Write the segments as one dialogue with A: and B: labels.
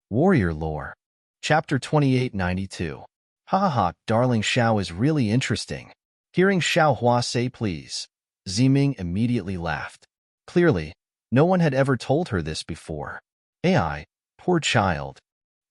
A: Warrior Lore. Chapter 2892. Ha ha ha, darling Xiao is really interesting. Hearing Xiao Hua say please, Ziming immediately laughed. Clearly, no one had ever told her this before. AI, poor child.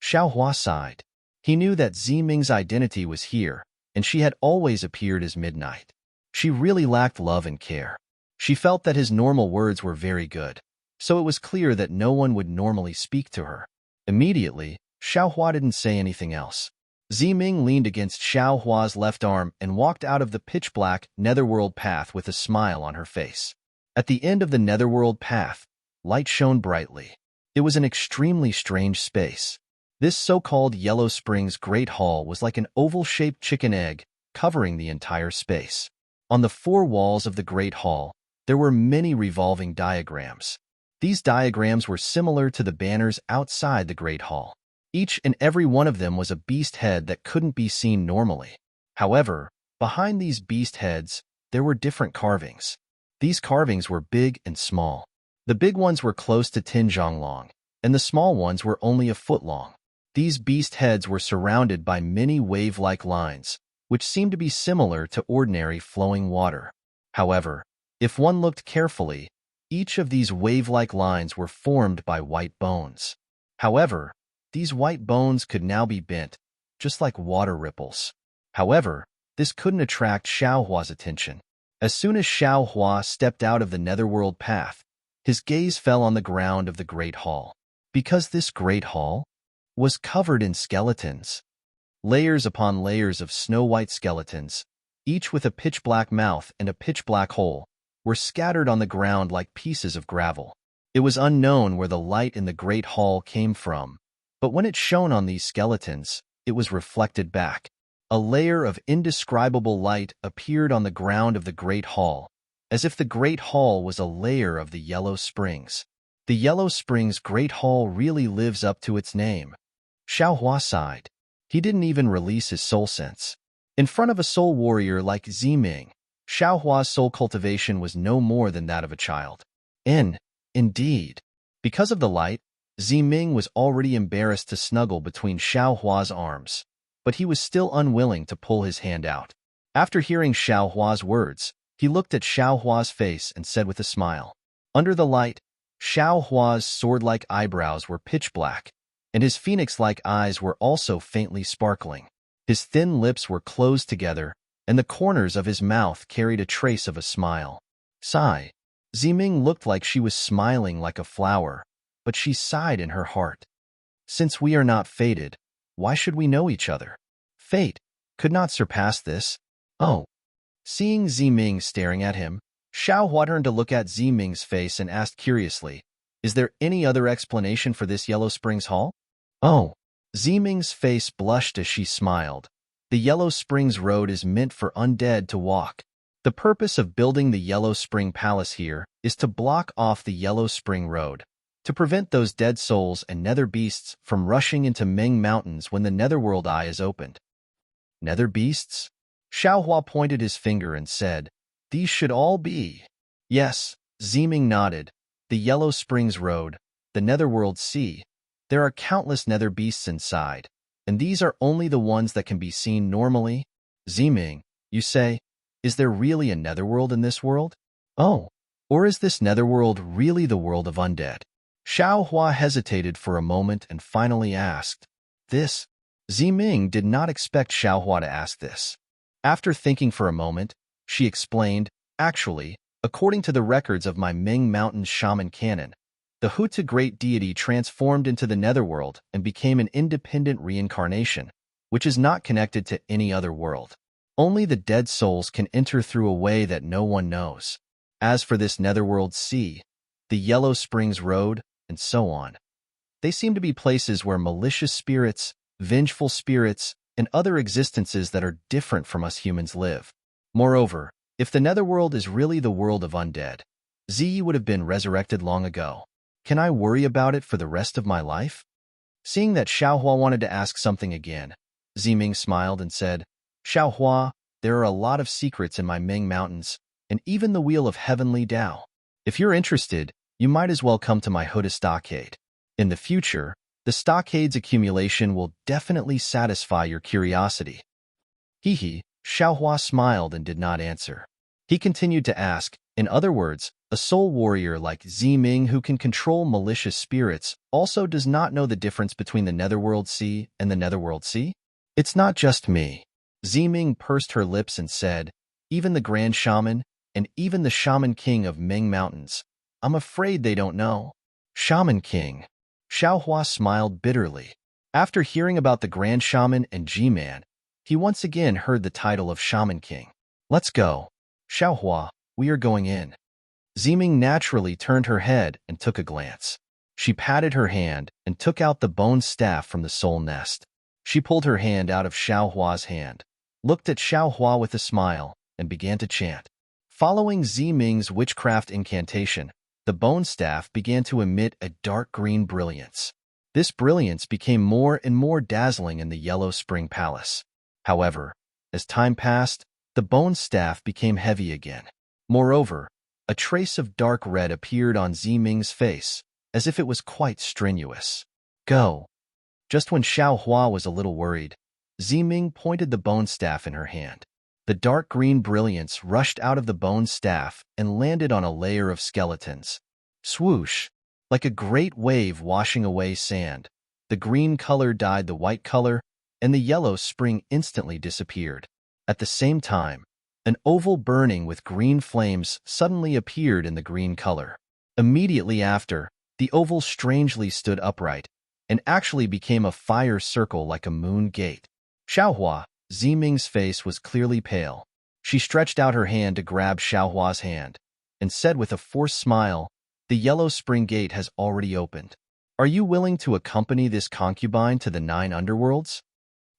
A: Xiao Hua sighed. He knew that Ziming's identity was here, and she had always appeared as Midnight. She really lacked love and care. She felt that his normal words were very good, so it was clear that no one would normally speak to her. Immediately, Xiao Hua didn't say anything else. Ziming leaned against Xiao Hua's left arm and walked out of the pitch-black netherworld path with a smile on her face. At the end of the netherworld path, light shone brightly. It was an extremely strange space. This so-called Yellow Springs Great Hall was like an oval-shaped chicken egg covering the entire space. On the four walls of the Great Hall, there were many revolving diagrams. These diagrams were similar to the banners outside the Great Hall. Each and every one of them was a beast head that couldn't be seen normally. However, behind these beast heads, there were different carvings. These carvings were big and small. The big ones were close to 10 zhang long, and the small ones were only a foot long. These beast heads were surrounded by many wave-like lines, which seemed to be similar to ordinary flowing water. However, if one looked carefully, each of these wave-like lines were formed by white bones. However, these white bones could now be bent, just like water ripples. However, this couldn't attract Xiao Hua's attention. As soon as Xiao Hua stepped out of the netherworld path, his gaze fell on the ground of the Great Hall. Because this Great Hall was covered in skeletons. Layers upon layers of snow-white skeletons, each with a pitch-black mouth and a pitch-black hole, were scattered on the ground like pieces of gravel. It was unknown where the light in the Great Hall came from, but when it shone on these skeletons, it was reflected back. A layer of indescribable light appeared on the ground of the Great Hall, as if the Great Hall was a layer of the Yellow Springs. The Yellow Springs Great Hall really lives up to its name. Xiao Hua sighed. He didn't even release his soul sense. In front of a soul warrior like Ziming, Xiao Hua's soul cultivation was no more than that of a child. Indeed. Because of the light, Ziming was already embarrassed to snuggle between Xiao Hua's arms, but he was still unwilling to pull his hand out. After hearing Xiao Hua's words, he looked at Xiao Hua's face and said with a smile. Under the light, Xiao Hua's sword-like eyebrows were pitch black, and his phoenix-like eyes were also faintly sparkling. His thin lips were closed together, and the corners of his mouth carried a trace of a smile. Sigh. Ziming looked like she was smiling like a flower, but she sighed in her heart. Since we are not fated, why should we know each other? Fate could not surpass this. Oh. Seeing Ziming staring at him, Xiao Hua turned to look at Ziming's face and asked curiously, is there any other explanation for this Yellow Springs Hall? Oh. Ziming's face blushed as she smiled. The Yellow Springs Road is meant for undead to walk. The purpose of building the Yellow Spring Palace here is to block off the Yellow Spring Road, to prevent those dead souls and nether beasts from rushing into Ming Mountains when the Netherworld Eye is opened. Nether beasts? Xiao Hua pointed his finger and said, these should all be. Yes, Ziming nodded. The Yellow Springs Road, the Netherworld Sea. There are countless nether beasts inside, and these are only the ones that can be seen normally. Ziming, you say, is there really a netherworld in this world? Oh, or is this netherworld really the world of undead? Xiao Hua hesitated for a moment and finally asked, this? Ziming did not expect Xiao Hua to ask this. After thinking for a moment, she explained, actually, according to the records of my Ming Mountains shaman canon, the Huta Great Deity transformed into the netherworld and became an independent reincarnation, which is not connected to any other world. Only the dead souls can enter through a way that no one knows. As for this netherworld sea, the Yellow Springs Road, and so on, they seem to be places where malicious spirits, vengeful spirits, and other existences that are different from us humans live. Moreover, if the netherworld is really the world of undead, Zi would have been resurrected long ago. Can I worry about it for the rest of my life? Seeing that Xiao Hua wanted to ask something again, Ziming smiled and said, Xiao Hua, there are a lot of secrets in my Ming Mountains, and even the Wheel of Heavenly Tao. If you're interested, you might as well come to my Huda Stockade. In the future, The stockade's accumulation will definitely satisfy your curiosity. Hee. Xiaohua smiled and did not answer. He continued to ask, in other words, a soul warrior like Ziming who can control malicious spirits also does not know the difference between the Netherworld Sea and the Netherworld Sea? It's not just me. Ziming pursed her lips and said, even the Grand Shaman and even the Shaman King of Ming Mountains. I'm afraid they don't know. Shaman King. Xiaohua smiled bitterly. After hearing about the Grand Shaman and G-Man, he once again heard the title of Shaman King. Let's go. Xiaohua, we are going in. Ziming naturally turned her head and took a glance. She patted her hand and took out the bone staff from the soul nest. She pulled her hand out of Xiaohua's hand, looked at Xiaohua with a smile, and began to chant. Following Ziming's witchcraft incantation, the bone staff began to emit a dark green brilliance. This brilliance became more and more dazzling in the Yellow Spring Palace. However, as time passed, the bone staff became heavy again. Moreover, a trace of dark red appeared on Ziming's face, as if it was quite strenuous. Go. Just when Xiaohua was a little worried, Ziming pointed the bone staff in her hand. The dark green brilliance rushed out of the bone staff and landed on a layer of skeletons. Swoosh! Like a great wave washing away sand, the green color dyed the white color, and the yellow spring instantly disappeared. At the same time, an oval burning with green flames suddenly appeared in the green color. Immediately after, the oval strangely stood upright and actually became a fire circle like a moon gate. Xiaohua, Ziming's face was clearly pale. She stretched out her hand to grab Xiaohua's hand and said with a forced smile, the Yellow Spring Gate has already opened. Are you willing to accompany this concubine to the 9 underworlds?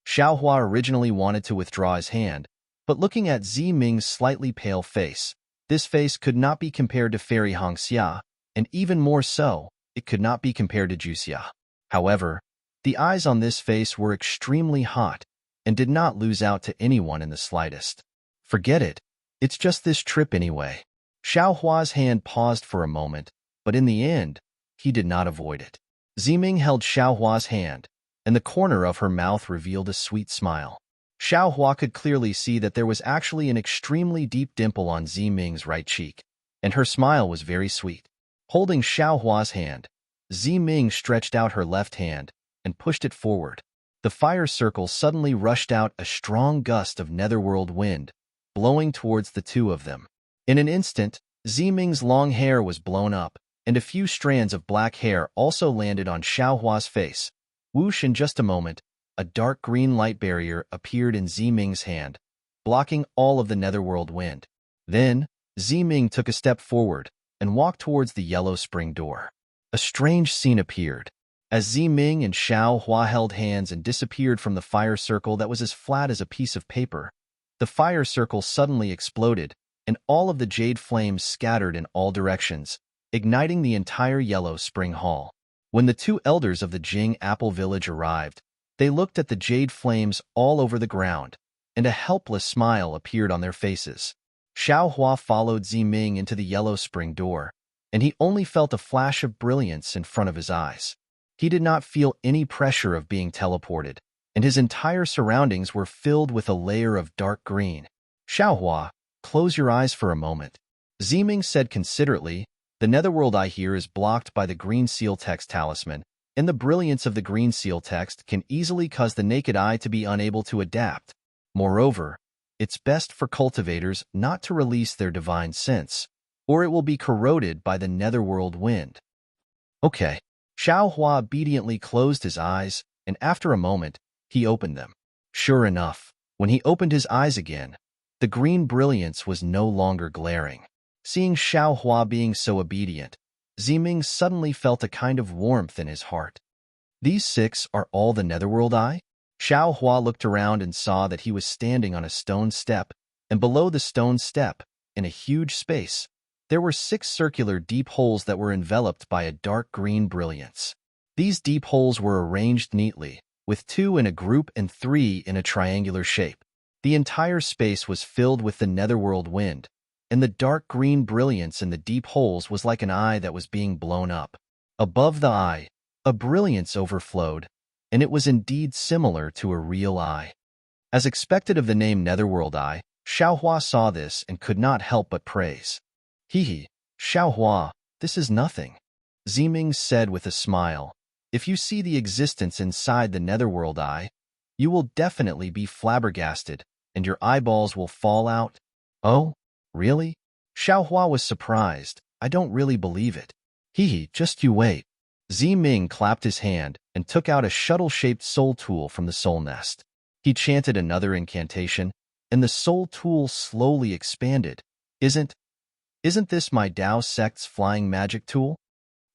A: Xiaohua originally wanted to withdraw his hand, but looking at Ziming's slightly pale face, this face could not be compared to Fairy Hongxia, and even more so, it could not be compared to Juxia. However, the eyes on this face were extremely hot and did not lose out to anyone in the slightest. Forget it. It's just this trip anyway. Xiaohua's hand paused for a moment, but in the end, he did not avoid it. Ziming held Xiaohua's hand, and the corner of her mouth revealed a sweet smile. Xiaohua could clearly see that there was actually an extremely deep dimple on Ziming's right cheek, and her smile was very sweet. Holding Xiaohua's hand, Ziming stretched out her left hand and pushed it forward. The fire circle suddenly rushed out a strong gust of netherworld wind, blowing towards the two of them. In an instant, Ziming's long hair was blown up, and a few strands of black hair also landed on Xiaohua's face. Whoosh! In just a moment, a dark green light barrier appeared in Ziming's hand, blocking all of the netherworld wind. Then, Ziming took a step forward and walked towards the Yellow Spring door. A strange scene appeared. As Ziming and Xiaohua held hands and disappeared from the fire circle that was as flat as a piece of paper, the fire circle suddenly exploded, and all of the jade flames scattered in all directions, igniting the entire Yellow Spring Hall. When the two elders of the Jing Apple Village arrived, they looked at the jade flames all over the ground, and a helpless smile appeared on their faces. Xiaohua followed Ziming into the Yellow Spring door, and he only felt a flash of brilliance in front of his eyes. He did not feel any pressure of being teleported, and his entire surroundings were filled with a layer of dark green. Xiaohua, close your eyes for a moment. Ziming said considerately, the netherworld eye here is blocked by the green seal text talisman, and the brilliance of the green seal text can easily cause the naked eye to be unable to adapt. Moreover, it's best for cultivators not to release their divine sense, or it will be corroded by the netherworld wind. Okay. Xiaohua obediently closed his eyes, and after a moment, he opened them. Sure enough, when he opened his eyes again, the green brilliance was no longer glaring. Seeing Xiaohua being so obedient, Ziming suddenly felt a kind of warmth in his heart. These 6 are all the netherworld eye? Xiaohua looked around and saw that he was standing on a stone step, and below the stone step, in a huge space, there were 6 circular deep holes that were enveloped by a dark green brilliance. These deep holes were arranged neatly, with 2 in a group and 3 in a triangular shape. The entire space was filled with the netherworld wind, and the dark green brilliance in the deep holes was like an eye that was being blown up. Above the eye, A brilliance overflowed, and it was indeed similar to a real eye. As expected of the name Netherworld Eye, Xiaohua saw this and could not help but praise. Hehe, Xiaohua, this is nothing. Ziming said with a smile. If you see the existence inside the Netherworld Eye, you will definitely be flabbergasted, and your eyeballs will fall out. Oh, really? Xiaohua was surprised. I don't really believe it. Hehe, just you wait. Ziming clapped his hand and took out a shuttle-shaped soul tool from the soul nest. He chanted another incantation, and the soul tool slowly expanded. Isn't this my Dao sect's flying magic tool?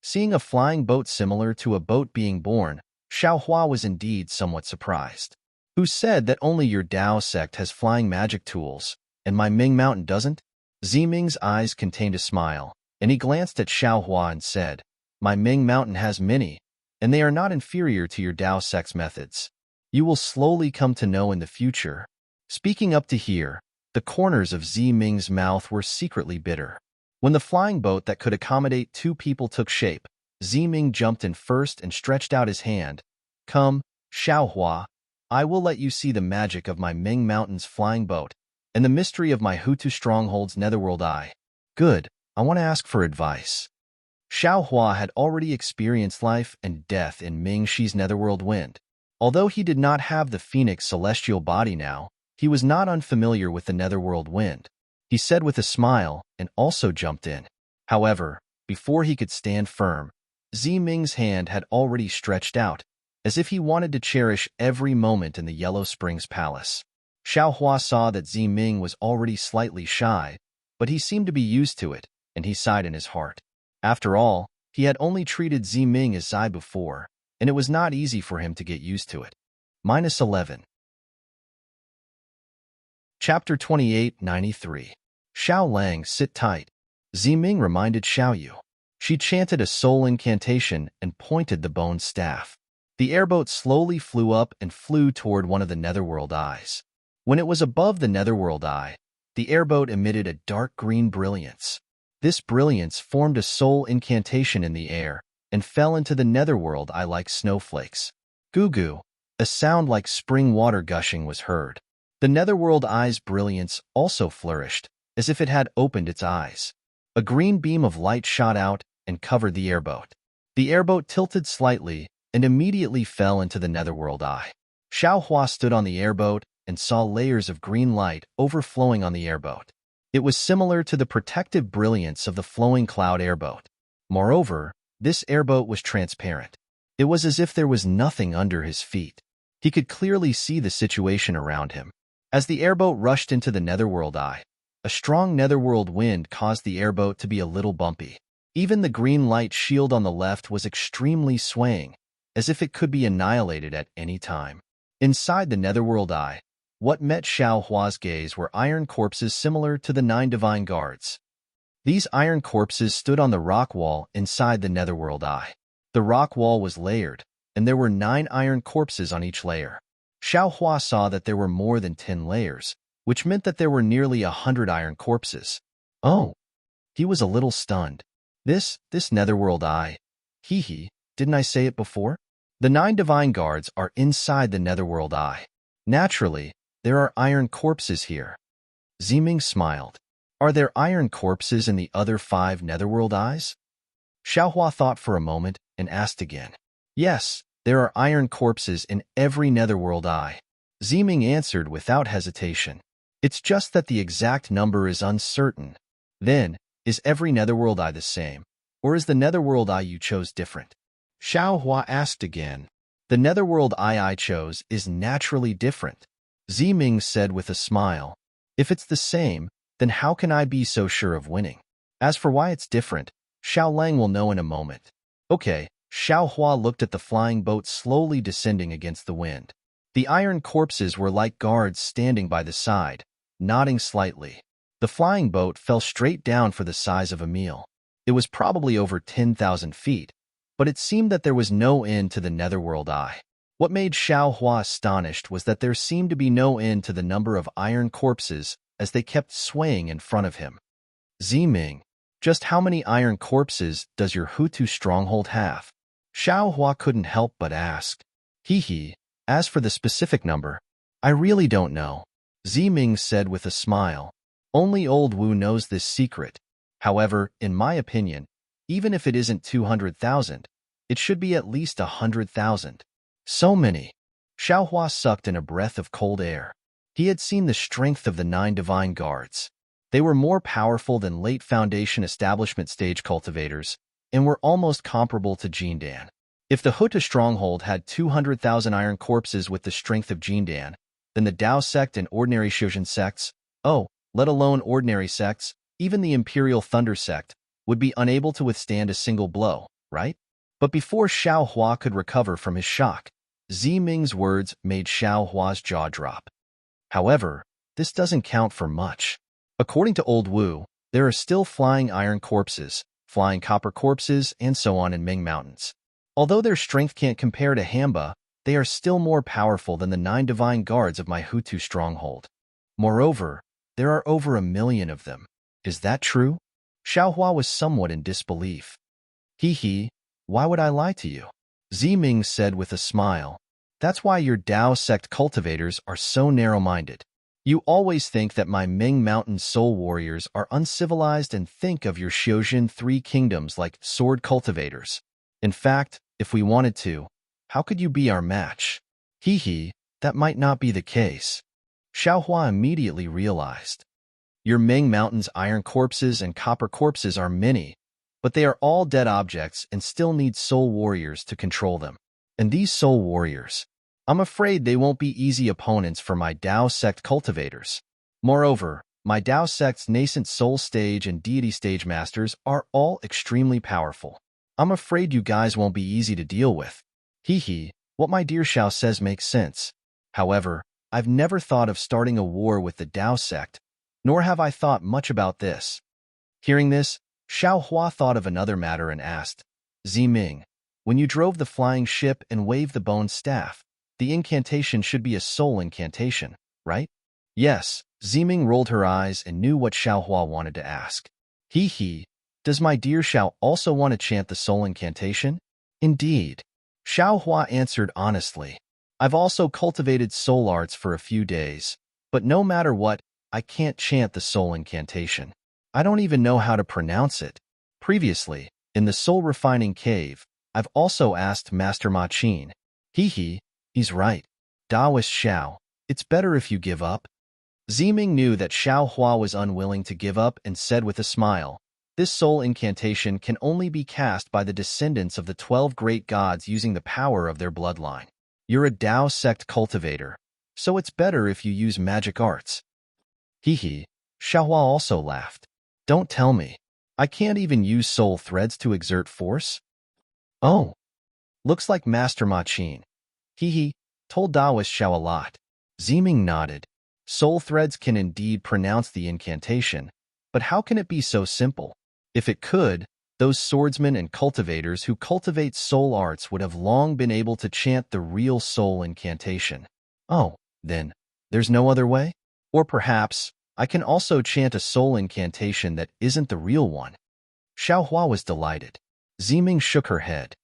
A: Seeing a flying boat similar to a boat being born, Xiaohua was indeed somewhat surprised. Who said that only your Dao sect has flying magic tools, and my Ming Mountain doesn't? Ziming's eyes contained a smile, and he glanced at Xiaohua and said, My Ming Mountain has many, and they are not inferior to your Dao sect's methods. You will slowly come to know in the future. Speaking up to here, the corners of Ziming's mouth were secretly bitter. When the flying boat that could accommodate 2 people took shape, Ziming jumped in first and stretched out his hand. Come, Xiaohua, I will let you see the magic of my Ming Mountain's flying boat and the mystery of my Hutu stronghold's Netherworld Eye. Good, I want to ask for advice. Xiaohua had already experienced life and death in Ming Shi's Netherworld Wind. Although he did not have the Phoenix celestial body now, he was not unfamiliar with the Netherworld Wind. He said with a smile and also jumped in. However, before he could stand firm, Ziming's hand had already stretched out, as if he wanted to cherish every moment in the Yellow Springs Palace. Xiaohua saw that Ziming was already slightly shy, but he seemed to be used to it, and he sighed in his heart. After all, he had only treated Ziming as Zai before, and it was not easy for him to get used to it. -11. Chapter 28:93. Xiao Lang, sit tight. Ziming reminded Xiaoyu. She chanted a soul incantation and pointed the bone staff. The airboat slowly flew up and flew toward one of the Netherworld Eyes. When it was above the Netherworld Eye, the airboat emitted a dark green brilliance. This brilliance formed a soul incantation in the air and fell into the Netherworld Eye like snowflakes. Goo-goo, a sound like spring water gushing was heard. The Netherworld Eye's brilliance also flourished, as if it had opened its eyes. A green beam of light shot out and covered the airboat. The airboat tilted slightly and immediately fell into the Netherworld Eye. Xiaohua stood on the airboat and saw layers of green light overflowing on the airboat. It was similar to the protective brilliance of the flowing cloud airboat. Moreover, this airboat was transparent. It was as if there was nothing under his feet. He could clearly see the situation around him. As the airboat rushed into the Netherworld Eye, a strong Netherworld wind caused the airboat to be a little bumpy. Even the green light shield on the left was extremely swaying, as if it could be annihilated at any time. Inside the Netherworld Eye, what met Xiaohua's gaze were iron corpses similar to the 9 divine guards. These iron corpses stood on the rock wall inside the Netherworld Eye. The rock wall was layered, and there were 9 iron corpses on each layer. Xiaohua saw that there were more than 10 layers, which meant that there were nearly 100 iron corpses. Oh! He was a little stunned. This Netherworld Eye. Didn't I say it before? The 9 divine guards are inside the Netherworld Eye. Naturally, there are iron corpses here. Ziming smiled. Are there iron corpses in the other 5 Netherworld Eyes? Xiaohua thought for a moment and asked again. Yes, there are iron corpses in every Netherworld Eye. Ziming answered without hesitation. It's just that the exact number is uncertain. Then, is every Netherworld Eye the same, or is the Netherworld Eye you chose different? Xiaohua asked again. The Netherworld Eye I chose is naturally different. Ziming said with a smile. If it's the same, then how can I be so sure of winning? As for why it's different, Xiao Lang will know in a moment. Okay, Xiaohua looked at the flying boat slowly descending against the wind. The iron corpses were like guards standing by the side, nodding slightly. The flying boat fell straight down for the size of a meal. It was probably over 10,000 feet, but it seemed that there was no end to the Netherworld Eye. What made Xiaohua astonished was that there seemed to be no end to the number of iron corpses as they kept swaying in front of him. Ziming, just how many iron corpses does your Hutu stronghold have? Xiao Hua couldn't help but ask. Hee. As for the specific number, I really don't know. Ziming said with a smile. Only old Wu knows this secret. However, in my opinion, even if it isn't 200,000, it should be at least 100,000. So many. Xiao Hua sucked in a breath of cold air. He had seen the strength of the 9 divine guards. They were more powerful than late Foundation establishment stage cultivators, and were almost comparable to Jindan. If the Huta stronghold had 200,000 iron corpses with the strength of Jindan, then the Dao sect and ordinary Shujin sects, let alone ordinary sects, even the Imperial Thunder sect, would be unable to withstand a single blow, right? But before Xiao Hua could recover from his shock, Ziming's words made Xiao Hua's jaw drop. However, this doesn't count for much. According to Old Wu, there are still flying iron corpses, flying copper corpses, and so on in Ming Mountains. Although their strength can't compare to Hamba, they are still more powerful than the 9 divine guards of my Hutu stronghold. Moreover, there are over 1 million of them. Is that true? Xiao Hua was somewhat in disbelief. Hee, why would I lie to you? Ziming said with a smile. That's why your Dao sect cultivators are so narrow-minded. You always think that my Ming Mountain soul warriors are uncivilized and think of your Xiujin 3 kingdoms like sword cultivators. In fact, if we wanted to, how could you be our match? Hee, that might not be the case. Xiao Hua immediately realized. Your Ming Mountain's iron corpses and copper corpses are many, but they are all dead objects and still need soul warriors to control them. And these soul warriors, I'm afraid they won't be easy opponents for my Dao sect cultivators. Moreover, my Dao sect's nascent soul stage and deity stage masters are all extremely powerful. I'm afraid you guys won't be easy to deal with. Hee, what my dear Xiao says makes sense. However, I've never thought of starting a war with the Dao sect, nor have I thought much about this. Hearing this, Xiao Hua thought of another matter and asked, Ziming, when you drove the flying ship and waved the bone staff, the incantation should be a soul incantation, right? Yes, Ziming rolled her eyes and knew what Xiao Hua wanted to ask. Hee, does my dear Xiao also want to chant the soul incantation? Indeed. Xiao Hua answered honestly. I've also cultivated soul arts for a few days, but no matter what, I can't chant the soul incantation. I don't even know how to pronounce it. Previously, in the soul refining cave, I've also asked Master Ma Qin. Hee, he's right. Daoist Xiao, it's better if you give up. Ziming knew that Xiao Hua was unwilling to give up and said with a smile, this soul incantation can only be cast by the descendants of the 12 great gods using the power of their bloodline. You're a Dao sect cultivator, so it's better if you use magic arts. Hee, Xiao Hua also laughed. Don't tell me. I can't even use soul threads to exert force? Oh. Looks like Master Ma Qin. Hee, told Daoist Xiao a lot. Ziming nodded. Soul threads can indeed pronounce the incantation, but how can it be so simple? If it could, those swordsmen and cultivators who cultivate soul arts would have long been able to chant the real soul incantation. Oh, then, there's no other way? Or perhaps, I can also chant a soul incantation that isn't the real one. Xiao Hua was delighted. Ziming shook her head.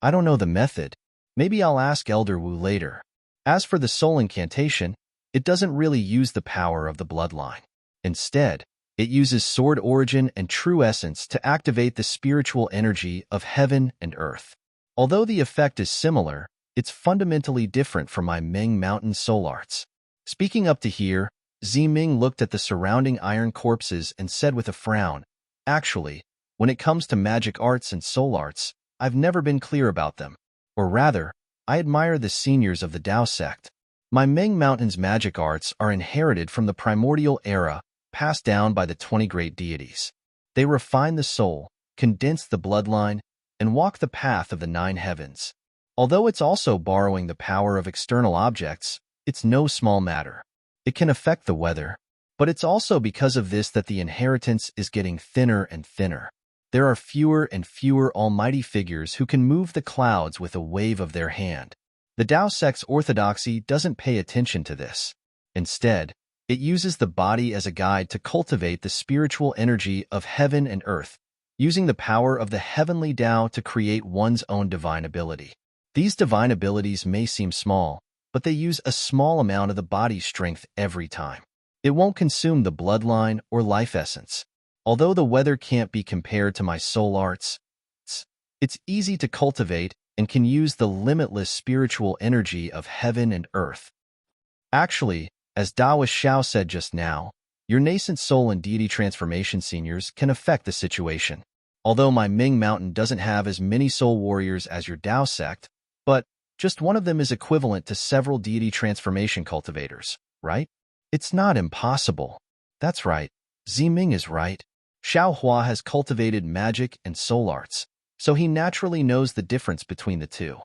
A: I don't know the method. Maybe I'll ask Elder Wu later. As for the soul incantation, it doesn't really use the power of the bloodline. Instead, it uses sword origin and true essence to activate the spiritual energy of heaven and earth. Although the effect is similar, it's fundamentally different from my Ming Mountain soul arts. Speaking up to here, Ziming looked at the surrounding iron corpses and said with a frown, actually, when it comes to magic arts and soul arts, I've never been clear about them. Or rather, I admire the seniors of the Dao sect. My Ming Mountain's magic arts are inherited from the primordial era, passed down by the 20 great deities. They refine the soul, condense the bloodline, and walk the path of the 9 heavens. Although it's also borrowing the power of external objects, it's no small matter. It can affect the weather, but it's also because of this that the inheritance is getting thinner and thinner. There are fewer and fewer almighty figures who can move the clouds with a wave of their hand. The Dao sect's orthodoxy doesn't pay attention to this. Instead, it uses the body as a guide to cultivate the spiritual energy of heaven and earth, using the power of the heavenly Tao to create one's own divine ability. These divine abilities may seem small, but they use a small amount of the body's strength every time. It won't consume the bloodline or life essence. Although the weather can't be compared to my soul arts, it's easy to cultivate and can use the limitless spiritual energy of heaven and earth. Actually, as Taoist Xiao said just now, your nascent soul and deity transformation seniors can affect the situation. Although my Ming Mountain doesn't have as many soul warriors as your Tao sect, but just one of them is equivalent to several deity transformation cultivators, right? It's not impossible. That's right. Ziming is right. Xiao Hua has cultivated magic and soul arts, so he naturally knows the difference between the two.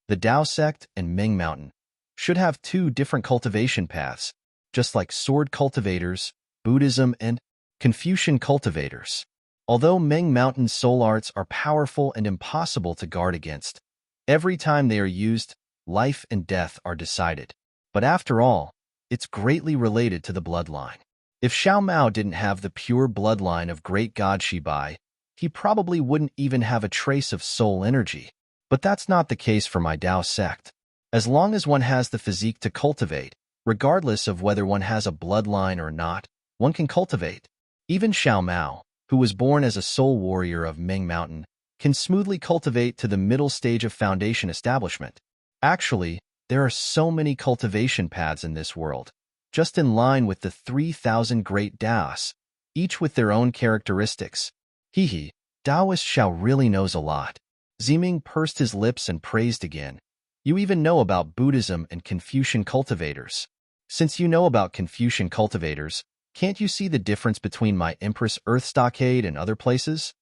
A: The Tao sect and Ming Mountain should have two different cultivation paths, just like sword cultivators, Buddhism, and Confucian cultivators. Although Ming Mountain's soul arts are powerful and impossible to guard against, every time they are used, life and death are decided. But after all, it's greatly related to the bloodline. If Xiao Mao didn't have the pure bloodline of great god Shibai, he probably wouldn't even have a trace of soul energy. But that's not the case for my Tao sect. As long as one has the physique to cultivate, regardless of whether one has a bloodline or not, one can cultivate. Even Xiao Mao, who was born as a soul warrior of Ming Mountain, can smoothly cultivate to the middle stage of foundation establishment. Actually, there are so many cultivation paths in this world, just in line with the 3,000 great Taoists, each with their own characteristics. Hehe, Taoist Xiao really knows a lot. Ziming pursed his lips and praised again. You even know about Buddhism and Confucian cultivators. Since you know about Confucian cultivators, can't you see the difference between my Empress Earth Stockade and other places?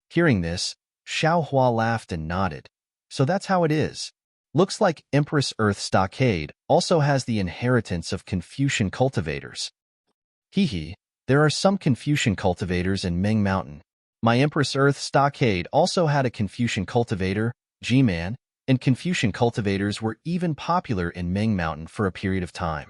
A: Hearing this, Xiao Hua laughed and nodded. So that's how it is. Looks like Empress Earth Stockade also has the inheritance of Confucian cultivators. Hehe, there are some Confucian cultivators in Ming Mountain. My Empress Earth Stockade also had a Confucian cultivator, G-Man, and Confucian cultivators were even popular in Ming Mountain for a period of time.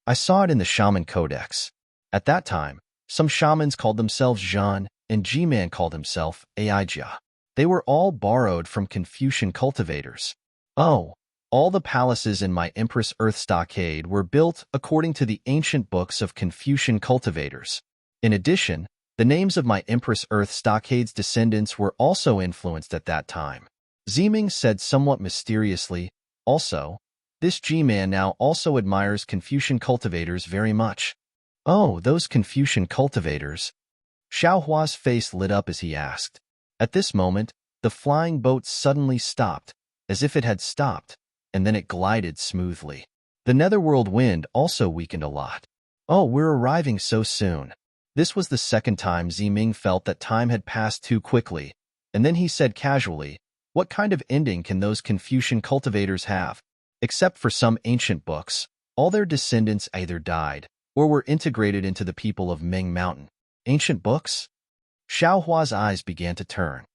A: I saw it in the Shaman Codex. At that time, some shamans called themselves Zhan, and G-Man called himself Aijia. They were all borrowed from Confucian cultivators. Oh, all the palaces in my Empress Earth Stockade were built according to the ancient books of Confucian cultivators. In addition, the names of my Empress Earth Stockade's descendants were also influenced at that time. Ziming said somewhat mysteriously, also, this G-Man now also admires Confucian cultivators very much. Oh, those Confucian cultivators. Xiao Hua's face lit up as he asked. At this moment, the flying boat suddenly stopped, as if it had stopped, and then it glided smoothly. The netherworld wind also weakened a lot. Oh, we're arriving so soon. This was the second time Ziming felt that time had passed too quickly, and then he said casually, what kind of ending can those Confucian cultivators have? Except for some ancient books, all their descendants either died or were integrated into the people of Ming Mountain. Ancient books? Xiao Hua's eyes began to turn.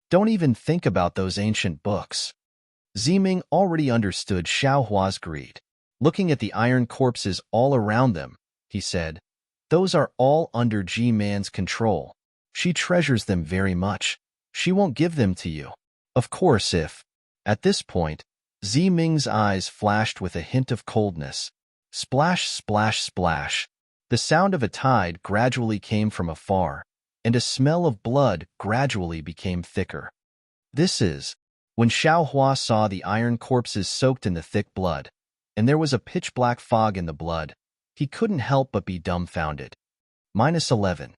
A: Don't even think about those ancient books. Ziming already understood Xiao Hua's greed. Looking at the iron corpses all around them, he said, those are all under G-Man's control. She treasures them very much. She won't give them to you. Of course if. At this point, Ziming's eyes flashed with a hint of coldness. Splash, splash, splash. The sound of a tide gradually came from afar, and a smell of blood gradually became thicker. This is when Xiao Hua saw the iron corpses soaked in the thick blood, and there was a pitch-black fog in the blood. He couldn't help but be dumbfounded. -11.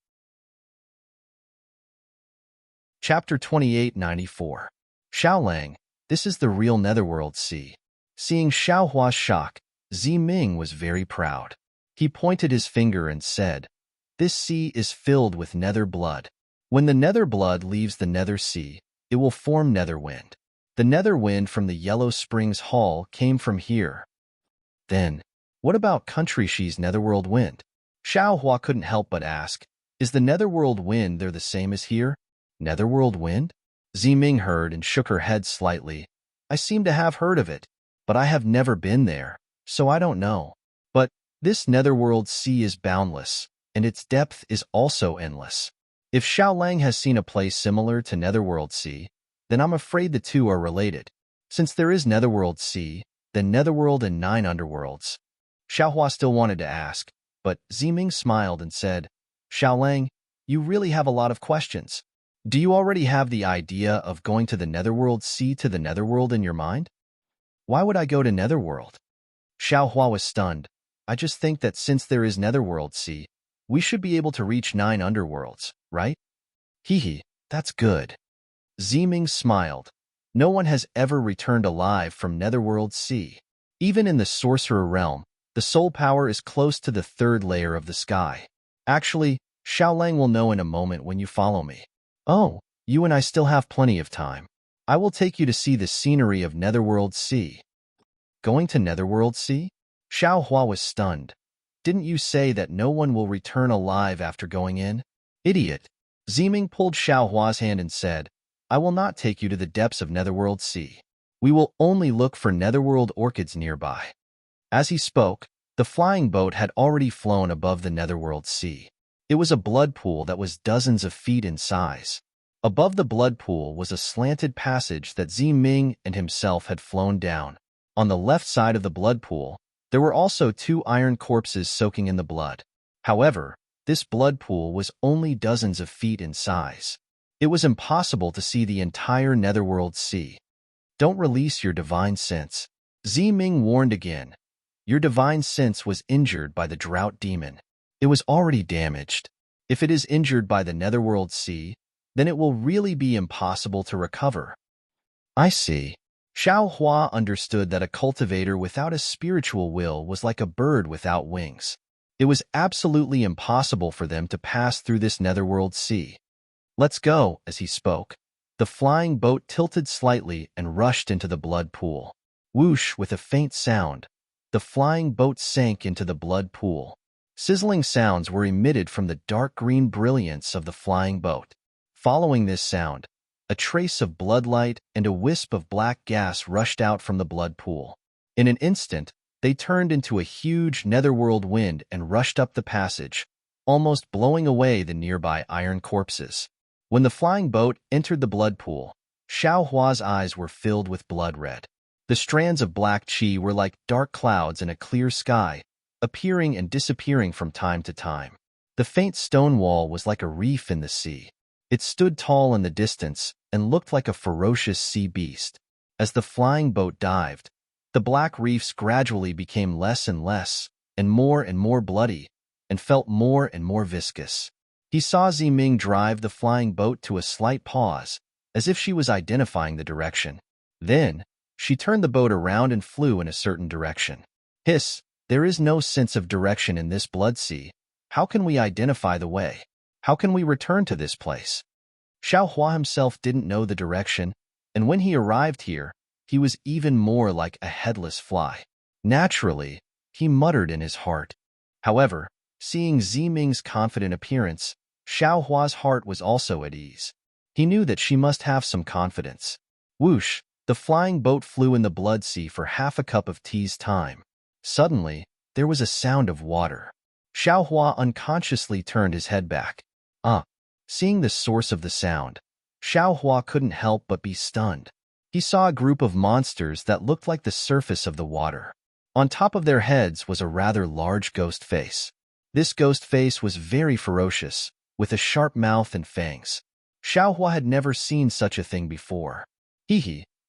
A: Chapter 2894. Xiaolang, this is the real netherworld sea. Seeing Xiao Hua's shock, Ziming was very proud. He pointed his finger and said, this sea is filled with nether blood. When the nether blood leaves the nether sea, it will form nether wind. The nether wind from the Yellow Springs Hall came from here. Then, what about Country Shi's netherworld wind? Xiao Hua couldn't help but ask, is the netherworld wind there the same as here? Netherworld wind? Ziming heard and shook her head slightly. I seem to have heard of it, but I have never been there, so I don't know. But this netherworld sea is boundless, and its depth is also endless. If Xiaolang has seen a place similar to Netherworld Sea, then I'm afraid the two are related. Since there is Netherworld Sea, then Netherworld and 9 underworlds. Xiaohua still wanted to ask, but Ziming smiled and said, Xiaolang, you really have a lot of questions. Do you already have the idea of going to the Netherworld Sea to the Netherworld in your mind? Why would I go to Netherworld? Xiaohua was stunned. I just think that since there is Netherworld Sea, we should be able to reach 9 underworlds, right? Hee, that's good. Ziming smiled. No one has ever returned alive from Netherworld Sea. Even in the Sorcerer realm, the soul power is close to the 3rd layer of the sky. Actually, Xiaolang will know in a moment when you follow me. Oh, you and I still have plenty of time. I will take you to see the scenery of Netherworld Sea. Going to Netherworld Sea? Xiaohua was stunned. Didn't you say that no one will return alive after going in? Idiot. Ziming pulled Xiaohua's hand and said, I will not take you to the depths of Netherworld Sea. We will only look for Netherworld orchids nearby. As he spoke, the flying boat had already flown above the Netherworld Sea. It was a blood pool that was dozens of feet in size. Above the blood pool was a slanted passage that Ziming and himself had flown down. On the left side of the blood pool, there were also 2 iron corpses soaking in the blood. However, this blood pool was only dozens of feet in size. It was impossible to see the entire Netherworld Sea. Don't release your divine sense. Ziming warned again. Your divine sense was injured by the drought demon. It was already damaged. If it is injured by the Netherworld Sea, then it will really be impossible to recover. I see. Xiaohua understood that a cultivator without a spiritual will was like a bird without wings. It was absolutely impossible for them to pass through this Netherworld Sea. Let's go, as he spoke. The flying boat tilted slightly and rushed into the blood pool. Whoosh, with a faint sound, the flying boat sank into the blood pool. Sizzling sounds were emitted from the dark green brilliance of the flying boat. Following this sound, a trace of bloodlight and a wisp of black gas rushed out from the blood pool. In an instant, they turned into a huge netherworld wind and rushed up the passage, almost blowing away the nearby iron corpses. When the flying boat entered the blood pool, Xiaohua's eyes were filled with blood red. The strands of black qi were like dark clouds in a clear sky, appearing and disappearing from time to time. The faint stone wall was like a reef in the sea. It stood tall in the distance and looked like a ferocious sea beast. As the flying boat dived, the black reefs gradually became less and more bloody, and felt more and more viscous. He saw Ziming drive the flying boat to a slight pause, as if she was identifying the direction. Then, she turned the boat around and flew in a certain direction. Hiss, there is no sense of direction in this blood sea. How can we identify the way? How can we return to this place? Xiaohua himself didn't know the direction, and when he arrived here, he was even more like a headless fly. Naturally, he muttered in his heart. However, seeing Ziming's confident appearance, Xiaohua's heart was also at ease. He knew that she must have some confidence. Whoosh, the flying boat flew in the blood sea for half a cup of tea's time. Suddenly, there was a sound of water. Xiaohua unconsciously turned his head back. Seeing the source of the sound, Xiaohua couldn't help but be stunned. He saw a group of monsters that looked like the surface of the water. On top of their heads was a rather large ghost face. This ghost face was very ferocious, with a sharp mouth and fangs. Xiaohua had never seen such a thing before.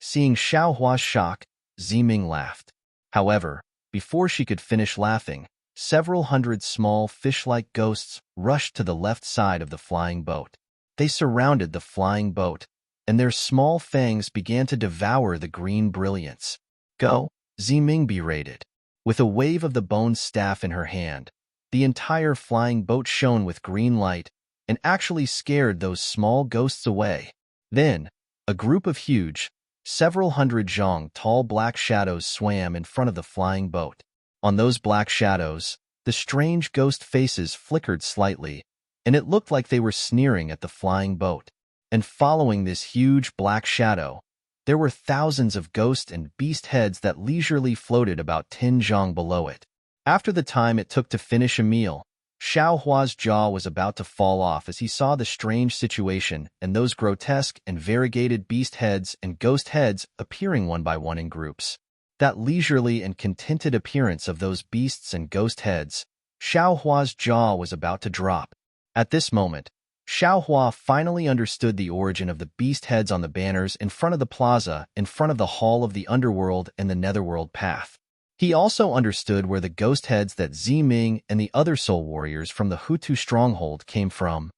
A: Seeing Xiaohua's shock, Ziming laughed. However, before she could finish laughing, several hundred small fish-like ghosts rushed to the left side of the flying boat. They surrounded the flying boat, and their small fangs began to devour the green brilliance. Go, Ziming berated. With a wave of the bone staff in her hand, the entire flying boat shone with green light and actually scared those small ghosts away. Then, a group of huge, several hundred zhang tall black shadows swam in front of the flying boat. On those black shadows, the strange ghost faces flickered slightly, and it looked like they were sneering at the flying boat. And following this huge black shadow, there were thousands of ghost and beast heads that leisurely floated about 10 zhang below it. After the time it took to finish a meal, Xiao Hua's jaw was about to fall off as he saw the strange situation and those grotesque and variegated beast heads and ghost heads appearing one by one in groups. That leisurely and contented appearance of those beasts and ghost heads, Xiao Hua's jaw was about to drop. At this moment, Xiao Hua finally understood the origin of the beast heads on the banners in front of the plaza, in front of the Hall of the Underworld and the Netherworld Path. He also understood where the ghost heads that Ziming and the other soul warriors from the Hutu stronghold came from.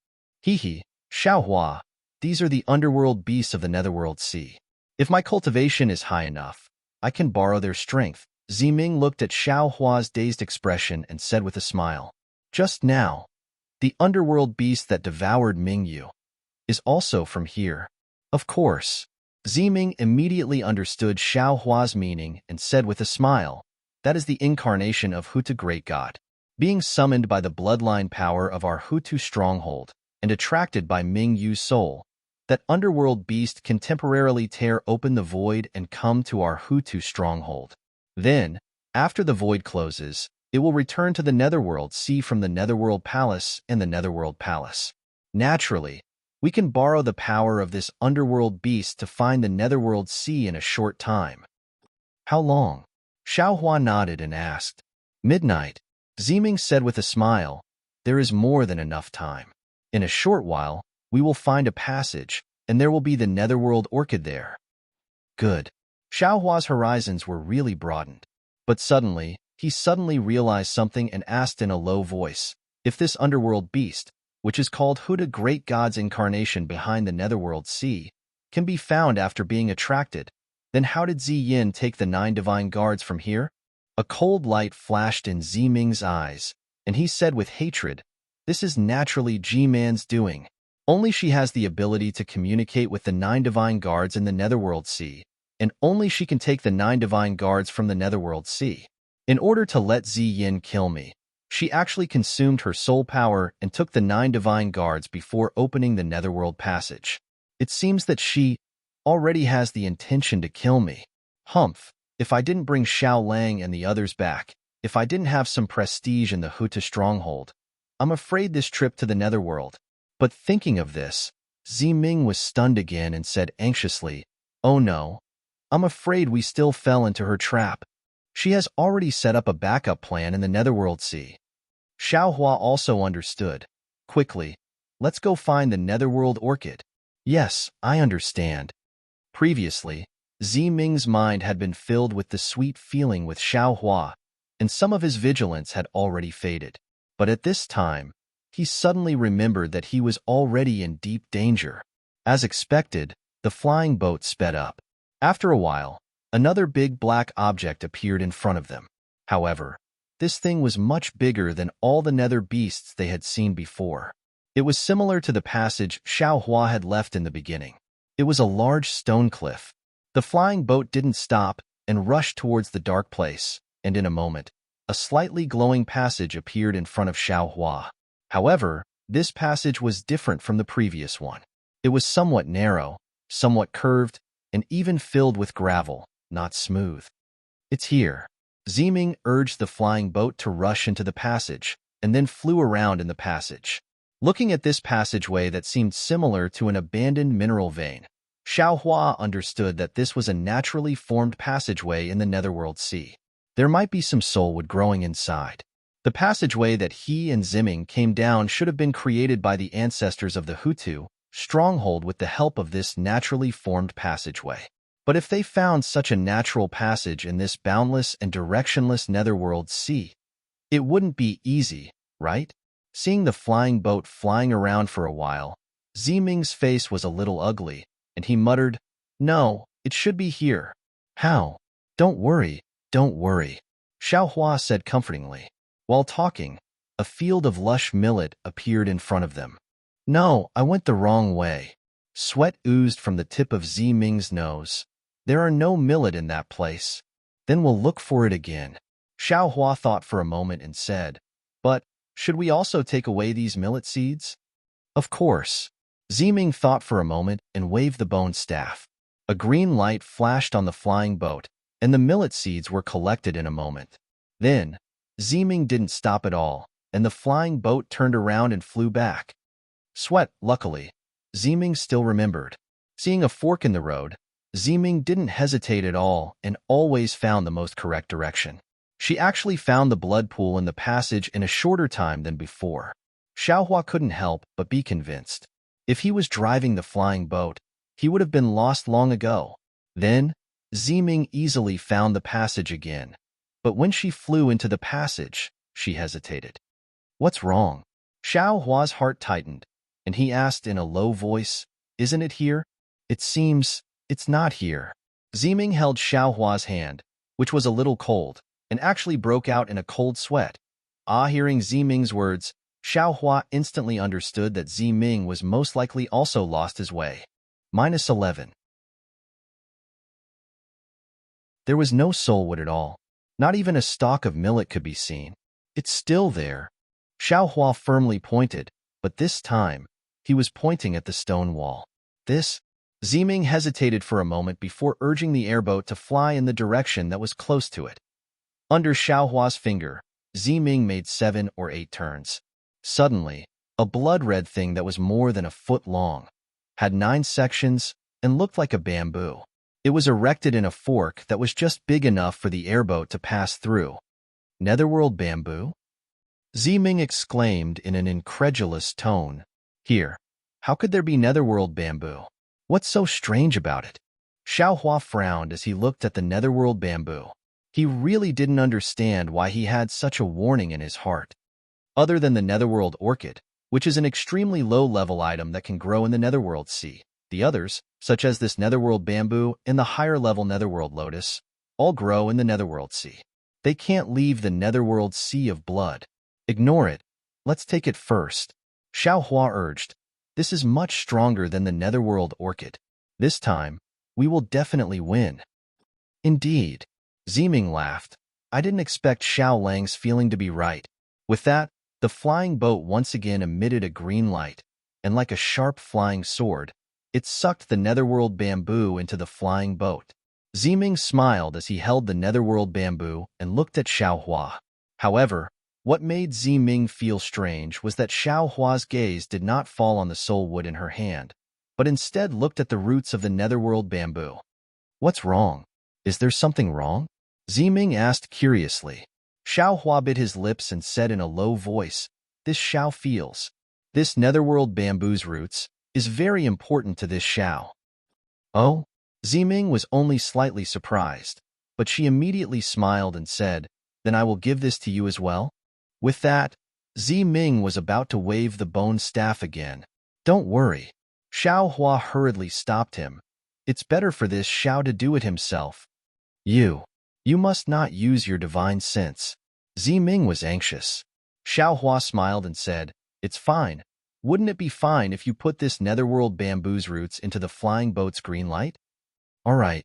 A: Xiao Hua, these are the underworld beasts of the Netherworld Sea. If my cultivation is high enough, I can borrow their strength. Ziming looked at Xiao Hua's dazed expression and said with a smile, "Just now, the underworld beast that devoured Mingyu is also from here." Of course. Ziming immediately understood Xiao Hua's meaning and said with a smile, "That is the incarnation of Hutu Great God, being summoned by the bloodline power of our Hutu stronghold and attracted by Mingyu's soul. That underworld beast can temporarily tear open the void and come to our Hutu stronghold. Then, after the void closes, it will return to the Netherworld Sea from the Netherworld Palace and the Netherworld Palace. Naturally, we can borrow the power of this underworld beast to find the Netherworld Sea in a short time." "How long?" Xiao Hua nodded and asked. "Midnight." Ziming said with a smile, "There is more than enough time. In a short while, we will find a passage, and there will be the Netherworld Orchid there." Good. Xiao Hua's horizons were really broadened. But suddenly, he realized something and asked in a low voice, "If this underworld beast, which is called Huda Great God's incarnation behind the Netherworld Sea, can be found after being attracted, then how did Ziyin take the 9 divine guards from here?" A cold light flashed in Ziming's eyes, and he said with hatred, "This is naturally G-Man's doing. Only she has the ability to communicate with the 9 divine guards in the Netherworld Sea, and only she can take the 9 divine guards from the Netherworld Sea. In order to let Ziyin kill me, she actually consumed her soul power and took the 9 divine guards before opening the Netherworld passage. It seems that she already has the intention to kill me. Humph, if I didn't bring Xiao Lang and the others back, if I didn't have some prestige in the Huta stronghold, I'm afraid this trip to the Netherworld." But thinking of this, Ziming was stunned again and said anxiously, "Oh no, I'm afraid we still fell into her trap. She has already set up a backup plan in the Netherworld Sea." Xiao Hua also understood. Quickly, "Let's go find the Netherworld Orchid." "Yes, I understand." Previously, Ziming's mind had been filled with the sweet feeling with Xiao Hua, and some of his vigilance had already faded. But at this time, he suddenly remembered that he was already in deep danger. As expected, the flying boat sped up. After a while, another big black object appeared in front of them. However, this thing was much bigger than all the nether beasts they had seen before. It was similar to the passage Xiao Hua had left in the beginning. It was a large stone cliff. The flying boat didn't stop and rushed towards the dark place, and in a moment, a slightly glowing passage appeared in front of Xiao Hua. However, this passage was different from the previous one. It was somewhat narrow, somewhat curved, and even filled with gravel, not smooth. "It's here." Ziming urged the flying boat to rush into the passage, and then flew around in the passage. Looking at this passageway that seemed similar to an abandoned mineral vein, Xiao Hua understood that this was a naturally formed passageway in the Netherworld Sea. There might be some soulwood growing inside. The passageway that he and Ziming came down should have been created by the ancestors of the Hutu stronghold with the help of this naturally formed passageway. But if they found such a natural passage in this boundless and directionless Netherworld Sea, it wouldn't be easy, right? Seeing the flying boat flying around for a while, Ziming's face was a little ugly, and he muttered, "No, it should be here." "How?" Don't worry, Xiao Hua said comfortingly. While talking, a field of lush millet appeared in front of them. "No, I went the wrong way." Sweat oozed from the tip of Ziming's nose. "There are no millet in that place." "Then we'll look for it again." Xiao Hua thought for a moment and said, "But should we also take away these millet seeds?" "Of course." Ziming thought for a moment and waved the bone staff. A green light flashed on the flying boat, and the millet seeds were collected in a moment. Then, Ziming didn't stop at all, and the flying boat turned around and flew back. Sweat, luckily. Ziming still remembered. Seeing a fork in the road, Ziming didn't hesitate at all and always found the most correct direction. She actually found the blood pool in the passage in a shorter time than before. Xiaohua couldn't help but be convinced. If he was driving the flying boat, he would have been lost long ago. Then, Ziming easily found the passage again. But when she flew into the passage, she hesitated. What's wrong? Xiaohua's heart tightened, and he asked in a low voice, Isn't it here? It seems it's not here. Ziming held Xiaohua's hand, which was a little cold, and actually broke out in a cold sweat. Hearing Ziming's words, Xiaohua instantly understood that Ziming was most likely also lost his way. -11. There was no soulwood at all. Not even a stalk of millet could be seen. It's still there. Xiaohua firmly pointed, but this time, he was pointing at the stone wall. This? Ziming hesitated for a moment before urging the airboat to fly in the direction that was close to it. Under Xiaohua's finger, Ziming made 7 or 8 turns. Suddenly, a blood-red thing that was more than a foot long, had 9 sections, and looked like a bamboo. It was erected in a fork that was just big enough for the airboat to pass through. Netherworld bamboo? Ziming exclaimed in an incredulous tone. Here, how could there be netherworld bamboo? What's so strange about it? Xiaohua frowned as he looked at the netherworld bamboo. He really didn't understand why he had such a warning in his heart. Other than the netherworld orchid, which is an extremely low-level item that can grow in the netherworld sea, the others, such as this netherworld bamboo and the higher-level netherworld lotus, all grow in the netherworld sea. They can't leave the netherworld sea of blood. Ignore it. Let's take it first. Xiaohua urged. This is much stronger than the netherworld orchid. This time, we will definitely win. Indeed. Ziming laughed. I didn't expect Xiao Lang's feeling to be right. With that, the flying boat once again emitted a green light, and like a sharp flying sword, it sucked the netherworld bamboo into the flying boat. Ziming smiled as he held the netherworld bamboo and looked at Xiaohua. However, what made Ziming feel strange was that Xiaohua's gaze did not fall on the soulwood in her hand, but instead looked at the roots of the netherworld bamboo. What's wrong? Is there something wrong? Ziming asked curiously. Xiaohua bit his lips and said in a low voice, This Xiao feels. This netherworld bamboo's roots is very important to this Xiao. Oh? Ziming was only slightly surprised, but she immediately smiled and said, Then I will give this to you as well? With that, Ziming was about to wave the bone staff again. Don't worry. Xiaohua hurriedly stopped him. It's better for this Xiao to do it himself. You must not use your divine sense. Ziming was anxious. Xiaohua smiled and said, It's fine. Wouldn't it be fine if you put this netherworld bamboo's roots into the flying boat's green light? All right.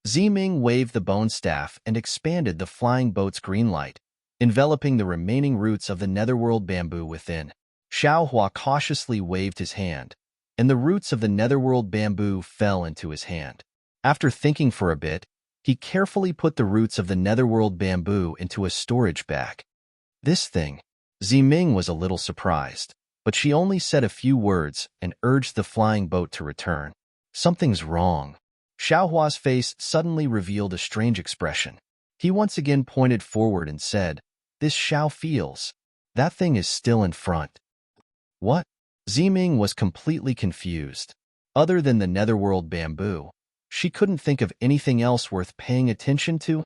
A: Ziming waved the bone staff and expanded the flying boat's green light, enveloping the remaining roots of the netherworld bamboo within. Xiaohua cautiously waved his hand, and the roots of the netherworld bamboo fell into his hand. After thinking for a bit, he carefully put the roots of the netherworld bamboo into a storage bag. This thing. Ziming was a little surprised, but she only said a few words and urged the flying boat to return. Something's wrong. Xiaohua's face suddenly revealed a strange expression. He once again pointed forward and said, This Xiao feels. That thing is still in front. What? Ziming was completely confused. Other than the netherworld bamboo, she couldn't think of anything else worth paying attention to.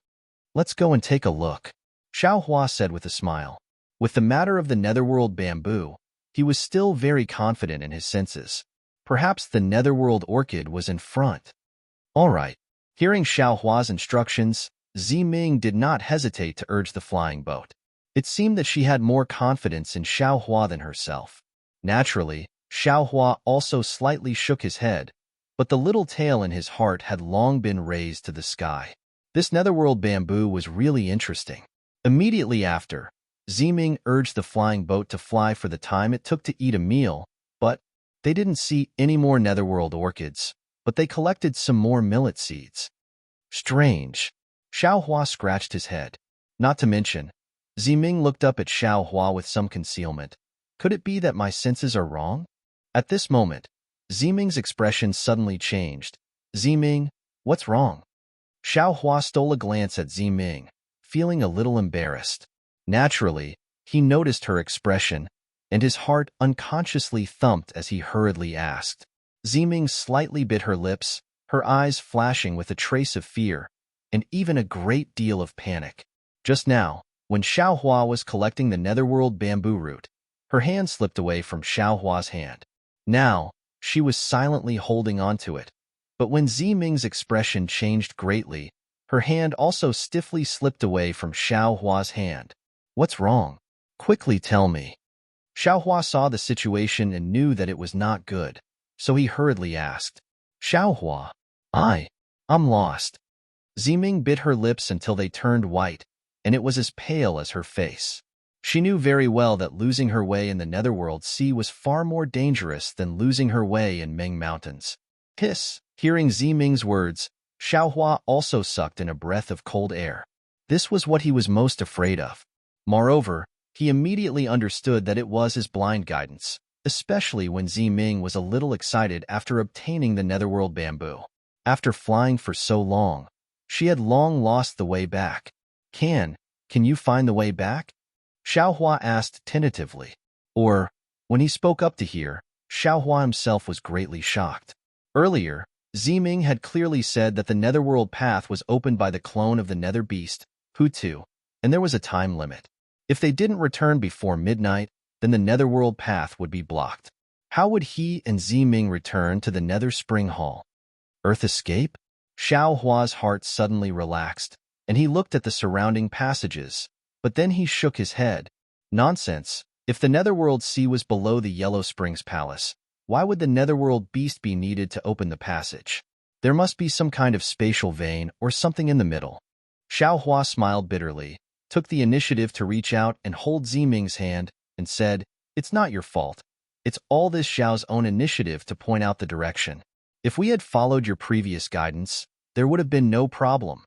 A: Let's go and take a look, Xiaohua said with a smile. With the matter of the netherworld bamboo, he was still very confident in his senses. Perhaps the netherworld orchid was in front. All right. Hearing Xiaohua's instructions, Ziming did not hesitate to urge the flying boat. It seemed that she had more confidence in Xiaohua than herself. Naturally, Xiaohua also slightly shook his head, but the little tail in his heart had long been raised to the sky. This netherworld bamboo was really interesting. Immediately after, Ziming urged the flying boat to fly for the time it took to eat a meal, but they didn't see any more netherworld orchids, but they collected some more millet seeds. Strange. Xiaohua scratched his head. Not to mention, Ziming looked up at Xiao Hua with some concealment. Could it be that my senses are wrong? At this moment, Ziming's expression suddenly changed. Ziming, what's wrong? Xiao Hua stole a glance at Ziming, feeling a little embarrassed. Naturally, he noticed her expression, and his heart unconsciously thumped as he hurriedly asked. Ziming slightly bit her lips, her eyes flashing with a trace of fear, and even a great deal of panic. Just now, when Xiao Hua was collecting the netherworld bamboo root, her hand slipped away from Xiao Hua's hand. Now, she was silently holding onto it. But when Ziming's expression changed greatly, her hand also stiffly slipped away from Xiao Hua's hand. What's wrong? Quickly tell me. Xiao Hua saw the situation and knew that it was not good, so he hurriedly asked, Xiao Hua, I'm lost. Ziming bit her lips until they turned white, and it was as pale as her face. She knew very well that losing her way in the Netherworld Sea was far more dangerous than losing her way in Ming Mountains. Hiss! Hearing Ziming's words, Xiao Hua also sucked in a breath of cold air. This was what he was most afraid of. Moreover, he immediately understood that it was his blind guidance, especially when Ziming was a little excited after obtaining the Netherworld bamboo. After flying for so long, she had long lost the way back. Can you find the way back? Xiao Hua asked tentatively. Or, when he spoke up to hear, Xiao Hua himself was greatly shocked. Earlier, Ziming had clearly said that the Netherworld path was opened by the clone of the Nether Beast, Hu, and there was a time limit. If they didn't return before midnight, then the Netherworld path would be blocked. How would he and Ziming return to the Nether Spring Hall? Earth escape? Xiao Hua's heart suddenly relaxed, and he looked at the surrounding passages, but then he shook his head. Nonsense. If the Netherworld Sea was below the Yellow Springs Palace, why would the Netherworld Beast be needed to open the passage? There must be some kind of spatial vein or something in the middle. Xiao Hua smiled bitterly, took the initiative to reach out and hold Ziming's hand, and said, It's not your fault. It's all this Xiao's own initiative to point out the direction. If we had followed your previous guidance, there would have been no problem.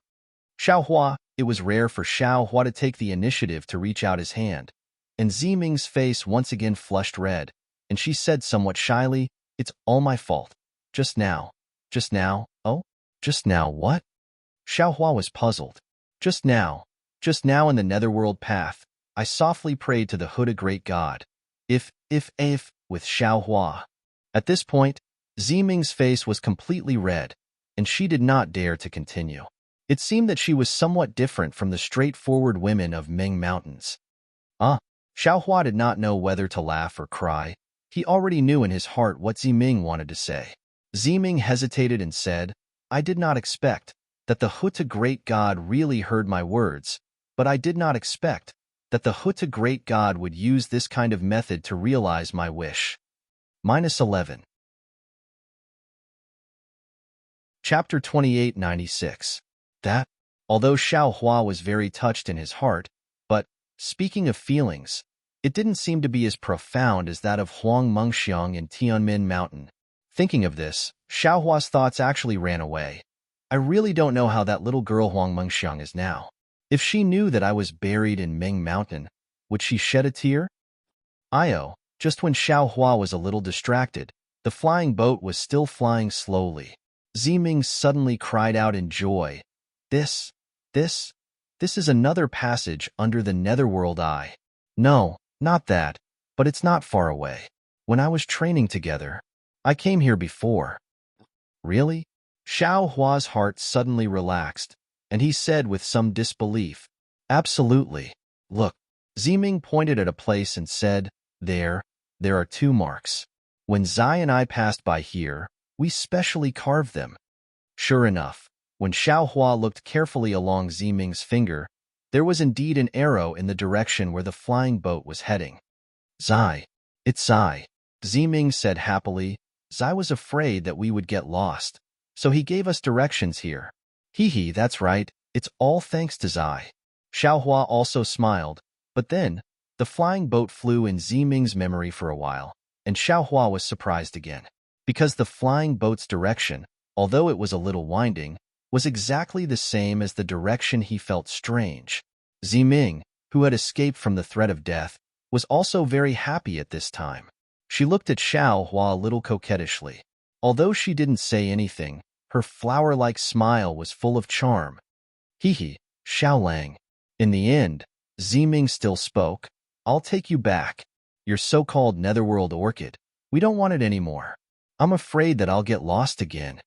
A: Xiao Hua, it was rare for Xiao Hua to take the initiative to reach out his hand, and Ziming's face once again flushed red, and she said somewhat shyly, It's all my fault. Just now, oh? Just now what? Xiao Hua was puzzled. Just now in the Netherworld path, I softly prayed to the Huda great god. If, with Xiao Hua. At this point, Ziming's face was completely red, and she did not dare to continue. It seemed that she was somewhat different from the straightforward women of Ming Mountains. Xiao Hua did not know whether to laugh or cry. He already knew in his heart what Ziming wanted to say. Ziming hesitated and said, I did not expect that the Huta great god really heard my words, but I did not expect that the Huta great god would use this kind of method to realize my wish. -11. Chapter 2896. That, although Xiao Hua was very touched in his heart, but, speaking of feelings, it didn't seem to be as profound as that of Huang Mengxiang in Tianmin Mountain. Thinking of this, Xiao Hua's thoughts actually ran away. I really don't know how that little girl Huang Mengxiang is now. If she knew that I was buried in Ming Mountain, would she shed a tear? Just when Xiao Hua was a little distracted, the flying boat was still flying slowly. Ziming suddenly cried out in joy. This is another passage under the Netherworld Eye. No, not that, but it's not far away. When I was training together, I came here before. Really? Xiao Hua's heart suddenly relaxed, and he said with some disbelief, Absolutely. Look. Ziming pointed at a place and said, There are 2 marks. When Zai and I passed by here, we specially carved them. Sure enough, when Xiao Hua looked carefully along Ziming's finger, there was indeed an arrow in the direction where the flying boat was heading. Zai. It's Zai. Ziming said happily. Zai was afraid that we would get lost, so he gave us directions here. Hee, that's right. It's all thanks to Zai. Xiao Hua also smiled, but then, the flying boat flew in Ziming's memory for a while, and Xiao Hua was surprised again. Because the flying boat's direction, although it was a little winding, was exactly the same as the direction he felt strange. Ziming, who had escaped from the threat of death, was also very happy at this time. She looked at Xiao Hua a little coquettishly. Although she didn't say anything, her flower-like smile was full of charm. Hee, Xiao Lang. In the end, Ziming still spoke. I'll take you back. Your so-called netherworld orchid. We don't want it anymore. I'm afraid that I'll get lost again.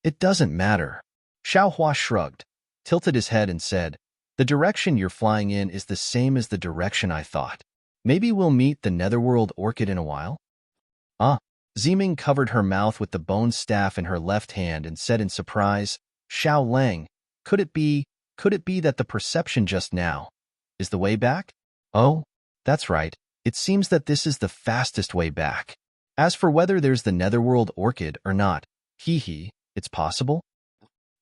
A: It doesn't matter. Xiao Hua shrugged, tilted his head and said, the direction you're flying in is the same as the direction I thought. Maybe we'll meet the netherworld orchid in a while? Ziming covered her mouth with the bone staff in her left hand and said in surprise, Xiao Lang, could it be that the perception just now is the way back? Oh, that's right. It seems that this is the fastest way back. As for whether there's the netherworld orchid or not, it's possible.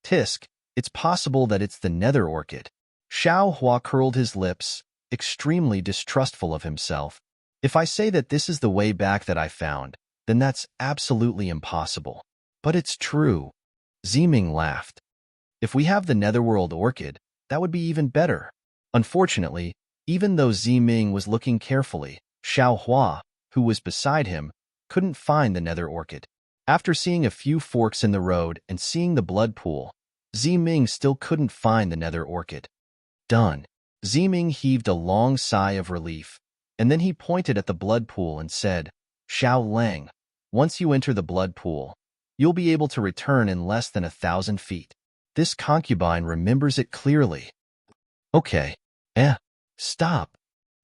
A: Tisk, it's possible that it's the nether orchid. Xiao Hua curled his lips, extremely distrustful of himself. If I say that this is the way back that I found, then that's absolutely impossible. But it's true. Ziming laughed. If we have the netherworld orchid, that would be even better. Unfortunately, even though Ziming was looking carefully, Xiao Hua, who was beside him, couldn't find the nether orchid. After seeing a few forks in the road and seeing the blood pool, Ziming still couldn't find the nether orchid. Done. Ziming heaved a long sigh of relief, and then he pointed at the blood pool and said, Xiao Lang, once you enter the blood pool, you'll be able to return in less than 1,000 feet. This concubine remembers it clearly. Okay. Stop.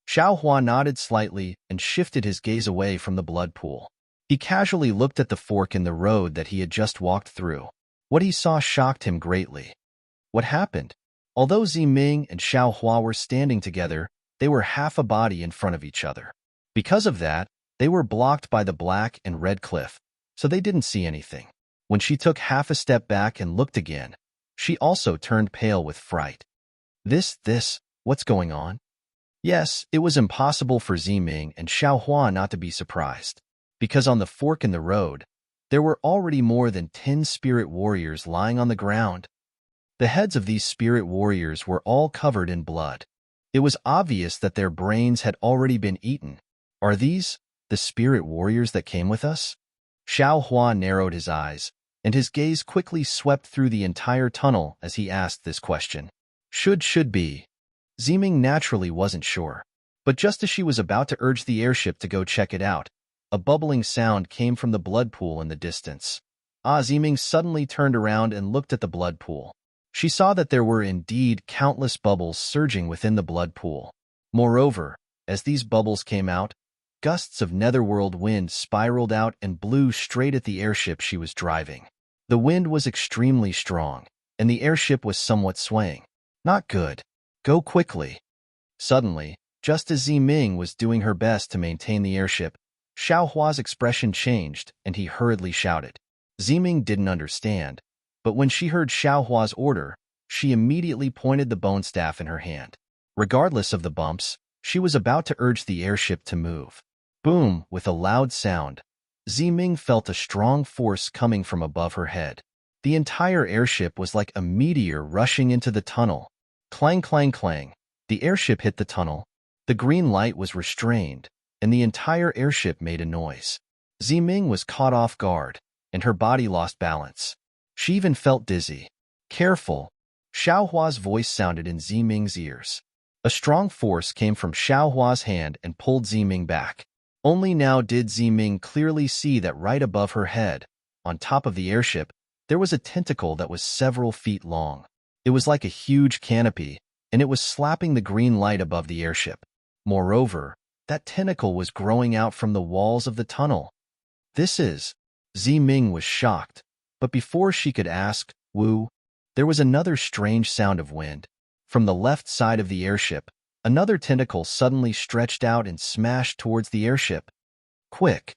A: Xiao Hua nodded slightly and shifted his gaze away from the blood pool. He casually looked at the fork in the road that he had just walked through. What he saw shocked him greatly. What happened? Although Ziming and Xiao Hua were standing together, they were half a body in front of each other. Because of that, they were blocked by the black and red cliff, so they didn't see anything. When she took half a step back and looked again, she also turned pale with fright. What's going on? Yes, it was impossible for Ziming and Xiao Hua not to be surprised, because on the fork in the road, there were already more than 10 spirit warriors lying on the ground. The heads of these spirit warriors were all covered in blood. It was obvious that their brains had already been eaten. Are these the spirit warriors that came with us? Xiao Hua narrowed his eyes, and his gaze quickly swept through the entire tunnel as he asked this question. Should be. Ziming naturally wasn't sure. But just as she was about to urge the airship to go check it out, a bubbling sound came from the blood pool in the distance. Ziming suddenly turned around and looked at the blood pool. She saw that there were indeed countless bubbles surging within the blood pool. Moreover, as these bubbles came out, gusts of netherworld wind spiraled out and blew straight at the airship she was driving. The wind was extremely strong, and the airship was somewhat swaying. Not good. Go quickly. Suddenly, just as Ziming was doing her best to maintain the airship, Xiao Hua's expression changed, and he hurriedly shouted. Ziming didn't understand, but when she heard Xiao Hua's order, she immediately pointed the bone staff in her hand. Regardless of the bumps, she was about to urge the airship to move. Boom! With a loud sound, Ziming felt a strong force coming from above her head. The entire airship was like a meteor rushing into the tunnel. Clang, clang, clang. The airship hit the tunnel. The green light was restrained, and the entire airship made a noise. Ziming was caught off guard, and her body lost balance. She even felt dizzy. Careful! Xiao Hua's voice sounded in Ziming's ears. A strong force came from Xiao Hua's hand and pulled Ziming back. Only now did Ziming clearly see that right above her head, on top of the airship, there was a tentacle that was several feet long. It was like a huge canopy, and it was slapping the green light above the airship. Moreover, that tentacle was growing out from the walls of the tunnel. Ziming was shocked, but before she could ask, "Woo," there was another strange sound of wind. From the left side of the airship, another tentacle suddenly stretched out and smashed towards the airship. Quick!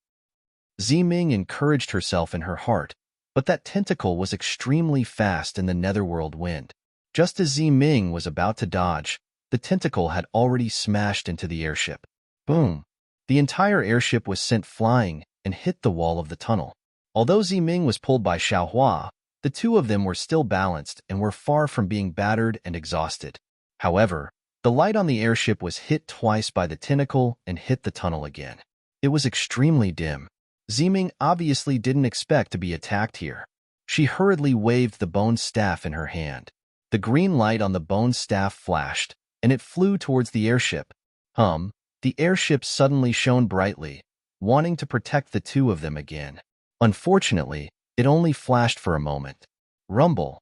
A: Ziming encouraged herself in her heart, but that tentacle was extremely fast in the netherworld wind. Just as Ziming was about to dodge, the tentacle had already smashed into the airship. Boom! The entire airship was sent flying and hit the wall of the tunnel. Although Ziming was pulled by Xiao Hua, the two of them were still balanced and were far from being battered and exhausted. However, The light on the airship was hit twice by the tentacle and hit the tunnel again. It was extremely dim. Ziming obviously didn't expect to be attacked here. She hurriedly waved the bone staff in her hand. The green light on the bone staff flashed, and it flew towards the airship. The airship suddenly shone brightly, wanting to protect the two of them again. Unfortunately, it only flashed for a moment. Rumble.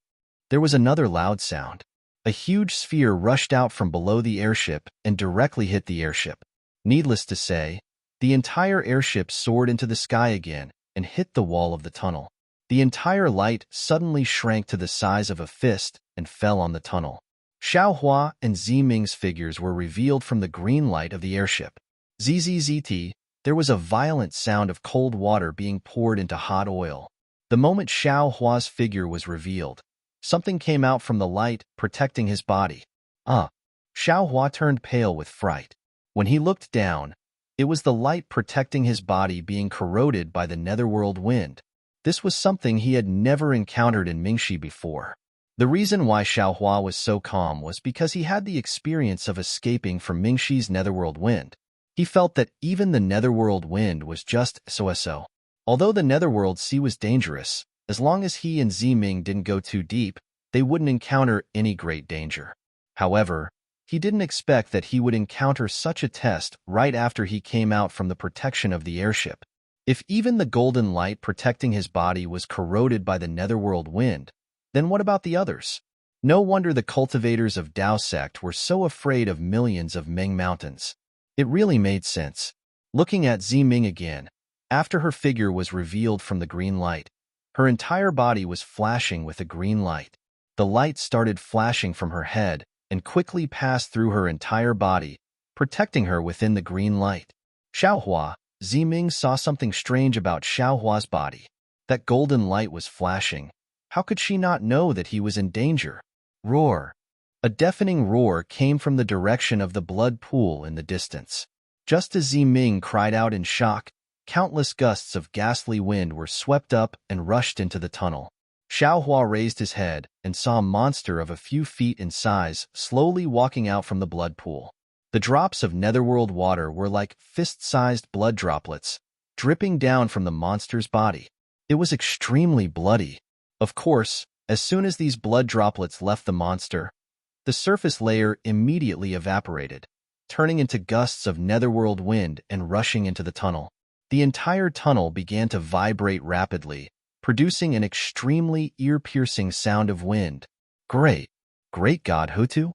A: There was another loud sound. A huge sphere rushed out from below the airship and directly hit the airship. Needless to say, the entire airship soared into the sky again and hit the wall of the tunnel. The entire light suddenly shrank to the size of a fist and fell on the tunnel. Xiaohua and Ziming's figures were revealed from the green light of the airship. Zzzt, there was a violent sound of cold water being poured into hot oil. The moment Xiaohua's figure was revealed, something came out from the light, protecting his body. Xiaohua turned pale with fright. When he looked down, it was the light protecting his body being corroded by the netherworld wind. This was something he had never encountered in Mingxi before. The reason why Xiaohua was so calm was because he had the experience of escaping from Mingxi's netherworld wind. He felt that even the netherworld wind was just so-so. Although the netherworld sea was dangerous, as long as he and Ziming didn't go too deep, they wouldn't encounter any great danger. However, he didn't expect that he would encounter such a test right after he came out from the protection of the airship. If even the golden light protecting his body was corroded by the netherworld wind, then what about the others? No wonder the cultivators of Dao sect were so afraid of millions of Ming mountains. It really made sense. Looking at Ziming again, after her figure was revealed from the green light, her entire body was flashing with a green light. The light started flashing from her head and quickly passed through her entire body, protecting her within the green light. Xiaohua, Ziming saw something strange about Xiaohua's body. That golden light was flashing. How could she not know that he was in danger? Roar. A deafening roar came from the direction of the blood pool in the distance. Just as Ziming cried out in shock, countless gusts of ghastly wind were swept up and rushed into the tunnel. Xiaohua raised his head and saw a monster of a few feet in size slowly walking out from the blood pool. The drops of netherworld water were like fist-sized blood droplets, dripping down from the monster's body. It was extremely bloody. Of course, as soon as these blood droplets left the monster, the surface layer immediately evaporated, turning into gusts of netherworld wind and rushing into the tunnel. The entire tunnel began to vibrate rapidly, producing an extremely ear-piercing sound of wind. Great God Hutu?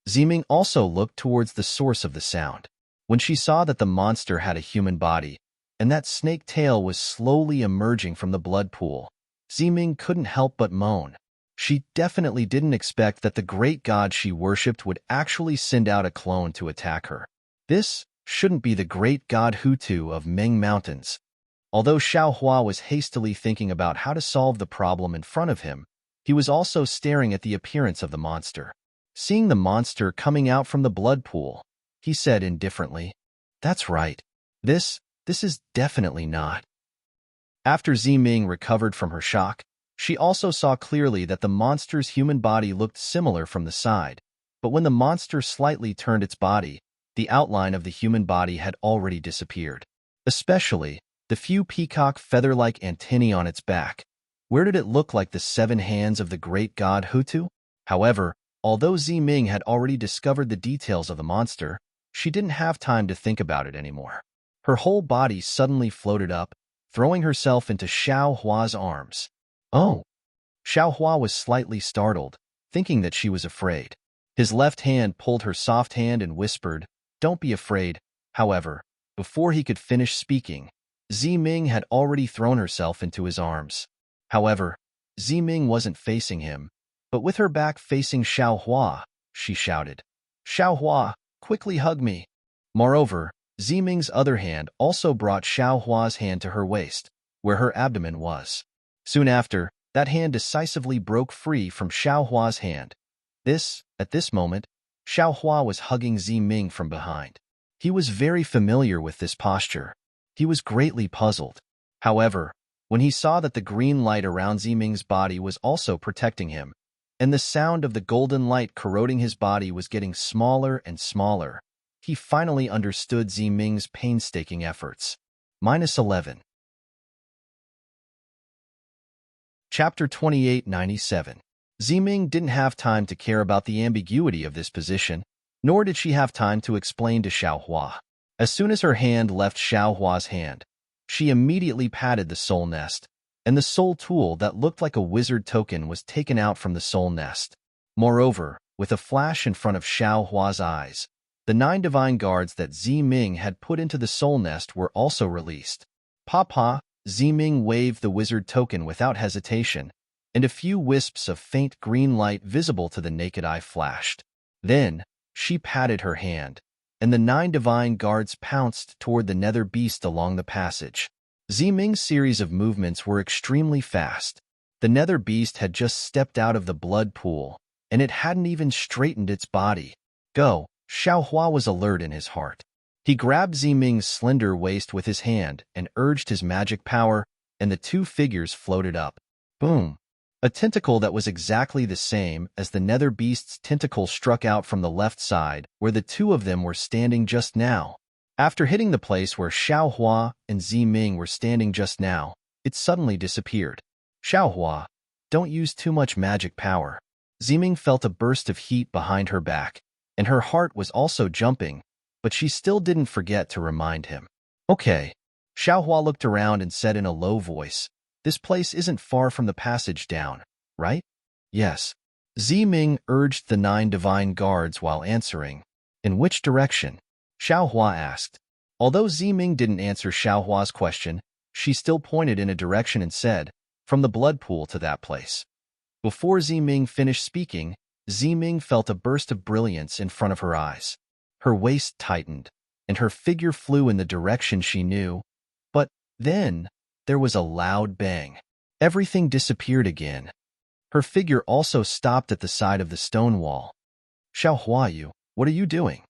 A: Ziming also looked towards the source of the sound. When she saw that the monster had a human body, and that snake tail was slowly emerging from the blood pool, Ziming couldn't help but moan. She definitely didn't expect that the great god she worshipped would actually send out a clone to attack her. This shouldn't be the great god Hutu of Ming Mountains. Although Xiaohua was hastily thinking about how to solve the problem in front of him, he was also staring at the appearance of the monster. Seeing the monster coming out from the blood pool, he said indifferently, "That's right. This is definitely not." After Ziming recovered from her shock, she also saw clearly that the monster's human body looked similar from the side, but when the monster slightly turned its body, the outline of the human body had already disappeared. Especially the few peacock feather-like antennae on its back. Where did it look like the 7 hands of the great god Hutu? However, although Ziming had already discovered the details of the monster, she didn't have time to think about it anymore. Her whole body suddenly floated up, throwing herself into Xiaohua's arms. Oh! Xiaohua was slightly startled, thinking that she was afraid. His left hand pulled her soft hand and whispered, "Don't be afraid." However, before he could finish speaking, Ziming had already thrown herself into his arms. However, Ziming wasn't facing him, but with her back facing Xiaohua, she shouted, "Xiaohua, quickly hug me." Moreover, Ziming's other hand also brought Xiaohua's hand to her waist, where her abdomen was. Soon after, that hand decisively broke free from Xiaohua's hand. At this moment, Xiaohua was hugging Ziming from behind. He was very familiar with this posture. He was greatly puzzled. However, when he saw that the green light around Ziming's body was also protecting him, and the sound of the golden light corroding his body was getting smaller and smaller. He finally understood Ziming's painstaking efforts. -11. Chapter 2897. Ziming didn't have time to care about the ambiguity of this position, nor did she have time to explain to Xiaohua. As soon as her hand left Xiaohua's hand, she immediately patted the soul nest, and the soul tool that looked like a wizard token was taken out from the soul nest. Moreover, with a flash in front of Xiaohua's eyes, the 9 divine guards that Ziming had put into the soul nest were also released. Papa, Ziming waved the wizard token without hesitation, and a few wisps of faint green light visible to the naked eye flashed. Then, she patted her hand, and the 9 divine guards pounced toward the nether beast along the passage. Ziming's series of movements were extremely fast. The nether beast had just stepped out of the blood pool, and it hadn't even straightened its body. Go! Xiaohua was alert in his heart. He grabbed Ziming's slender waist with his hand and urged his magic power, and the 2 figures floated up. Boom! A tentacle that was exactly the same as the nether beast's tentacle struck out from the left side, where the 2 of them were standing just now. After hitting the place where Xiaohua and Ziming were standing just now, it suddenly disappeared. Xiaohua, don't use too much magic power. Ziming felt a burst of heat behind her back, and her heart was also jumping, but she still didn't forget to remind him. Okay. Xiaohua looked around and said in a low voice, this place isn't far from the passage down, right? Yes. Ziming urged the 9 divine guards while answering. In which direction? Xiaohua asked. Although Ziming didn't answer Xiaohua's question, she still pointed in a direction and said, from the blood pool to that place. Before Ziming finished speaking, Ziming felt a burst of brilliance in front of her eyes. Her waist tightened, and her figure flew in the direction she knew. But then, there was a loud bang. Everything disappeared again. Her figure also stopped at the side of the stone wall. Xiaohua, what are you doing?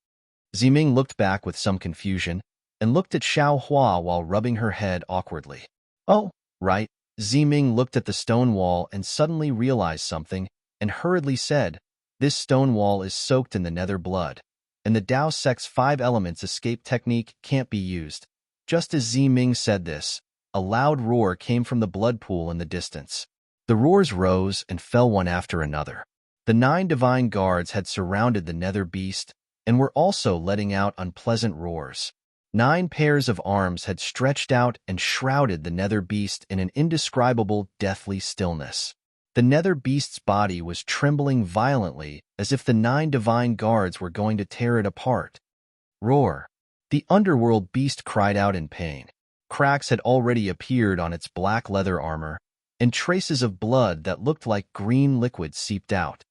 A: Ziming looked back with some confusion, and looked at Xiaohua while rubbing her head awkwardly. Oh, right. Ziming looked at the stone wall and suddenly realized something, and hurriedly said, this stone wall is soaked in the nether blood, and the Dao Sect's 5 elements escape technique can't be used. Just as Ziming said this, a loud roar came from the blood pool in the distance. The roars rose and fell one after another. The 9 divine guards had surrounded the nether beast, and were also letting out unpleasant roars. 9 pairs of arms had stretched out and shrouded the nether beast in an indescribable, deathly stillness. The nether beast's body was trembling violently as if the 9 divine guards were going to tear it apart. Roar! The underworld beast cried out in pain. Cracks had already appeared on its black leather armor, and traces of blood that looked like green liquid seeped out.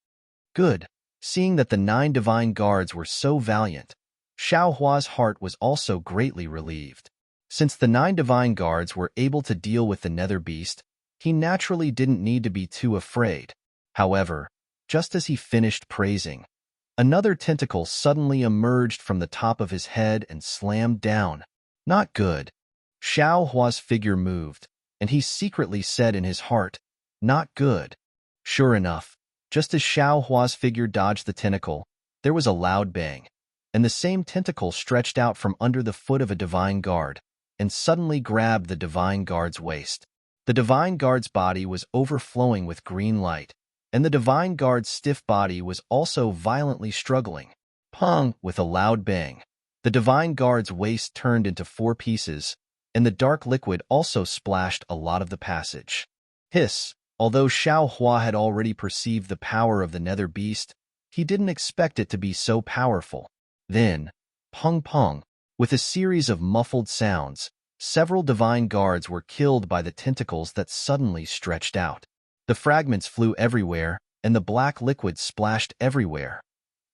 A: Good. Seeing that the 9 divine guards were so valiant, Xiaohua's heart was also greatly relieved. Since the 9 divine guards were able to deal with the nether beast, he naturally didn't need to be too afraid. However, just as he finished praising, another tentacle suddenly emerged from the top of his head and slammed down. Not good. Xiaohua's figure moved, and he secretly said in his heart, not good. Sure enough, just as Xiaohua's figure dodged the tentacle, there was a loud bang, and the same tentacle stretched out from under the foot of a divine guard, and suddenly grabbed the divine guard's waist. The divine guard's body was overflowing with green light, and the divine guard's stiff body was also violently struggling. Pong! With a loud bang, the divine guard's waist turned into 4 pieces, and the dark liquid also splashed a lot of the passage. Hiss! Although Xiaohua had already perceived the power of the nether beast, he didn't expect it to be so powerful. Then, pong pong, with a series of muffled sounds, several divine guards were killed by the tentacles that suddenly stretched out. The fragments flew everywhere, and the black liquid splashed everywhere.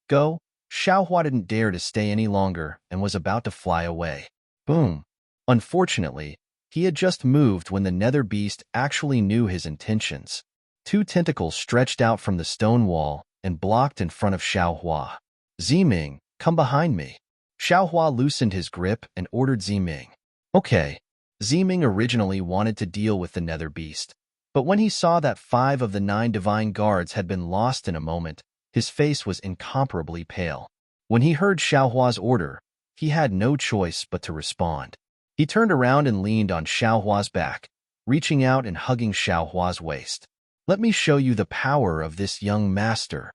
A: Go! Xiaohua didn't dare to stay any longer and was about to fly away. Boom! Unfortunately, he had just moved when the nether beast actually knew his intentions. 2 tentacles stretched out from the stone wall and blocked in front of Xiaohua. Ziming, come behind me. Xiaohua loosened his grip and ordered Ziming. Okay. Ziming originally wanted to deal with the nether beast, But when he saw that 5 of the 9 divine guards had been lost in a moment, his face was incomparably pale. When he heard Xiaohua's order, he had no choice but to respond. He turned around and leaned on Xiaohua's back, reaching out and hugging Xiaohua's waist. "Let me show you the power of this young master."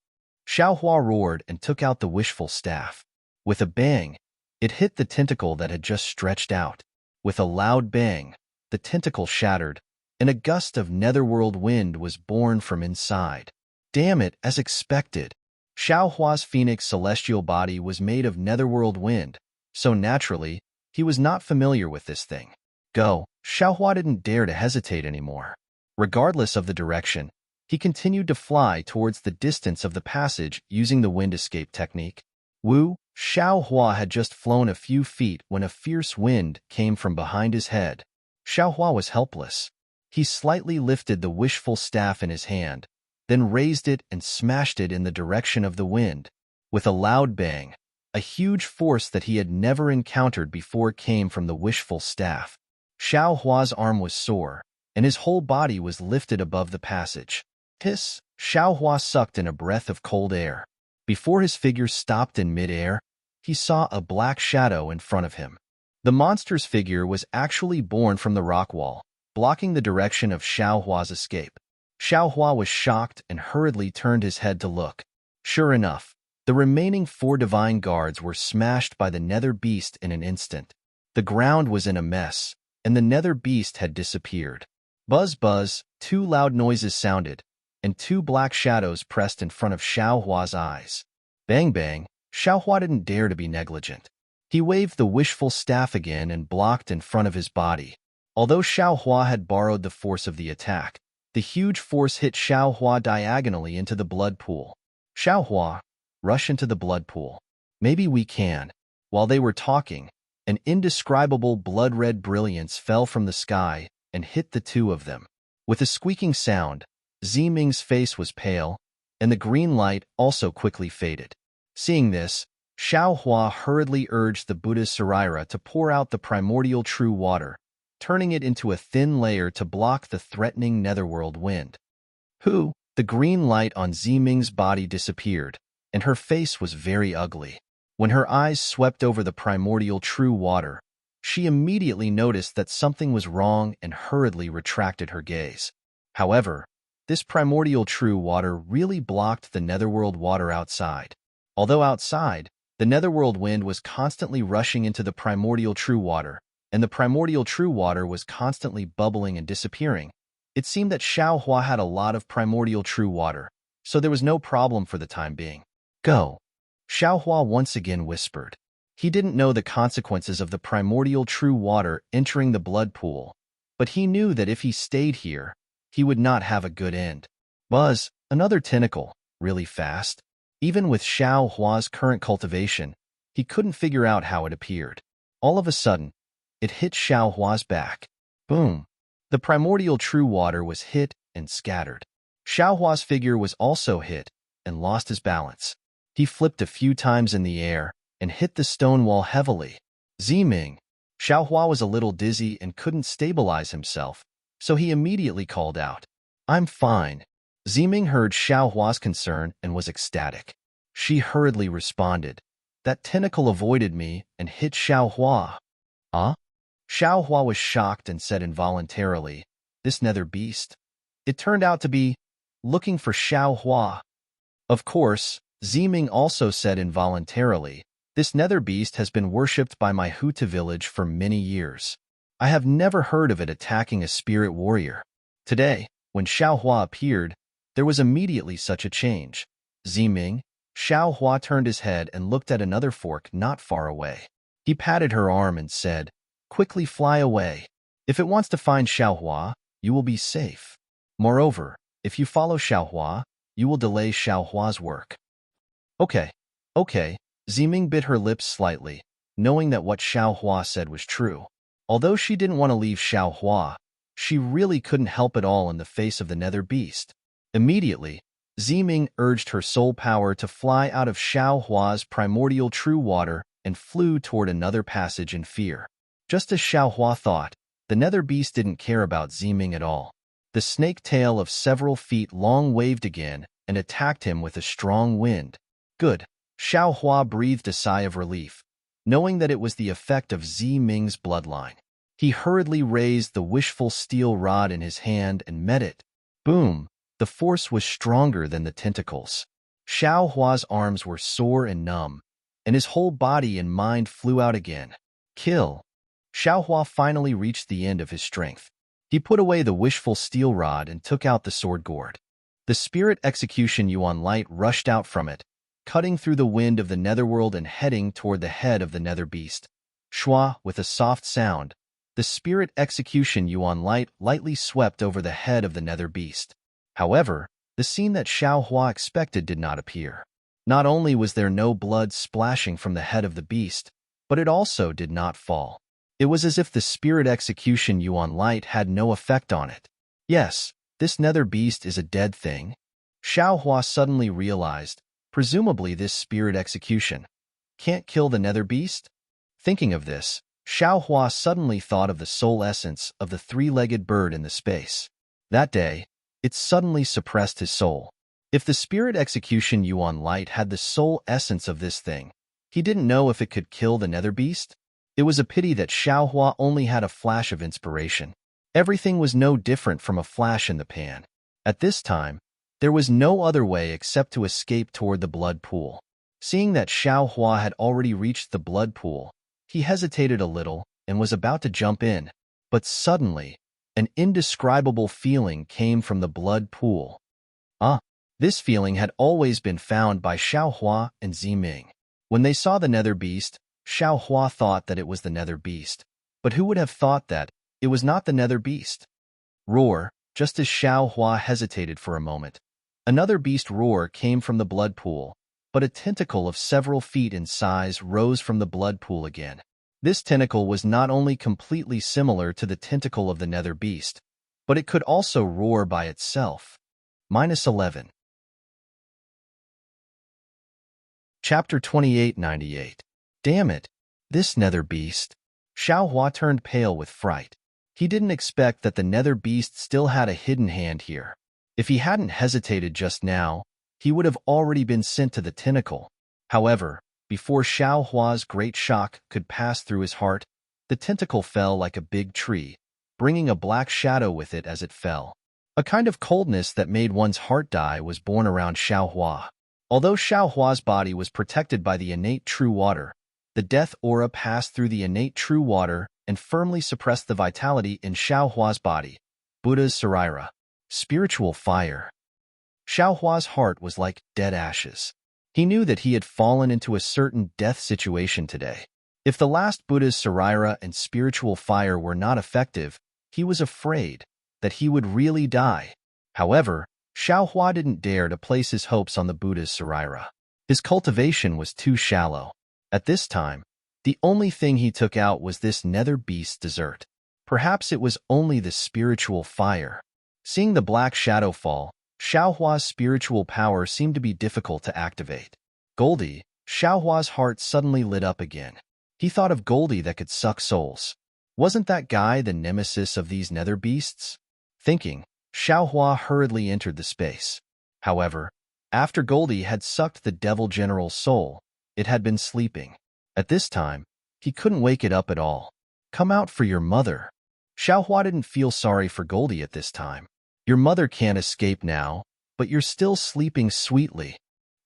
A: Xiaohua roared and took out the wishful staff. With a bang, it hit the tentacle that had just stretched out. With a loud bang, the tentacle shattered, and a gust of netherworld wind was born from inside. Damn it, as expected. Xiaohua's phoenix celestial body was made of netherworld wind, so naturally, he was not familiar with this thing. Go. Xiaohua didn't dare to hesitate anymore. Regardless of the direction, he continued to fly towards the distance of the passage using the wind escape technique. Wu, Xiaohua had just flown a few feet when a fierce wind came from behind his head. Xiaohua was helpless. He slightly lifted the wishful staff in his hand, then raised it and smashed it in the direction of the wind. With a loud bang, a huge force that he had never encountered before came from the wishful staff. Xiaohua's arm was sore, and his whole body was lifted above the passage. Hiss! Xiaohua sucked in a breath of cold air. Before his figure stopped in midair, he saw a black shadow in front of him. The monster's figure was actually born from the rock wall, blocking the direction of Xiaohua's escape. Xiaohua was shocked and hurriedly turned his head to look. Sure enough, the remaining 4 divine guards were smashed by the nether beast in an instant. The ground was in a mess, and the nether beast had disappeared. Buzz buzz, 2 loud noises sounded, and 2 black shadows pressed in front of Xiaohua's eyes. Bang bang, Xiaohua didn't dare to be negligent. He waved the wishful staff again and blocked in front of his body. Although Xiaohua had borrowed the force of the attack, the huge force hit Xiaohua diagonally into the blood pool. Xiaohua, rush into the blood pool. Maybe we can. While they were talking, an indescribable blood-red brilliance fell from the sky and hit the 2 of them. With a squeaking sound, Ziming's face was pale, and the green light also quickly faded. Seeing this, Xiaohua hurriedly urged the Buddha's Saraira to pour out the primordial true water, turning it into a thin layer to block the threatening netherworld wind. The green light on Ziming's body disappeared, and her face was very ugly. When her eyes swept over the primordial true water, she immediately noticed that something was wrong and hurriedly retracted her gaze. However, this primordial true water really blocked the netherworld water outside. Although outside, the netherworld wind was constantly rushing into the primordial true water, and the primordial true water was constantly bubbling and disappearing. It seemed that Xiaohua had a lot of primordial true water, so there was no problem for the time being. Go. Xiaohua once again whispered. He didn't know the consequences of the primordial true water entering the blood pool, but he knew that if he stayed here, he would not have a good end. Buzz, another tentacle, really fast. Even with Xiaohua's current cultivation, he couldn't figure out how it appeared. All of a sudden, it hit Xiaohua's back. Boom. The primordial true water was hit and scattered. Xiaohua's figure was also hit and lost his balance. He flipped a few times in the air and hit the stone wall heavily. Ziming. Xiaohua was a little dizzy and couldn't stabilize himself, so he immediately called out, "I'm fine." Ziming heard Xiaohua's concern and was ecstatic. She hurriedly responded, "That tentacle avoided me and hit Xiaohua." Huh? Xiaohua was shocked and said involuntarily, "This nether beast?" It turned out to be looking for Xiaohua. Of course, Ziming also said involuntarily, "This nether beast has been worshipped by my Huta village for many years. I have never heard of it attacking a spirit warrior." Today, when Xiaohua appeared, there was immediately such a change. Ziming, Xiaohua turned his head and looked at another fork not far away. He patted her arm and said, "Quickly fly away. If it wants to find Xiaohua, you will be safe. Moreover, if you follow Xiaohua, you will delay Xiaohua's work." Okay. Ziming bit her lips slightly, knowing that what Xiaohua said was true. Although she didn't want to leave Xiaohua, she really couldn't help it all in the face of the nether beast. Immediately, Ziming urged her soul power to fly out of Xiaohua's primordial true water and flew toward another passage in fear. Just as Xiaohua thought, the nether beast didn't care about Ziming at all. The snake tail of several feet long waved again and attacked him with a strong wind. Good. Xiao Hua breathed a sigh of relief, knowing that it was the effect of Zi Ming's bloodline. He hurriedly raised the wishful steel rod in his hand and met it. Boom! The force was stronger than the tentacles. Xiao Hua's arms were sore and numb, and his whole body and mind flew out again. Kill! Xiao Hua finally reached the end of his strength. He put away the wishful steel rod and took out the sword gourd. The spirit execution Yuan light rushed out from it, cutting through the wind of the netherworld and heading toward the head of the nether beast. Shua, with a soft sound, the spirit execution Yuan light lightly swept over the head of the nether beast. However, the scene that Xiao Hua expected did not appear. Not only was there no blood splashing from the head of the beast, but it also did not fall. It was as if the spirit execution Yuan light had no effect on it. Yes, this nether beast is a dead thing. Xiao Hua suddenly realized, presumably this spirit execution can't kill the nether beast? Thinking of this, Xiao Hua suddenly thought of the soul essence of the three-legged bird in the space. That day, it suddenly suppressed his soul. If the spirit execution Yuan light had the soul essence of this thing, he didn't know if it could kill the nether beast. It was a pity that Xiao Hua only had a flash of inspiration. Everything was no different from a flash in the pan. At this time, there was no other way except to escape toward the blood pool. Seeing that Xiao Hua had already reached the blood pool, he hesitated a little and was about to jump in, but suddenly, an indescribable feeling came from the blood pool. This feeling had always been found by Xiao Hua and Zi Ming. When they saw the nether beast, Xiao Hua thought that it was the nether beast, but who would have thought that it was not the nether beast? Roar! Just as Xiao Hua hesitated for a moment, another beast roar came from the blood pool, but a tentacle of several feet in size rose from the blood pool again. This tentacle was not only completely similar to the tentacle of the nether beast, but it could also roar by itself. -11. Chapter 2898. Damn it! This nether beast. Xiao Hua turned pale with fright. He didn't expect that the nether beast still had a hidden hand here. If he hadn't hesitated just now, he would have already been sent to the tentacle. However, before Xiao Hua's great shock could pass through his heart, the tentacle fell like a big tree, bringing a black shadow with it as it fell. A kind of coldness that made one's heart die was born around Xiao Hua. Although Xiao Hua's body was protected by the innate true water, the death aura passed through the innate true water and firmly suppressed the vitality in Xiao Hua's body. Buddha's Sarira. Spiritual fire. Xiao Hua's heart was like dead ashes. He knew that he had fallen into a certain death situation today. If the last Buddha's Sarira and spiritual fire were not effective, he was afraid that he would really die. However, Xiao Hua didn't dare to place his hopes on the Buddha's Sarira. His cultivation was too shallow. At this time, the only thing he took out was this nether beast's dessert. Perhaps it was only the spiritual fire. Seeing the black shadow fall, Xiao Hua's spiritual power seemed to be difficult to activate. Goldie, Xiao Hua's heart suddenly lit up again. He thought of Goldie that could suck souls. Wasn't that guy the nemesis of these nether beasts? Thinking, Xiao Hua hurriedly entered the space. However, after Goldie had sucked the devil general's soul, it had been sleeping. At this time, he couldn't wake it up at all. Come out for your mother. Xiao Hua didn't feel sorry for Goldie at this time. Your mother can't escape now, but you're still sleeping sweetly.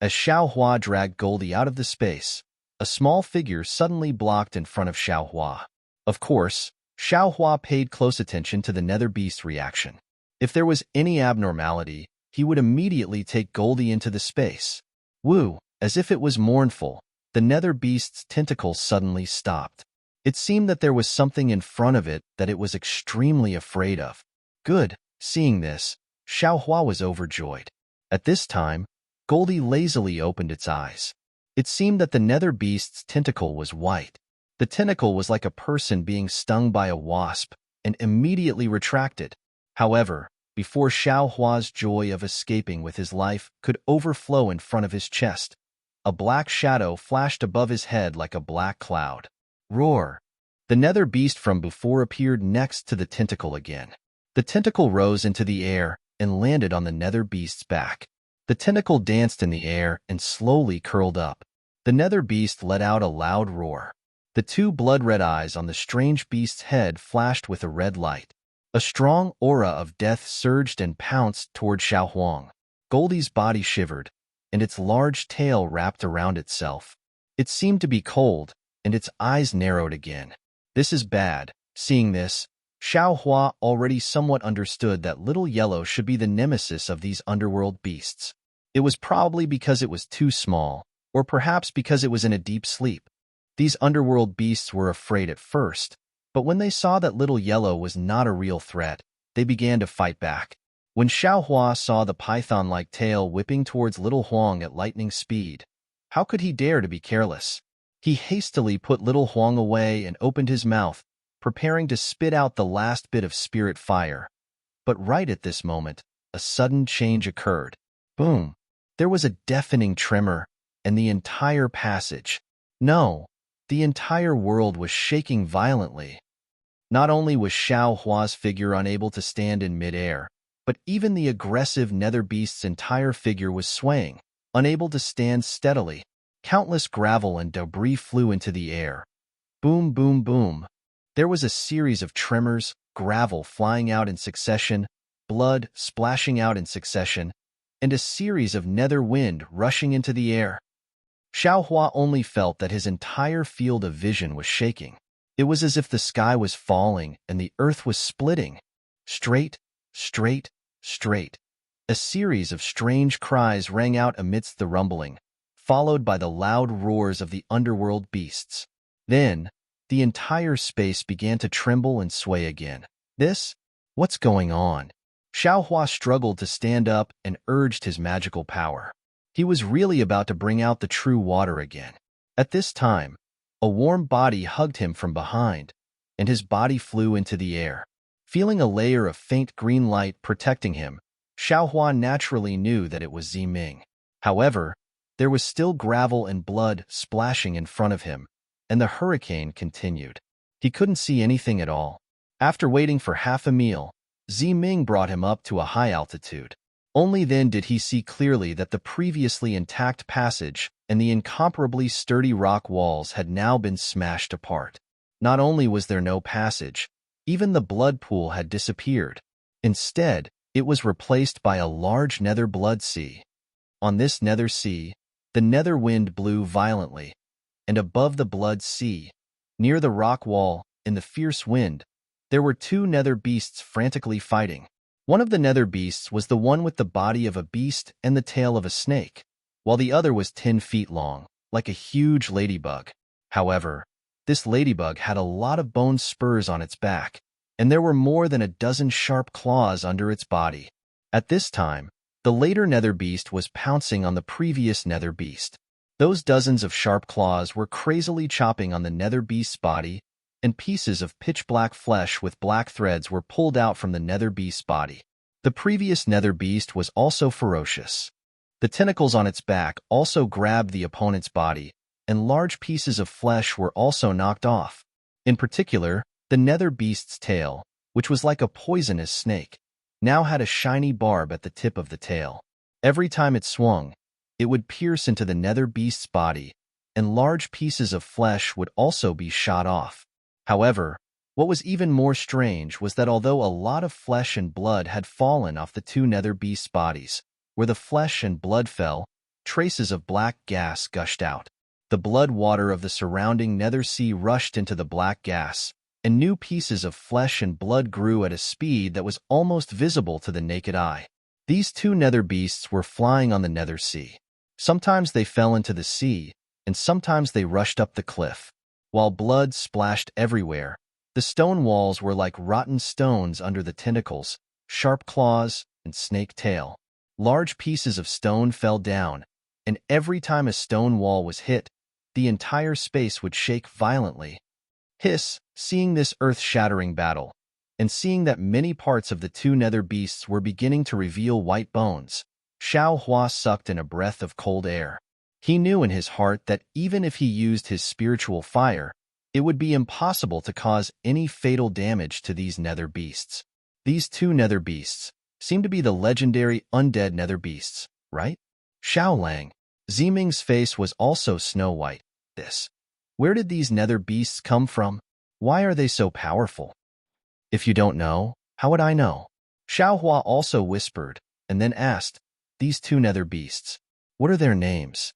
A: As Xiao Hua dragged Goldie out of the space, a small figure suddenly blocked in front of Xiao Hua. Of course, Xiao Hua paid close attention to the nether beast's reaction. If there was any abnormality, he would immediately take Goldie into the space. Woo! As if it was mournful, the nether beast's tentacles suddenly stopped. It seemed that there was something in front of it that it was extremely afraid of. Good. Seeing this, Xiao Hua was overjoyed. At this time, Goldie lazily opened its eyes. It seemed that the nether beast's tentacle was white. The tentacle was like a person being stung by a wasp and immediately retracted. However, before Xiao Hua's joy of escaping with his life could overflow in front of his chest, a black shadow flashed above his head like a black cloud. Roar! The nether beast from before appeared next to the tentacle again. The tentacle rose into the air and landed on the nether beast's back. The tentacle danced in the air and slowly curled up. The nether beast let out a loud roar. The two blood-red eyes on the strange beast's head flashed with a red light. A strong aura of death surged and pounced toward Xiao Huang. Goldie's body shivered, and its large tail wrapped around itself. It seemed to be cold, and its eyes narrowed again. This is bad. Seeing this, Xiao Hua already somewhat understood that Little Yellow should be the nemesis of these underworld beasts. It was probably because it was too small, or perhaps because it was in a deep sleep. These underworld beasts were afraid at first, but when they saw that Little Yellow was not a real threat, they began to fight back. When Xiao Hua saw the python-like tail whipping towards Little Huang at lightning speed, how could he dare to be careless? He hastily put Little Huang away and opened his mouth, preparing to spit out the last bit of spirit fire. But right at this moment, a sudden change occurred. Boom! There was a deafening tremor, and the entire passage, no, the entire world was shaking violently. Not only was Xiao Hua's figure unable to stand in midair, but even the aggressive nether beast's entire figure was swaying, unable to stand steadily. Countless gravel and debris flew into the air. Boom, boom, boom. There was a series of tremors, gravel flying out in succession, blood splashing out in succession, and a series of nether wind rushing into the air. Xiao Hua only felt that his entire field of vision was shaking. It was as if the sky was falling and the earth was splitting. Straight, straight, straight. A series of strange cries rang out amidst the rumbling, followed by the loud roars of the underworld beasts. Then, the entire space began to tremble and sway again. What's going on? Xiao Hua struggled to stand up and urged his magical power. He was really about to bring out the true water again. At this time, a warm body hugged him from behind, and his body flew into the air. Feeling a layer of faint green light protecting him, Xiao Hua naturally knew that it was Ziming. However, there was still gravel and blood splashing in front of him, and the hurricane continued. He couldn't see anything at all. After waiting for half a meal, Ziming brought him up to a high altitude. Only then did he see clearly that the previously intact passage and the incomparably sturdy rock walls had now been smashed apart. Not only was there no passage, even the blood pool had disappeared. Instead, it was replaced by a large nether blood sea. On this nether sea, the nether wind blew violently, and above the blood sea, near the rock wall, in the fierce wind, there were two nether beasts frantically fighting. One of the nether beasts was the one with the body of a beast and the tail of a snake, while the other was 10 feet long, like a huge ladybug. However, this ladybug had a lot of bone spurs on its back, and there were more than a dozen sharp claws under its body. At this time, the later nether beast was pouncing on the previous nether beast. Those dozens of sharp claws were crazily chopping on the nether beast's body, and pieces of pitch-black flesh with black threads were pulled out from the nether beast's body. The previous nether beast was also ferocious. The tentacles on its back also grabbed the opponent's body, and large pieces of flesh were also knocked off. In particular, the nether beast's tail, which was like a poisonous snake, now had a shiny barb at the tip of the tail. Every time it swung, it would pierce into the nether beast's body, and large pieces of flesh would also be shot off. However, what was even more strange was that although a lot of flesh and blood had fallen off the two nether beasts' bodies, where the flesh and blood fell, traces of black gas gushed out. The blood water of the surrounding nether sea rushed into the black gas, and new pieces of flesh and blood grew at a speed that was almost visible to the naked eye. These two nether beasts were flying on the nether sea. Sometimes they fell into the sea, and sometimes they rushed up the cliff. While blood splashed everywhere, the stone walls were like rotten stones under the tentacles, sharp claws, and snake tail. Large pieces of stone fell down, and every time a stone wall was hit, the entire space would shake violently. Seeing this earth-shattering battle, and seeing that many parts of the two nether beasts were beginning to reveal white bones, Xiao Hua sucked in a breath of cold air. He knew in his heart that even if he used his spiritual fire, it would be impossible to cause any fatal damage to these nether beasts. These two nether beasts seem to be the legendary undead nether beasts, right? Xiao Lang. Ziming's face was also snow-white. Where did these nether beasts come from? Why are they so powerful? If you don't know, how would I know? Xiaohua also whispered, and then asked, these two nether beasts, what are their names?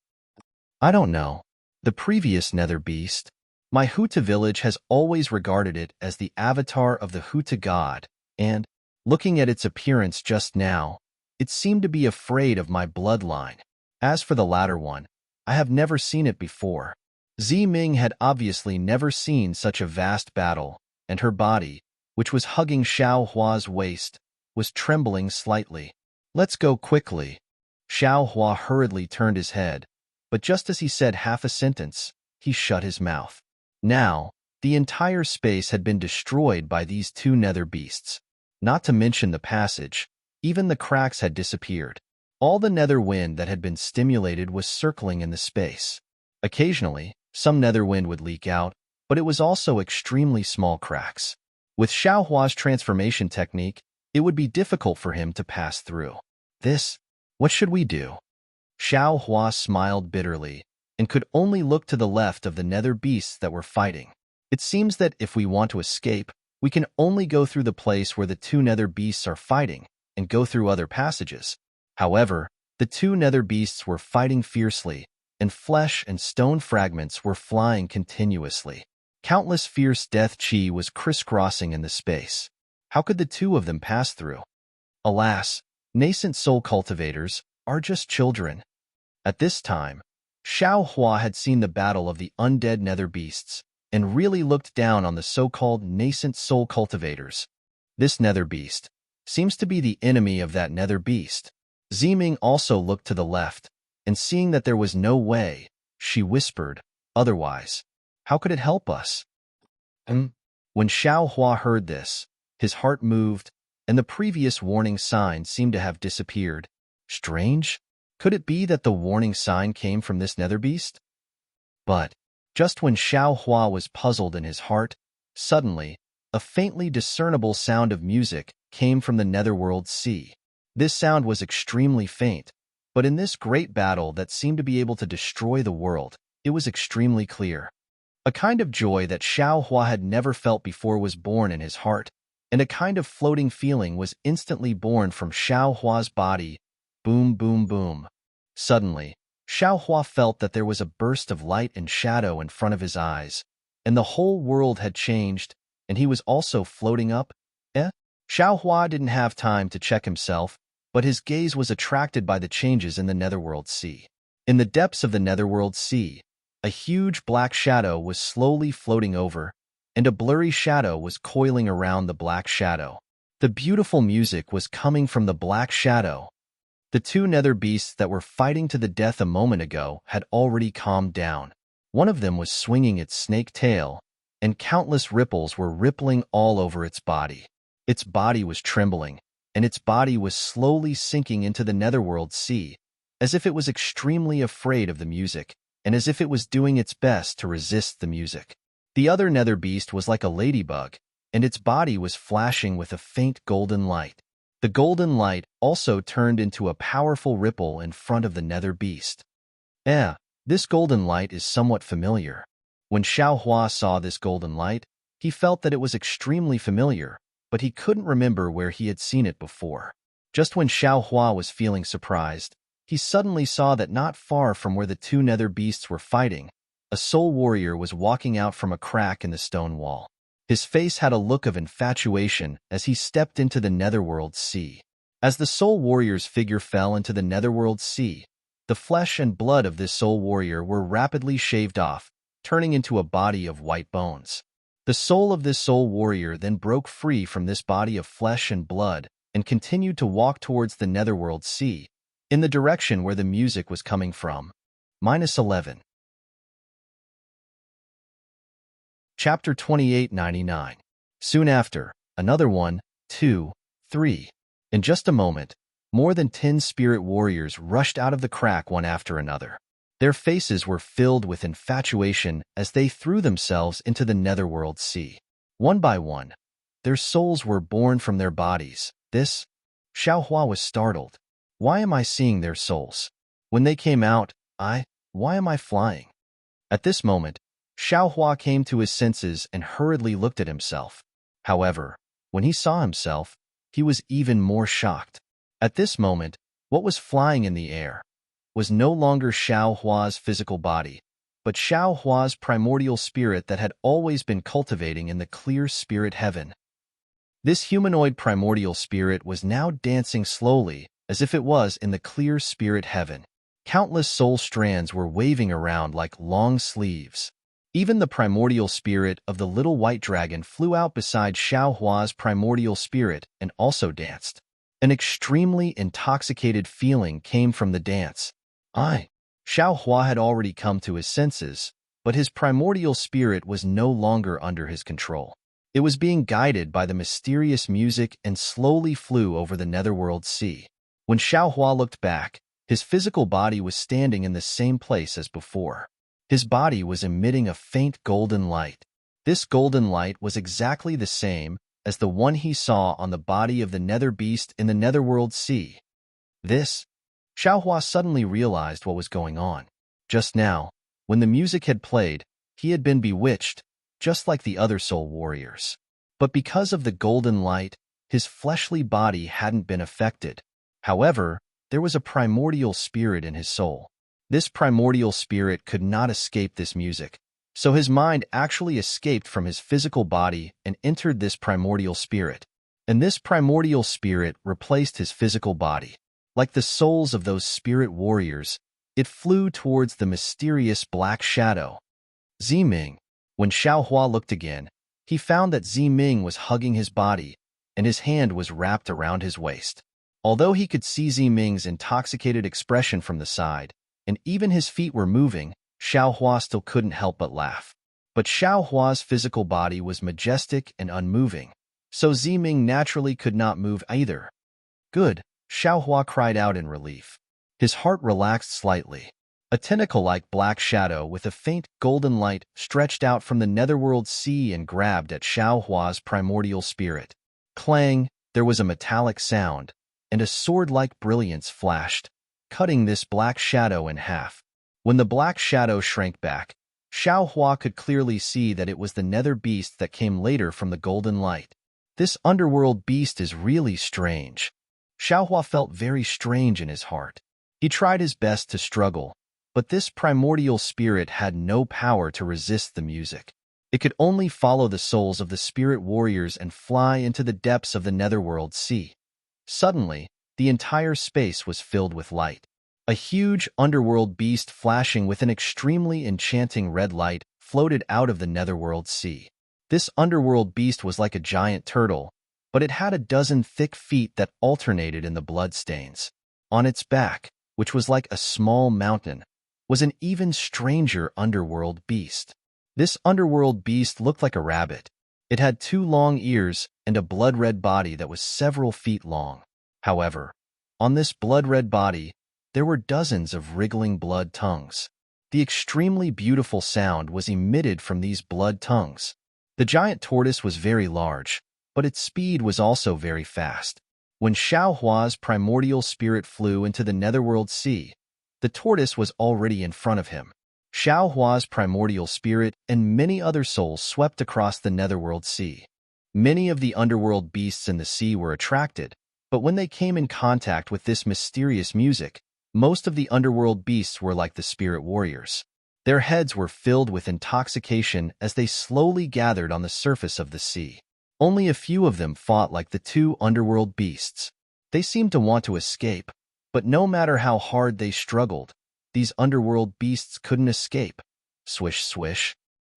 A: I don't know. The previous nether beast. My Huta village has always regarded it as the avatar of the Huta god, and, looking at its appearance just now, it seemed to be afraid of my bloodline. As for the latter one, I have never seen it before. Ziming had obviously never seen such a vast battle, and her body, which was hugging Xiao Hua's waist, was trembling slightly. Let's go quickly. Xiao Hua hurriedly turned his head, but just as he said half a sentence, he shut his mouth. Now, the entire space had been destroyed by these two nether beasts. Not to mention the passage, even the cracks had disappeared. All the nether wind that had been stimulated was circling in the space. Occasionally, some nether wind would leak out, but it was also extremely small cracks. With Xiao Hua's transformation technique, it would be difficult for him to pass through. What should we do? Xiao Hua smiled bitterly and could only look to the left of the nether beasts that were fighting. It seems that if we want to escape, we can only go through the place where the two nether beasts are fighting and go through other passages. However, the two nether beasts were fighting fiercely, and flesh and stone fragments were flying continuously. Countless fierce death chi was crisscrossing in the space. How could the two of them pass through? Alas, nascent soul cultivators are just children. At this time, Xiao Hua had seen the battle of the undead nether beasts and really looked down on the so-called nascent soul cultivators. This nether beast seems to be the enemy of that nether beast. Ziming also looked to the left, and seeing that there was no way, she whispered, otherwise, how could it help us? When Xiao Hua heard this, his heart moved, and the previous warning sign seemed to have disappeared. Strange? Could it be that the warning sign came from this nether beast? But, just when Xiao Hua was puzzled in his heart, suddenly, a faintly discernible sound of music came from the netherworld sea. This sound was extremely faint, but in this great battle that seemed to be able to destroy the world, it was extremely clear. A kind of joy that Xiao Hua had never felt before was born in his heart, and a kind of floating feeling was instantly born from Xiao Hua's body. Boom, boom, boom. Suddenly, Xiao Hua felt that there was a burst of light and shadow in front of his eyes, and the whole world had changed, and he was also floating up. Xiao Hua didn't have time to check himself, but his gaze was attracted by the changes in the netherworld sea. In the depths of the netherworld sea, a huge black shadow was slowly floating over, and a blurry shadow was coiling around the black shadow. The beautiful music was coming from the black shadow. The two nether beasts that were fighting to the death a moment ago had already calmed down. One of them was swinging its snake tail, and countless ripples were rippling all over its body. Its body was trembling, and its body was slowly sinking into the netherworld sea, as if it was extremely afraid of the music, and as if it was doing its best to resist the music. The other nether beast was like a ladybug, and its body was flashing with a faint golden light. The golden light also turned into a powerful ripple in front of the nether beast. This golden light is somewhat familiar. When Xiao Hua saw this golden light, he felt that it was extremely familiar, but he couldn't remember where he had seen it before. Just when Xiao Hua was feeling surprised, he suddenly saw that not far from where the two nether beasts were fighting, a soul warrior was walking out from a crack in the stone wall. His face had a look of infatuation as he stepped into the netherworld sea. As the soul warrior's figure fell into the netherworld sea, the flesh and blood of this soul warrior were rapidly shaved off, turning into a body of white bones. The soul of this soul warrior then broke free from this body of flesh and blood and continued to walk towards the netherworld sea, in the direction where the music was coming from. -11. Chapter 2899. Soon after, another 1, 2, 3. In just a moment, more than 10 spirit warriors rushed out of the crack one after another. Their faces were filled with infatuation as they threw themselves into the netherworld sea. One by one, Their souls were born from their bodies. This? Xiaohua was startled. Why am I seeing their souls? When they came out, why am I flying? At this moment, Xiaohua came to his senses and hurriedly looked at himself. However, when he saw himself, he was even more shocked. At this moment, what was flying in the air was no longer Xiaohua's physical body, but Xiaohua's primordial spirit that had always been cultivating in the clear spirit heaven. This humanoid primordial spirit was now dancing slowly, as if it was in the clear spirit heaven. Countless soul strands were waving around like long sleeves. Even the primordial spirit of the little white dragon flew out beside Xiaohua's primordial spirit and also danced. An extremely intoxicated feeling came from the dance. Xiaohua had already come to his senses, but his primordial spirit was no longer under his control. It was being guided by the mysterious music and slowly flew over the netherworld sea. When Xiaohua looked back, his physical body was standing in the same place as before. His body was emitting a faint golden light. This golden light was exactly the same as the one he saw on the body of the nether beast in the netherworld sea. Xiaohua suddenly realized what was going on. Just now, when the music had played, he had been bewitched, just like the other soul warriors. But because of the golden light, his fleshly body hadn't been affected. However, there was a primordial spirit in his soul. This primordial spirit could not escape this music, so his mind actually escaped from his physical body and entered this primordial spirit. And this primordial spirit replaced his physical body. Like the souls of those spirit warriors, it flew towards the mysterious black shadow. Ziming. When Xiaohua looked again, he found that Ziming was hugging his body, and his hand was wrapped around his waist. Although he could see Ziming's intoxicated expression from the side, and even his feet were moving, Xiaohua still couldn't help but laugh. But Xiaohua's physical body was majestic and unmoving, so Ziming naturally could not move either. Good, Xiaohua cried out in relief. His heart relaxed slightly. A tentacle-like black shadow with a faint golden light stretched out from the netherworld sea and grabbed at Xiaohua's primordial spirit. Clang, there was a metallic sound, and a sword-like brilliance flashed, cutting this black shadow in half. When the black shadow shrank back, Xiaohua could clearly see that it was the nether beast that came later from the golden light. This underworld beast is really strange. Xiaohua felt very strange in his heart. He tried his best to struggle, but this primordial spirit had no power to resist the music. It could only follow the souls of the spirit warriors and fly into the depths of the netherworld sea. Suddenly, the entire space was filled with light. A huge underworld beast flashing with an extremely enchanting red light floated out of the netherworld sea. This underworld beast was like a giant turtle, but it had a dozen thick feet that alternated in the bloodstains. On its back, which was like a small mountain, was an even stranger underworld beast. This underworld beast looked like a rabbit. It had 2 long ears and a blood-red body that was several feet long. However, on this blood-red body, there were dozens of wriggling blood tongues. The extremely beautiful sound was emitted from these blood tongues. The giant tortoise was very large, but its speed was also very fast. When Xiaohua's primordial spirit flew into the netherworld sea, the tortoise was already in front of him. Xiaohua's primordial spirit and many other souls swept across the netherworld sea. Many of the underworld beasts in the sea were attracted, but when they came in contact with this mysterious music, most of the underworld beasts were like the spirit warriors. Their heads were filled with intoxication as they slowly gathered on the surface of the sea. Only a few of them fought like the 2 underworld beasts. They seemed to want to escape, but no matter how hard they struggled, these underworld beasts couldn't escape. Swish, swish.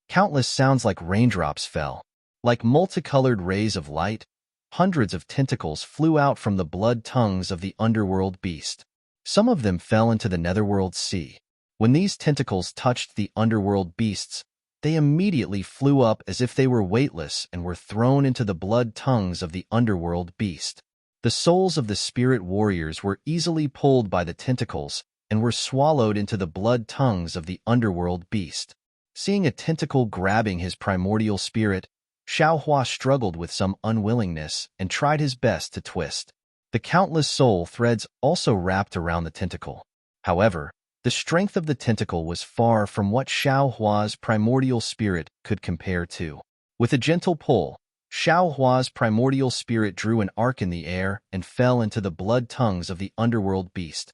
A: Countless sounds like raindrops fell. Like multicolored rays of light, hundreds of tentacles flew out from the blood tongues of the underworld beast. Some of them fell into the netherworld sea. When these tentacles touched the underworld beasts, they immediately flew up as if they were weightless and were thrown into the blood tongues of the underworld beast. The souls of the spirit warriors were easily pulled by the tentacles and were swallowed into the blood tongues of the underworld beast. Seeing a tentacle grabbing his primordial spirit, Xiao Hua struggled with some unwillingness and tried his best to twist. The countless soul threads also wrapped around the tentacle. However, the strength of the tentacle was far from what Xiao Hua's primordial spirit could compare to. With a gentle pull, Xiao Hua's primordial spirit drew an arc in the air and fell into the blood tongues of the underworld beast.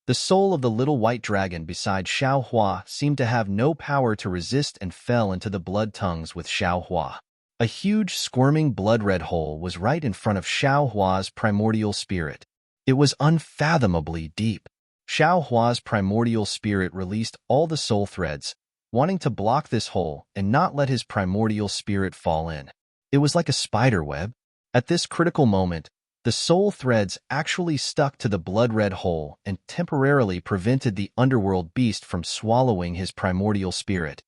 A: The soul of the little white dragon beside Xiao Hua seemed to have no power to resist and fell into the blood tongues with Xiao Hua. A huge, squirming blood-red hole was right in front of Xiao Hua's primordial spirit. It was unfathomably deep. Xiao Hua's primordial spirit released all the soul threads, wanting to block this hole and not let his primordial spirit fall in. It was like a spider web. At this critical moment, the soul threads actually stuck to the blood-red hole and temporarily prevented the underworld beast from swallowing his primordial spirit.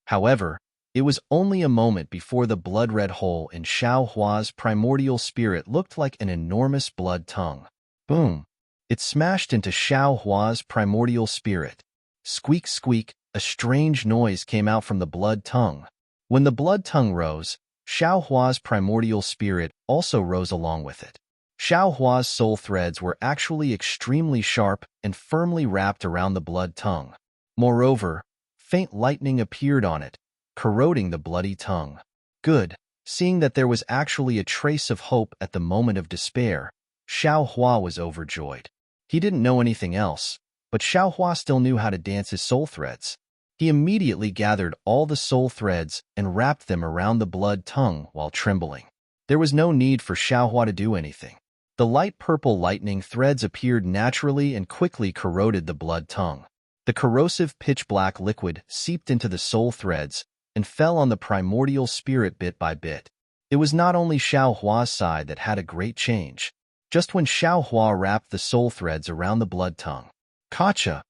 A: However, it was only a moment before the blood-red hole in Xiao Hua's primordial spirit looked like an enormous blood tongue. Boom! It smashed into Xiao Hua's primordial spirit. Squeak, squeak, a strange noise came out from the blood tongue. When the blood tongue rose, Xiao Hua's primordial spirit also rose along with it. Xiao Hua's soul threads were actually extremely sharp and firmly wrapped around the blood tongue. Moreover, faint lightning appeared on it, corroding the bloody tongue. Good. Seeing that there was actually a trace of hope at the moment of despair, Xiao Hua was overjoyed. He didn't know anything else, but Xiao Hua still knew how to dance his soul threads. He immediately gathered all the soul threads and wrapped them around the blood tongue while trembling. There was no need for Xiao Hua to do anything. The light purple lightning threads appeared naturally and quickly corroded the blood tongue. The corrosive pitch-black liquid seeped into the soul threads and fell on the primordial spirit bit by bit. It was not only Xiao Hua's side that had a great change. Just when Xiao Hua wrapped the soul threads around the blood tongue, Kacha!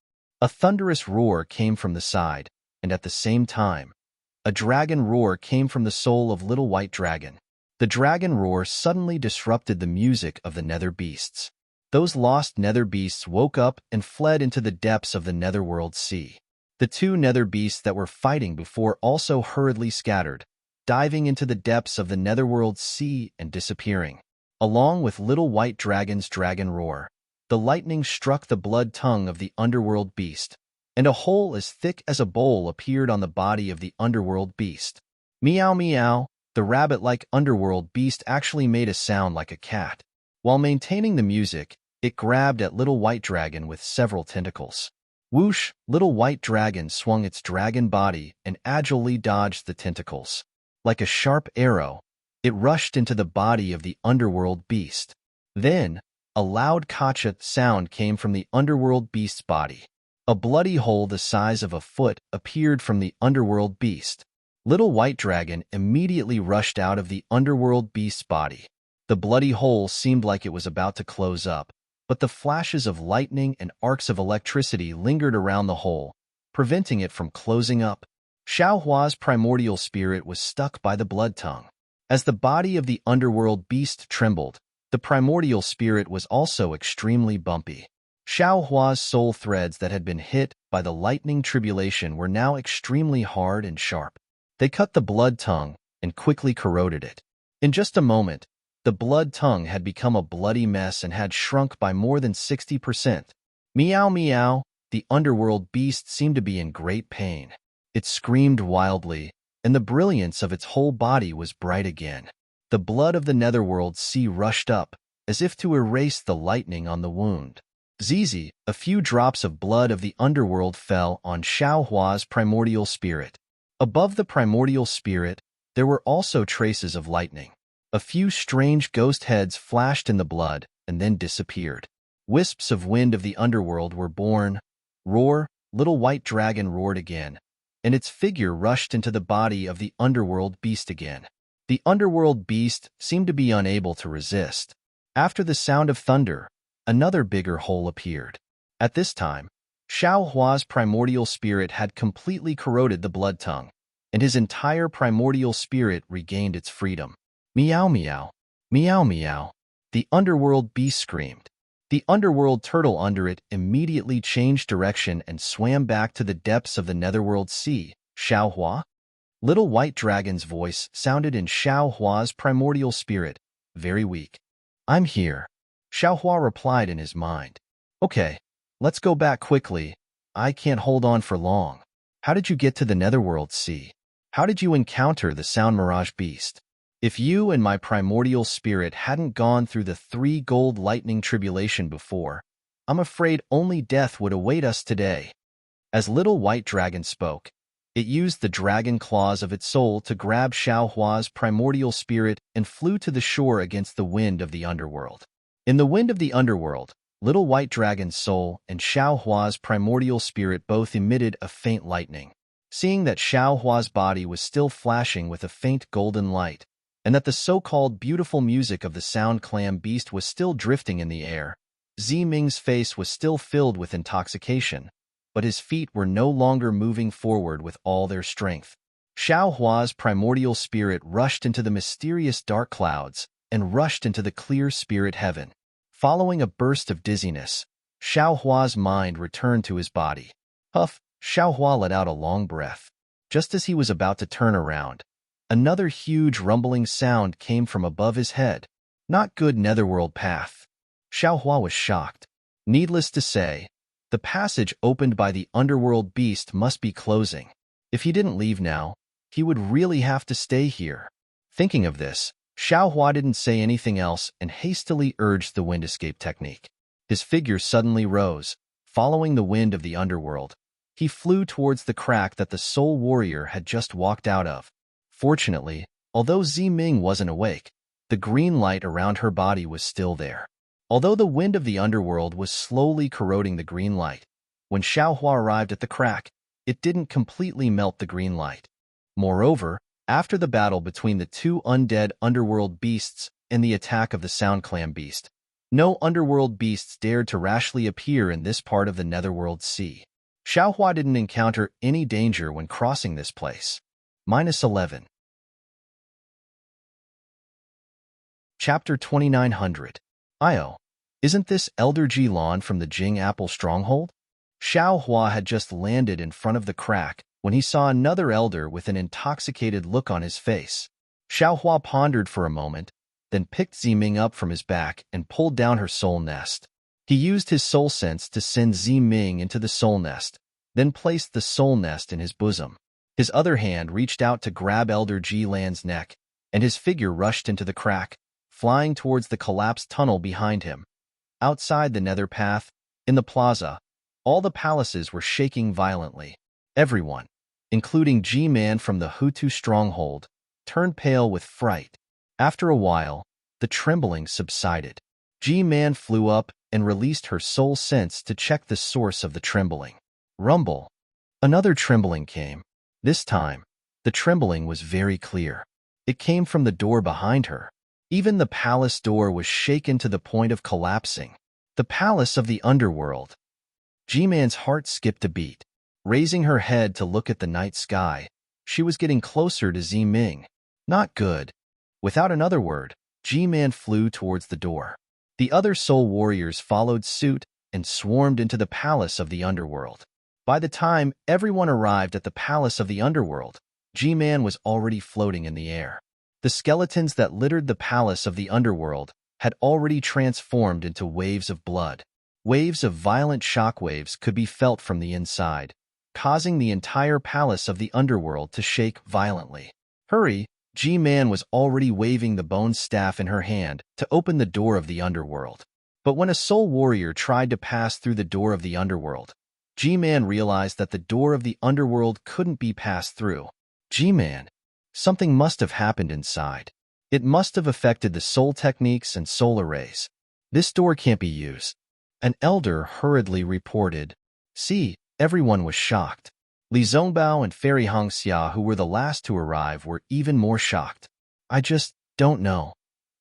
A: A thunderous roar came from the side, and at the same time, a dragon roar came from the soul of Little White Dragon. The dragon roar suddenly disrupted the music of the nether beasts. Those lost nether beasts woke up and fled into the depths of the netherworld sea. The two nether beasts that were fighting before also hurriedly scattered, diving into the depths of the netherworld sea and disappearing. Along with Little White Dragon's dragon roar, the lightning struck the blood tongue of the underworld beast, and a hole as thick as a bowl appeared on the body of the underworld beast. Meow meow, the rabbit-like underworld beast actually made a sound like a cat. While maintaining the music, it grabbed at Little White Dragon with several tentacles. Whoosh! Little White Dragon swung its dragon body and agilely dodged the tentacles. Like a sharp arrow, it rushed into the body of the underworld beast. Then, a loud kacha sound came from the underworld beast's body. A bloody hole the size of a foot appeared from the underworld beast. Little White Dragon immediately rushed out of the underworld beast's body. The bloody hole seemed like it was about to close up, but the flashes of lightning and arcs of electricity lingered around the hole, preventing it from closing up. Xiao Hua's primordial spirit was stuck by the blood tongue. As the body of the underworld beast trembled, the primordial spirit was also extremely bumpy. Xiao Hua's soul threads that had been hit by the lightning tribulation were now extremely hard and sharp. They cut the blood tongue and quickly corroded it. In just a moment, the blood tongue had become a bloody mess and had shrunk by more than 60%. Meow meow, the underworld beast seemed to be in great pain. It screamed wildly, and the brilliance of its whole body was bright again. The blood of the netherworld sea rushed up, as if to erase the lightning on the wound. Zizi, a few drops of blood of the underworld fell on Xiao Hua's primordial spirit. Above the primordial spirit, there were also traces of lightning. A few strange ghost heads flashed in the blood and then disappeared. Wisps of wind of the underworld were born. Roar, Little White Dragon roared again, and its figure rushed into the body of the underworld beast again. The underworld beast seemed to be unable to resist. After the sound of thunder, another bigger hole appeared. At this time, Xiao Hua's primordial spirit had completely corroded the blood tongue, and his entire primordial spirit regained its freedom. Meow meow, meow meow, the underworld beast screamed. The underworld turtle under it immediately changed direction and swam back to the depths of the netherworld sea. Xiao Hua? Little White Dragon's voice sounded in Xiao Hua's primordial spirit, very weak. I'm here, Xiao Hua replied in his mind. Okay, let's go back quickly. I can't hold on for long. How did you get to the Netherworld Sea? How did you encounter the Sound Mirage Beast? If you and my primordial spirit hadn't gone through the 3 gold lightning tribulation before, I'm afraid only death would await us today. As Little White Dragon spoke, it used the dragon claws of its soul to grab Xiao Hua's primordial spirit and flew to the shore against the wind of the underworld. In the wind of the underworld, Little White Dragon's soul and Xiao Hua's primordial spirit both emitted a faint lightning. Seeing that Xiao Hua's body was still flashing with a faint golden light, and that the so-called beautiful music of the Sound Clam Beast was still drifting in the air, Ziming's face was still filled with intoxication, but his feet were no longer moving forward with all their strength. Xiao Hua's primordial spirit rushed into the mysterious dark clouds and rushed into the clear spirit heaven. Following a burst of dizziness, Xiao Hua's mind returned to his body. Huff, Xiao Hua let out a long breath. Just as he was about to turn around, another huge rumbling sound came from above his head. Not good Netherworld path. Xiao Hua was shocked. Needless to say, the passage opened by the underworld beast must be closing. If he didn't leave now, he would really have to stay here. Thinking of this, Xiao Hua didn't say anything else and hastily urged the wind escape technique. His figure suddenly rose, following the wind of the underworld. He flew towards the crack that the Soul Warrior had just walked out of. Fortunately, although Ziming wasn't awake, the green light around her body was still there. Although the wind of the underworld was slowly corroding the green light, when Xiao Hua arrived at the crack, it didn't completely melt the green light. Moreover, after the battle between the 2 undead underworld beasts and the attack of the Sound Clam Beast, no underworld beasts dared to rashly appear in this part of the Netherworld Sea. Xiao Hua didn't encounter any danger when crossing this place. -11. Chapter 2900. Io. Isn't this Elder Ji-lan from the Jing Apple Stronghold? Xiao Hua had just landed in front of the crack when he saw another elder with an intoxicated look on his face. Xiao Hua pondered for a moment, then picked Ziming up from his back and pulled down her soul nest. He used his soul sense to send Ziming into the soul nest, then placed the soul nest in his bosom. His other hand reached out to grab Elder Ji-lan's neck, and his figure rushed into the crack, flying towards the collapsed tunnel behind him. Outside the nether path, in the plaza, all the palaces were shaking violently. Everyone, including G-Man from the Hutu stronghold, turned pale with fright. After a while, the trembling subsided. G-Man flew up and released her soul sense to check the source of the trembling. Rumble. Another trembling came. This time, the trembling was very clear. It came from the door behind her. Even the palace door was shaken to the point of collapsing. The palace of the underworld. G-Man's heart skipped a beat. Raising her head to look at the night sky, she was getting closer to Ziming. Not good. Without another word, G-Man flew towards the door. The other soul warriors followed suit and swarmed into the palace of the underworld. By the time everyone arrived at the palace of the underworld, G-Man was already floating in the air. The skeletons that littered the palace of the underworld had already transformed into waves of blood. Waves of violent shockwaves could be felt from the inside, causing the entire palace of the underworld to shake violently. Hurry! G-Man was already waving the bone staff in her hand to open the door of the underworld. But when a soul warrior tried to pass through the door of the underworld, G-Man realized that the door of the underworld couldn't be passed through. G-Man, something must have happened inside. It must have affected the soul techniques and soul arrays. This door can't be used. An elder hurriedly reported. See, everyone was shocked. Li Zongbao and Fairy Hongxia, who were the last to arrive, were even more shocked. I just don't know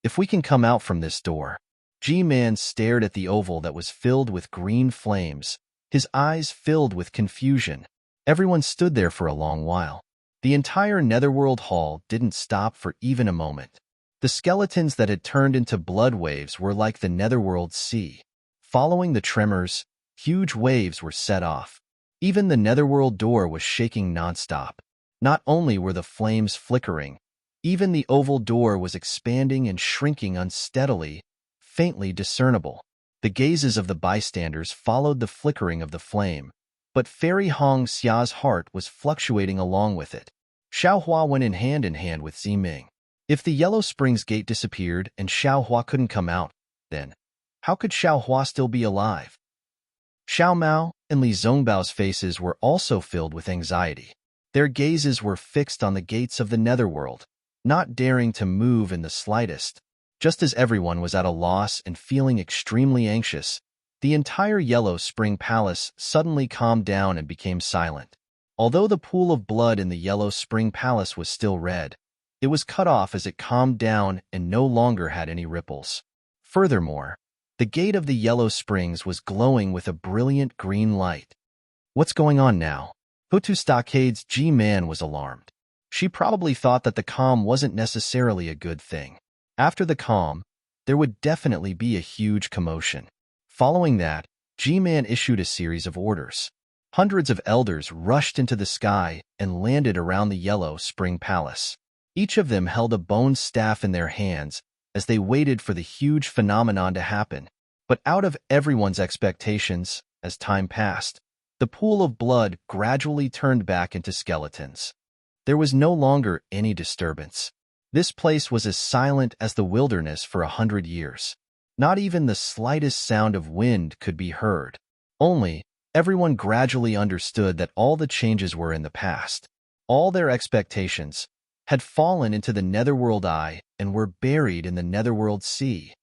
A: if we can come out from this door. G-Man stared at the oval that was filled with green flames, his eyes filled with confusion. Everyone stood there for a long while. The entire Netherworld Hall didn't stop for even a moment. The skeletons that had turned into blood waves were like the Netherworld Sea. Following the tremors, huge waves were set off. Even the Netherworld door was shaking nonstop. Not only were the flames flickering, even the oval door was expanding and shrinking unsteadily, faintly discernible. The gazes of the bystanders followed the flickering of the flame, but Fairy Hong Xia's heart was fluctuating along with it. Xiaohua went in hand with Ziming. If the Yellow Springs gate disappeared and Xiaohua couldn't come out, then how could Xiaohua still be alive? Xiao Mao and Li Zongbao's faces were also filled with anxiety. Their gazes were fixed on the gates of the netherworld, not daring to move in the slightest. Just as everyone was at a loss and feeling extremely anxious, the entire Yellow Spring Palace suddenly calmed down and became silent. Although the pool of blood in the Yellow Spring Palace was still red, it was cut off as it calmed down and no longer had any ripples. Furthermore, the gate of the Yellow Springs was glowing with a brilliant green light. What's going on now? Hutu Stockade's G-Man was alarmed. She probably thought that the calm wasn't necessarily a good thing. After the calm, there would definitely be a huge commotion. Following that, G-Man issued a series of orders. Hundreds of elders rushed into the sky and landed around the Yellow Spring Palace. Each of them held a bone staff in their hands as they waited for the huge phenomenon to happen. But out of everyone's expectations, as time passed, the pool of blood gradually turned back into skeletons. There was no longer any disturbance. This place was as silent as the wilderness for 100 years. Not even the slightest sound of wind could be heard. Only, everyone gradually understood that all the changes were in the past. All their expectations had fallen into the netherworld eye and were buried in the netherworld sea.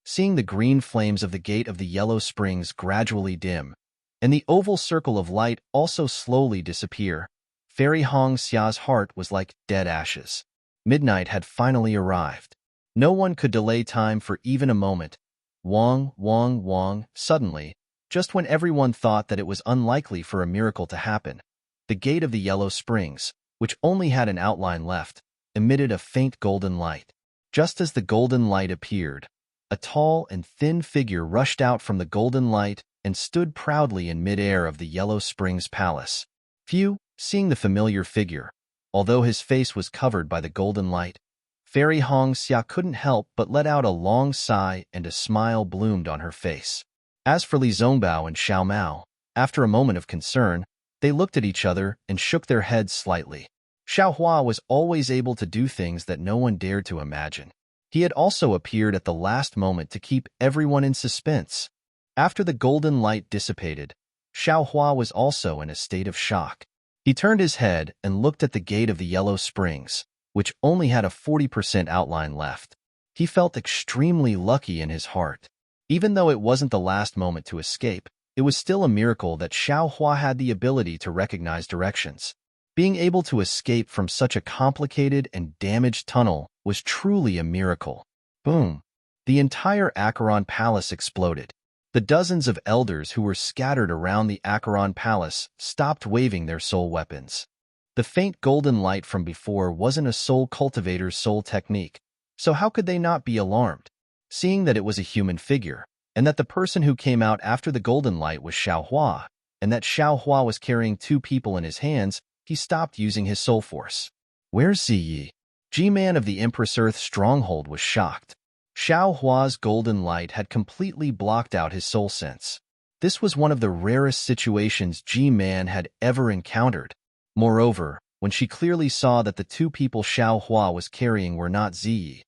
A: Seeing the green flames of the gate of the Yellow Springs gradually dim, and the oval circle of light also slowly disappear, Fairy Hong Xia's heart was like dead ashes. Midnight had finally arrived. No one could delay time for even a moment. Wong. Suddenly, just when everyone thought that it was unlikely for a miracle to happen, the gate of the Yellow Springs, which only had an outline left, emitted a faint golden light. Just as the golden light appeared, a tall and thin figure rushed out from the golden light and stood proudly in midair of the Yellow Springs Palace. Few, seeing the familiar figure, although his face was covered by the golden light, Fairy Hong Xia couldn't help but let out a long sigh and a smile bloomed on her face. As for Li Zongbao and Xiao Mao, after a moment of concern, they looked at each other and shook their heads slightly. Xiao Hua was always able to do things that no one dared to imagine. He had also appeared at the last moment to keep everyone in suspense. After the golden light dissipated, Xiao Hua was also in a state of shock. He turned his head and looked at the gate of the Yellow Springs, which only had a 40% outline left. He felt extremely lucky in his heart. Even though it wasn't the last moment to escape, it was still a miracle that Xiao Hua had the ability to recognize directions. Being able to escape from such a complicated and damaged tunnel was truly a miracle. Boom! The entire Acheron Palace exploded. The dozens of elders who were scattered around the Acheron Palace stopped waving their soul weapons. The faint golden light from before wasn't a soul cultivator's soul technique, so how could they not be alarmed? Seeing that it was a human figure, and that the person who came out after the golden light was Xiao Hua, and that Xiao Hua was carrying two people in his hands, he stopped using his soul force. Where's Ziyi? G-Man of the Empress Earth stronghold was shocked. Xiao Hua's golden light had completely blocked out his soul sense. This was one of the rarest situations G-Man had ever encountered. Moreover, when she clearly saw that the two people Xiao Hua was carrying were not Ziyi,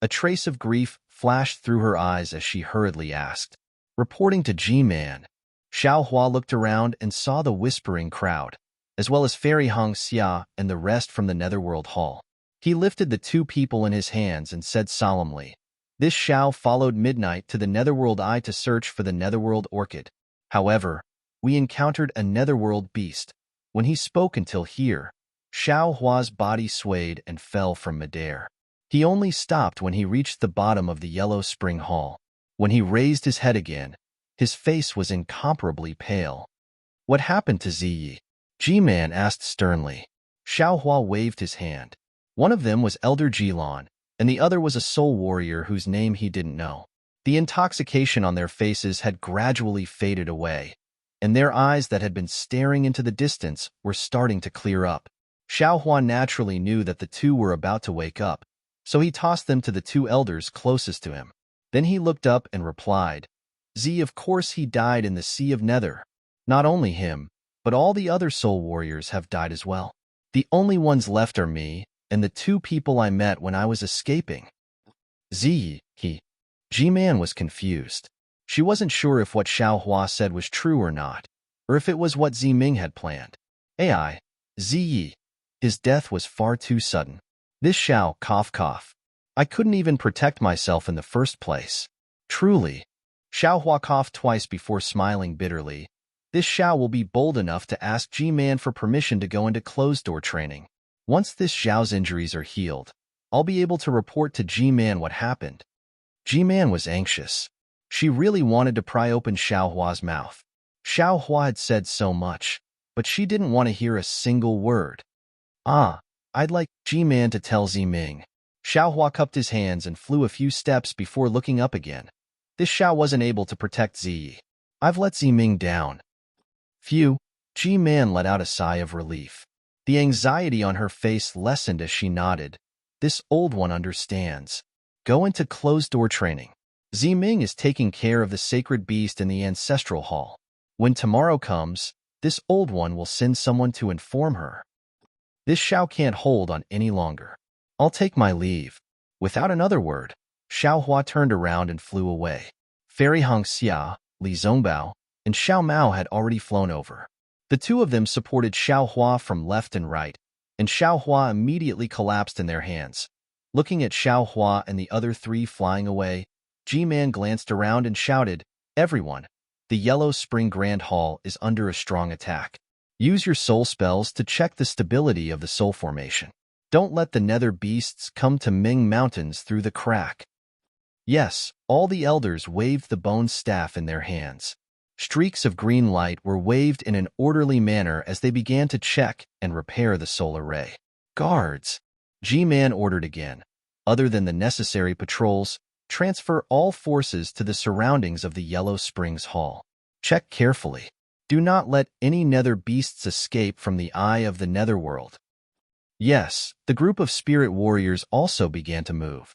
A: a trace of grief flashed through her eyes as she hurriedly asked. Reporting to G-Man, Xiao Hua looked around and saw the whispering crowd, as well as Fairy Hong Xia and the rest from the Netherworld Hall. He lifted the two people in his hands and said solemnly, "This Xiao followed Midnight to the Netherworld Eye to search for the Netherworld Orchid. However, we encountered a Netherworld beast. When he spoke until here, Xiao Hua's body swayed and fell from midair. He only stopped when he reached the bottom of the Yellow Spring Hall. When he raised his head again, his face was incomparably pale. What happened to Ziyi? G-Man asked sternly. Xiao Hua waved his hand. One of them was Elder Jilon, and the other was a soul warrior whose name he didn't know. The intoxication on their faces had gradually faded away, and their eyes that had been staring into the distance were starting to clear up. Xiao Hua naturally knew that the two were about to wake up, so he tossed them to the two elders closest to him. Then he looked up and replied, Of course he died in the Sea of Nether. Not only him, but all the other soul warriors have died as well. The only ones left are me and the two people I met when I was escaping. Ji-Man was confused. She wasn't sure if what Xiao Hua said was true or not, or if it was what Ziming had planned. Ziyi. His death was far too sudden. This Xiao, cough. I couldn't even protect myself in the first place. Truly. Xiao Hua coughed twice before smiling bitterly. This Xiao will be bold enough to ask Ji-Man for permission to go into closed-door training. Once this Xiao's injuries are healed, I'll be able to report to Ji-Man what happened. Ji-Man was anxious. She really wanted to pry open Xiao Hua's mouth. Xiao Hua had said so much, but she didn't want to hear a single word. I'd like Ji-Man to tell Ziming. Xiao Hua cupped his hands and flew a few steps before looking up again. This Xiao wasn't able to protect Ziyi. I've let Ziming down. Phew, Ji-Man let out a sigh of relief. The anxiety on her face lessened as she nodded. This old one understands. Go into closed-door training. Ziming is taking care of the sacred beast in the ancestral hall. When tomorrow comes, this old one will send someone to inform her. This Xiao can't hold on any longer. I'll take my leave. Without another word, Xiao Hua turned around and flew away. Fairy Hongxia, Li Zongbao, and Xiao Mao had already flown over. The two of them supported Xiao Hua from left and right, and Xiao Hua immediately collapsed in their hands. Looking at Xiao Hua and the other three flying away, Ji-Man glanced around and shouted, Everyone, the Yellow Spring Grand Hall is under a strong attack. Use your soul spells to check the stability of the soul formation. Don't let the nether beasts come to Ming Mountains through the crack. Yes, all the elders waved the bone staff in their hands. Streaks of green light were waved in an orderly manner as they began to check and repair the soul array. Guards! Ji-Man ordered again. Other than the necessary patrols, transfer all forces to the surroundings of the Yellow Springs Hall. Check carefully. Do not let any nether beasts escape from the eye of the netherworld. Yes, the group of spirit warriors also began to move.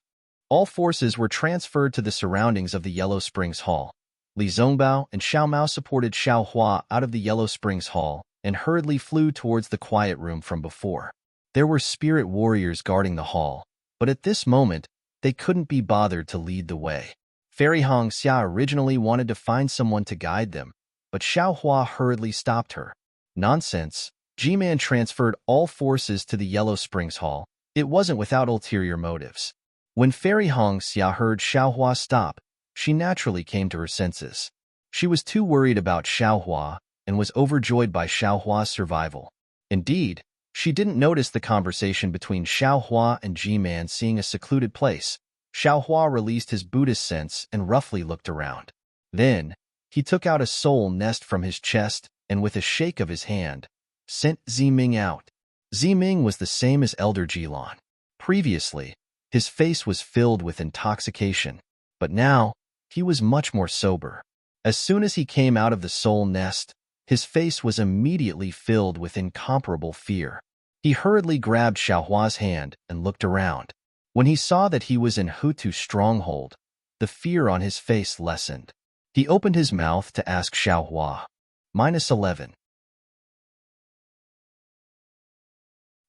A: All forces were transferred to the surroundings of the Yellow Springs Hall. Li Zongbao and Xiao Mao supported Xiao Hua out of the Yellow Springs Hall and hurriedly flew towards the quiet room from before. There were spirit warriors guarding the hall, but at this moment, they couldn't be bothered to lead the way. Fairy Hongxia originally wanted to find someone to guide them, but Xiao Hua hurriedly stopped her. Nonsense. Ji-Man transferred all forces to the Yellow Springs Hall. It wasn't without ulterior motives. When Fairy Hongxia heard Xiao Hua stop, she naturally came to her senses. She was too worried about Xiao Hua and was overjoyed by Xiao Hua's survival. Indeed, she didn't notice the conversation between Xiao Hua and Ji-Man seeing a secluded place. Xiao Hua released his Buddhist sense and roughly looked around. Then, he took out a soul nest from his chest and with a shake of his hand, sent Ziming out. Ziming was the same as Elder Jilan. Previously, his face was filled with intoxication, but now, he was much more sober. As soon as he came out of the soul nest, his face was immediately filled with incomparable fear. He hurriedly grabbed Xiao Hua's hand and looked around. When he saw that he was in Hutu's stronghold, the fear on his face lessened. He opened his mouth to ask Xiao Hua. -11.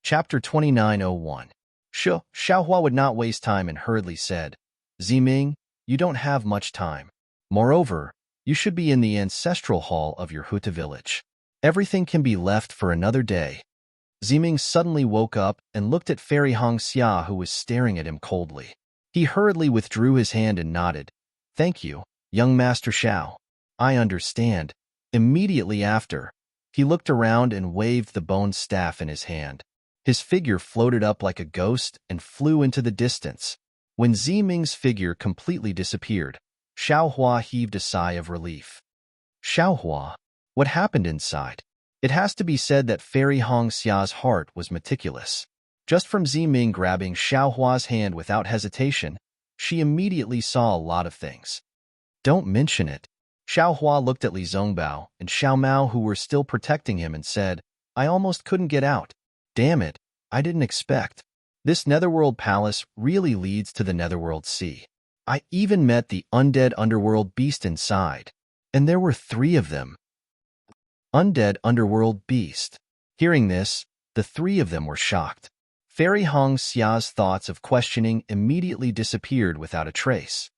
A: Chapter 29:01. Xiao Hua would not waste time and hurriedly said, Ziming, you don't have much time. Moreover, you should be in the ancestral hall of your Hutu village. Everything can be left for another day. Ziming suddenly woke up and looked at Fairy Hongxia, who was staring at him coldly. He hurriedly withdrew his hand and nodded. Thank you, young Master Xiao. I understand. Immediately after, he looked around and waved the bone staff in his hand. His figure floated up like a ghost and flew into the distance. When Ziming's figure completely disappeared, Xiao Hua heaved a sigh of relief. Xiao Hua, what happened inside? It has to be said that Fairy Hongxia's heart was meticulous. Just from Ziming grabbing Xiao Hua's hand without hesitation, she immediately saw a lot of things. Don't mention it. Xiao Hua looked at Li Zongbao and Xiao Mao, who were still protecting him, and said, I almost couldn't get out. Damn it, I didn't expect. This netherworld palace really leads to the netherworld sea. I even met the undead underworld beast inside, and there were 3 of them. Undead underworld beast. Hearing this, the 3 of them were shocked. Fairy Hong Xia's thoughts of questioning immediately disappeared without a trace.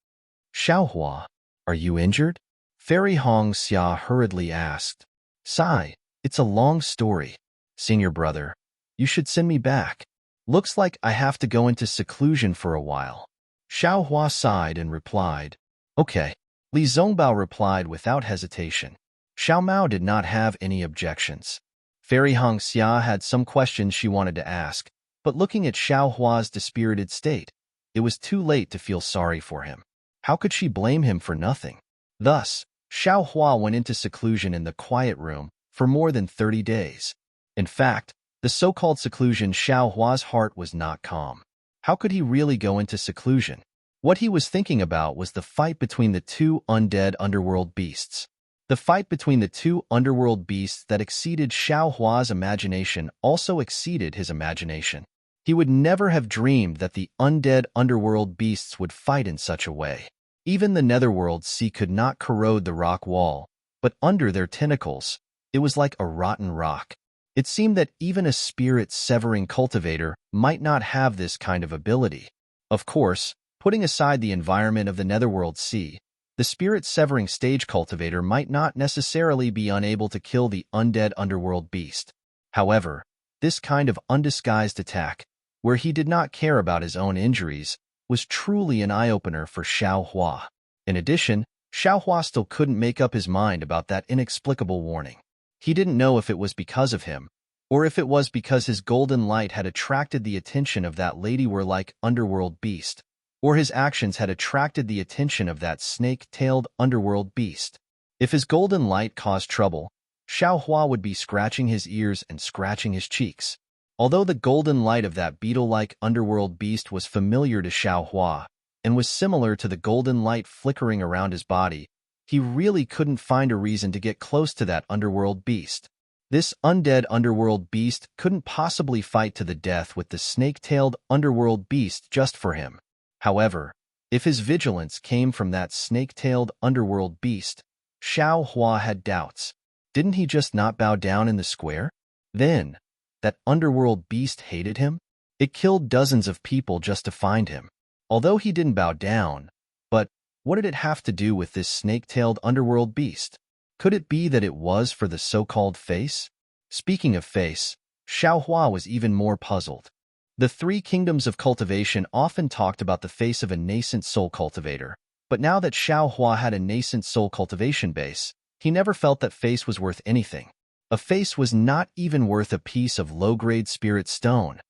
A: Xiaohua, are you injured? Fairy Hong Xia hurriedly asked. Sigh, it's a long story. Senior brother, you should send me back. Looks like I have to go into seclusion for a while. Xiaohua sighed and replied. Okay. Li Zongbao replied without hesitation. Xiao Mao did not have any objections. Fairy Hong Xia had some questions she wanted to ask, but looking at Xiaohua's dispirited state, it was too late to feel sorry for him. How could she blame him for nothing? Thus, Xiaohua went into seclusion in the quiet room for more than 30 days. In fact, the so-called seclusion, Xiaohua's heart was not calm. How could he really go into seclusion? What he was thinking about was the fight between the 2 undead underworld beasts. The fight between the 2 underworld beasts that exceeded Xiaohua's imagination also exceeded his imagination. He would never have dreamed that the undead underworld beasts would fight in such a way. Even the netherworld sea could not corrode the rock wall, but under their tentacles, it was like a rotten rock. It seemed that even a spirit-severing cultivator might not have this kind of ability. Of course, putting aside the environment of the netherworld sea, the spirit-severing stage cultivator might not necessarily be unable to kill the undead underworld beast. However, this kind of undisguised attack, where he did not care about his own injuries, was truly an eye-opener for Xiaohua. In addition, Xiaohua still couldn't make up his mind about that inexplicable warning. He didn't know if it was because of him, or if it was because his golden light had attracted the attention of that ladyware-like underworld beast, or his actions had attracted the attention of that snake-tailed underworld beast. If his golden light caused trouble, Xiaohua would be scratching his ears and scratching his cheeks. Although the golden light of that beetle-like underworld beast was familiar to Xiaohua and was similar to the golden light flickering around his body, he really couldn't find a reason to get close to that underworld beast. This undead underworld beast couldn't possibly fight to the death with the snake-tailed underworld beast just for him. However, if his vigilance came from that snake-tailed underworld beast, Xiaohua had doubts. Didn't he just not bow down in the square? Then, that underworld beast hated him? It killed dozens of people just to find him. Although he didn't bow down, but what did it have to do with this snake-tailed underworld beast? Could it be that it was for the so-called face? Speaking of face, Xiaohua was even more puzzled. The 3 kingdoms of cultivation often talked about the face of a nascent soul cultivator, but now that Xiaohua had a nascent soul cultivation base, he never felt that face was worth anything. A face was not even worth a piece of low-grade spirit stone.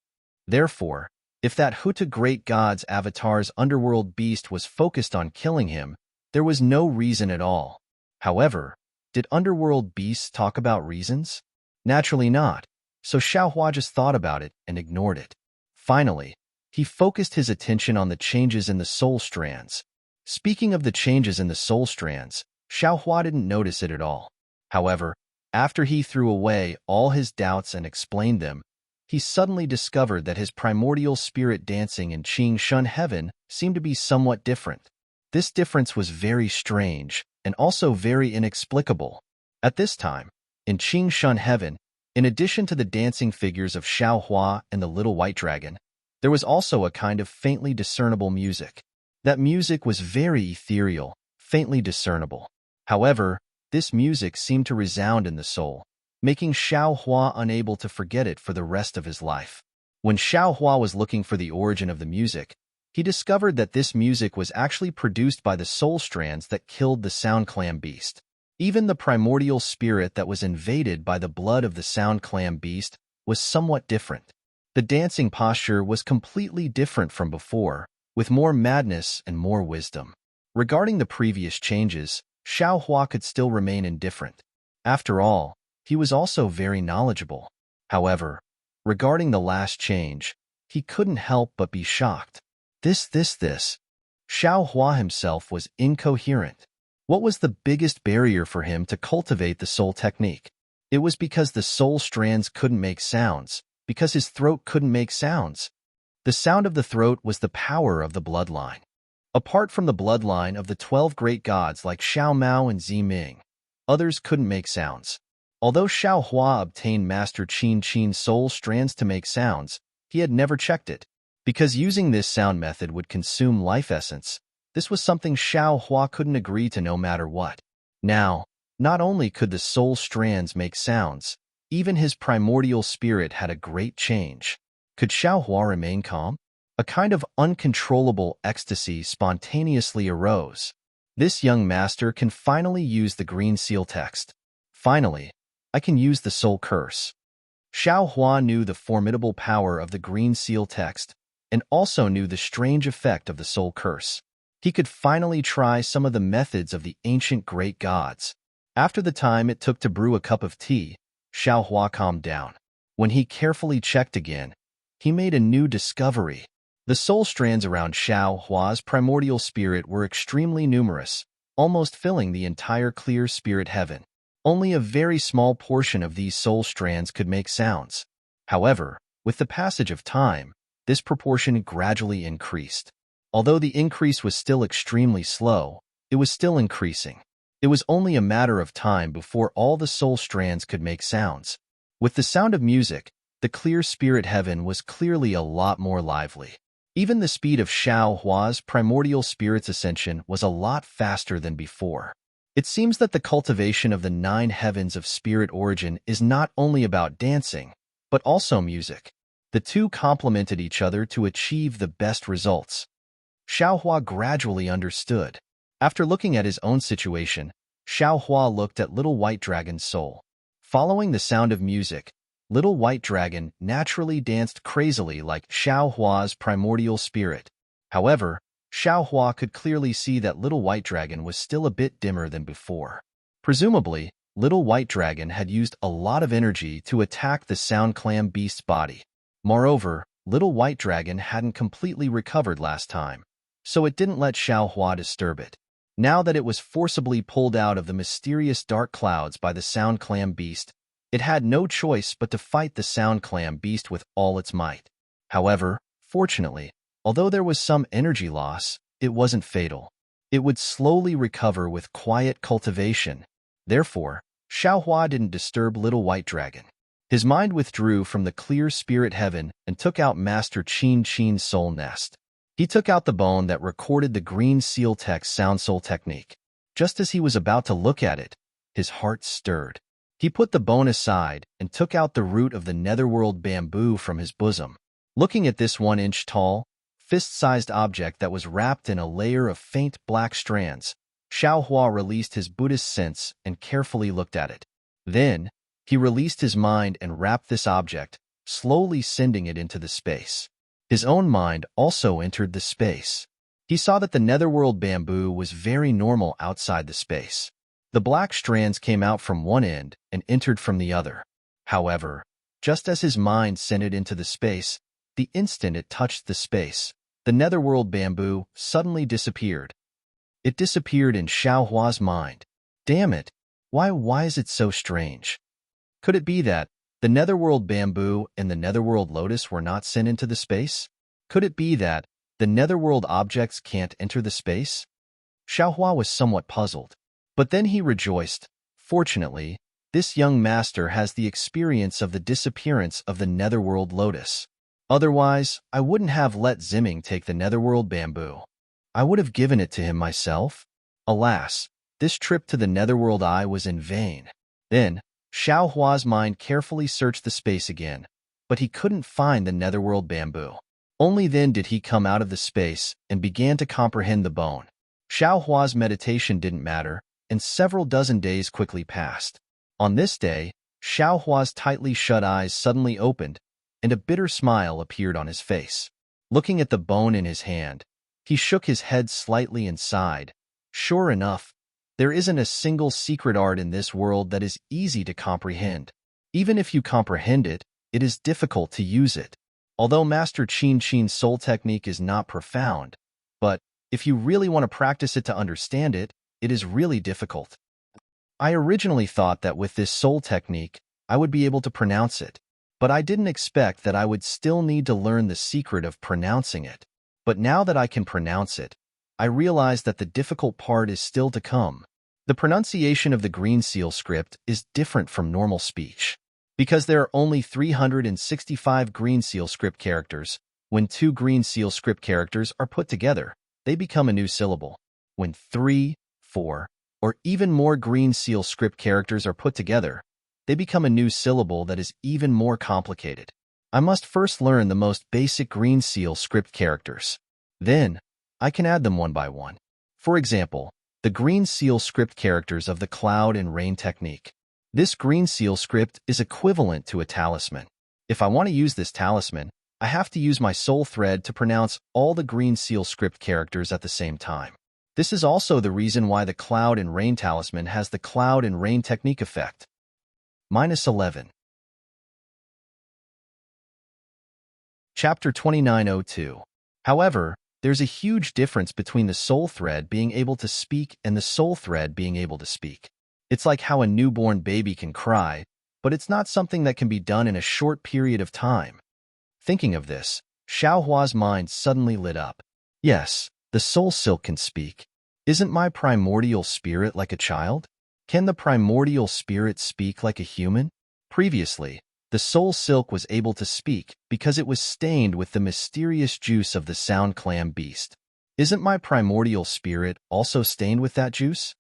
A: Therefore, if that Huta Great God's avatar's underworld beast was focused on killing him, there was no reason at all. However, did underworld beasts talk about reasons? Naturally not, so Xiaohua just thought about it and ignored it. Finally, he focused his attention on the changes in the soul strands. Speaking of the changes in the soul strands, Xiaohua didn't notice it at all. However, after he threw away all his doubts and explained them, he suddenly discovered that his primordial spirit dancing in Qing Shun Heaven seemed to be somewhat different. This difference was very strange and also very inexplicable. At this time, in Qing Shun Heaven, in addition to the dancing figures of Xiaohua and the little white dragon, there was also a kind of faintly discernible music. That music was very ethereal, faintly discernible. However, this music seemed to resound in the soul, making Xiaohua unable to forget it for the rest of his life. When Xiaohua was looking for the origin of the music, he discovered that this music was actually produced by the soul strands that killed the Sound Clam beast. Even the primordial spirit that was invaded by the blood of the Sound Clam beast was somewhat different. The dancing posture was completely different from before, with more madness and more wisdom. Regarding the previous changes, Xiaohua could still remain indifferent. After all, he was also very knowledgeable. However, regarding the last change, he couldn't help but be shocked. This. Xiaohua himself was incoherent. What was the biggest barrier for him to cultivate the soul technique? It was because the soul strands couldn't make sounds, because his throat couldn't make sounds. The sound of the throat was the power of the bloodline. Apart from the bloodline of the 12 great gods like Xiao Mao and Zi Ming, others couldn't make sounds. Although Xiao Hua obtained Master Qin Qin's soul strands to make sounds, he had never checked it. Because using this sound method would consume life essence, this was something Xiao Hua couldn't agree to no matter what. Now, not only could the soul strands make sounds, even his primordial spirit had a great change. Could Xiao Hua remain calm? A kind of uncontrollable ecstasy spontaneously arose. This young master can finally use the green seal text. Finally, I can use the soul curse. Xiao Hua knew the formidable power of the green seal text and also knew the strange effect of the soul curse. He could finally try some of the methods of the ancient great gods. After the time it took to brew a cup of tea, Xiao Hua calmed down. When he carefully checked again, he made a new discovery. The soul strands around Xiao Hua's primordial spirit were extremely numerous, almost filling the entire clear spirit heaven. Only a very small portion of these soul strands could make sounds. However, with the passage of time, this proportion gradually increased. Although the increase was still extremely slow, it was still increasing. It was only a matter of time before all the soul strands could make sounds. With the sound of music, the clear spirit heaven was clearly a lot more lively. Even the speed of Xiao Hua's primordial spirit's ascension was a lot faster than before. It seems that the cultivation of the 9 heavens of spirit origin is not only about dancing, but also music. The two complemented each other to achieve the best results. Xiao Hua gradually understood. After looking at his own situation, Xiao Hua looked at Little White Dragon's soul. Following the sound of music, Little White Dragon naturally danced crazily like Xiao Hua's primordial spirit. However, Xiao Hua could clearly see that Little White Dragon was still a bit dimmer than before. Presumably, Little White Dragon had used a lot of energy to attack the Sound Clam beast's body. Moreover, Little White Dragon hadn't completely recovered last time, so it didn't let Xiao Hua disturb it. Now that it was forcibly pulled out of the mysterious dark clouds by the Sound Clam beast, it had no choice but to fight the Sound Clam beast with all its might. However, fortunately, although there was some energy loss, it wasn't fatal. It would slowly recover with quiet cultivation. Therefore, Xiao Hua didn't disturb Little White Dragon. His mind withdrew from the clear spirit heaven and took out Master Qin Qin's soul nest. He took out the bone that recorded the green seal text sound soul technique. Just as he was about to look at it, his heart stirred. He put the bone aside and took out the root of the netherworld bamboo from his bosom. Looking at this 1-inch tall, fist-sized object that was wrapped in a layer of faint black strands, Xiao Hua released his Buddhist sense and carefully looked at it. Then, he released his mind and wrapped this object, slowly sending it into the space. His own mind also entered the space. He saw that the netherworld bamboo was very normal outside the space. The black strands came out from one end and entered from the other. However, just as his mind sent it into the space, the instant it touched the space, the netherworld bamboo suddenly disappeared. It disappeared in Xiao Hua's mind. Damn it! Why is it so strange? Could it be that the netherworld bamboo and the netherworld lotus were not sent into the space? Could it be that the netherworld objects can't enter the space? Xiao Hua was somewhat puzzled. But then he rejoiced. Fortunately, this young master has the experience of the disappearance of the netherworld lotus. Otherwise, I wouldn't have let Ziming take the netherworld bamboo. I would have given it to him myself. Alas, this trip to the netherworld eye was in vain. Then, Xiao Hua's mind carefully searched the space again, but he couldn't find the netherworld bamboo. Only then did he come out of the space and began to comprehend the bone. Xiao Hua's meditation didn't matter, and several dozen days quickly passed. On this day, Xiao Hua's tightly shut eyes suddenly opened, and a bitter smile appeared on his face. Looking at the bone in his hand, he shook his head slightly and sighed. Sure enough, there isn't a single secret art in this world that is easy to comprehend. Even if you comprehend it, it is difficult to use it. Although Master Qin Qin's soul technique is not profound, but if you really want to practice it to understand it, it is really difficult. I originally thought that with this soul technique, I would be able to pronounce it. But I didn't expect that I would still need to learn the secret of pronouncing it. But now that I can pronounce it, I realize that the difficult part is still to come. The pronunciation of the green seal script is different from normal speech. Because there are only 365 green seal script characters, when 2 green seal script characters are put together, they become a new syllable. When 3, 4, or even more green seal script characters are put together, they become a new syllable that is even more complicated. I must first learn the most basic green seal script characters. Then, I can add them one by one. For example, the green seal script characters of the cloud and rain technique. This green seal script is equivalent to a talisman. If I want to use this talisman, I have to use my soul thread to pronounce all the green seal script characters at the same time. This is also the reason why the cloud and rain talisman has the cloud and rain technique effect. -11. Chapter 2902. However, there's a huge difference between the soul thread being able to speak and the soul thread being able to speak. It's like how a newborn baby can cry, but it's not something that can be done in a short period of time. Thinking of this, Xiaohua's mind suddenly lit up. Yes, the soul silk can speak. Isn't my primordial spirit like a child? Can the primordial spirit speak like a human? Previously, the soul silk was able to speak because it was stained with the mysterious juice of the sound clam beast. Isn't my primordial spirit also stained with that juice?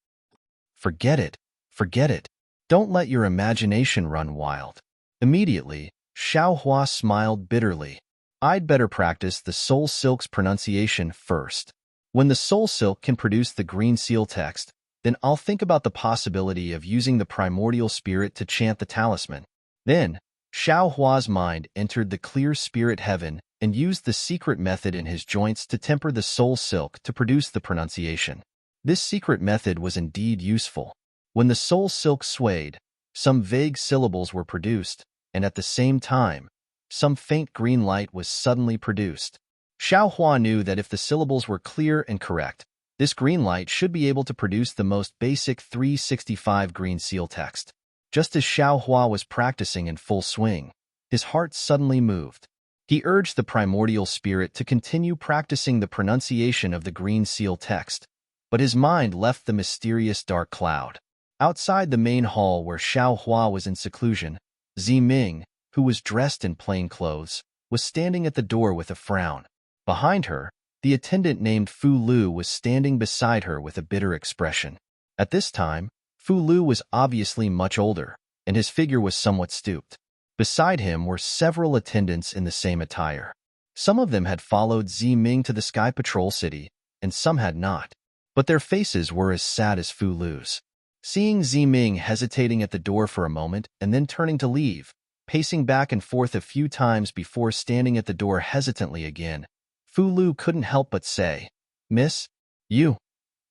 A: Forget it. Forget it. Don't let your imagination run wild. Immediately, Xiaohua smiled bitterly. I'd better practice the soul silk's pronunciation first. When the soul silk can produce the green seal text, then I'll think about the possibility of using the primordial spirit to chant the talisman. Then, Xiaohua's mind entered the clear spirit heaven and used the secret method in his joints to temper the soul silk to produce the pronunciation. This secret method was indeed useful. When the soul silk swayed, some vague syllables were produced, and at the same time, some faint green light was suddenly produced. Xiaohua knew that if the syllables were clear and correct, this green light should be able to produce the most basic 365 green seal text. Just as Xiaohua was practicing in full swing, his heart suddenly moved. He urged the primordial spirit to continue practicing the pronunciation of the green seal text, but his mind left the mysterious dark cloud. Outside the main hall where Xiaohua was in seclusion, Ziming, who was dressed in plain clothes, was standing at the door with a frown. Behind her, the attendant named Fu Lu was standing beside her with a bitter expression. At this time, Fu Lu was obviously much older, and his figure was somewhat stooped. Beside him were several attendants in the same attire. Some of them had followed Ziming to the Sky Patrol City, and some had not. But their faces were as sad as Fu Lu's. Seeing Ziming hesitating at the door for a moment and then turning to leave, pacing back and forth a few times before standing at the door hesitantly again, Fu Lu couldn't help but say, "Miss, you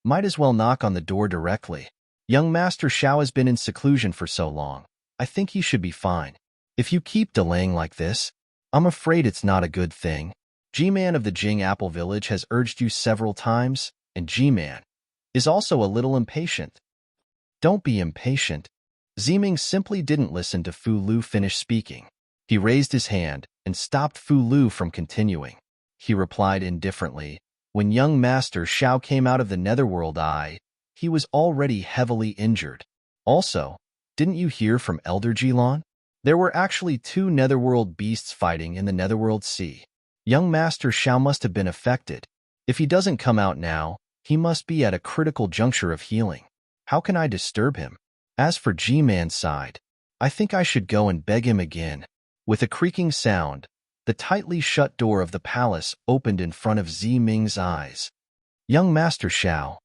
A: might as well knock on the door directly. Young Master Xiao has been in seclusion for so long. I think he should be fine. If you keep delaying like this, I'm afraid it's not a good thing. G-Man of the Jing Apple Village has urged you several times, and G-Man is also a little impatient." Don't be impatient. Ziming simply didn't listen to Fu Lu finish speaking. He raised his hand and stopped Fu Lu from continuing. He replied indifferently, "When young Master Xiao came out of the Netherworld he was already heavily injured. Also, didn't you hear from Elder Jilon? There were actually 2 Netherworld beasts fighting in the Netherworld Sea. Young Master Xiao must have been affected. If he doesn't come out now, he must be at a critical juncture of healing. How can I disturb him? As for G-Man's side, I think I should go and beg him again." With a creaking sound, the tightly shut door of the palace opened in front of Ziming's eyes. "Young Master Xiao."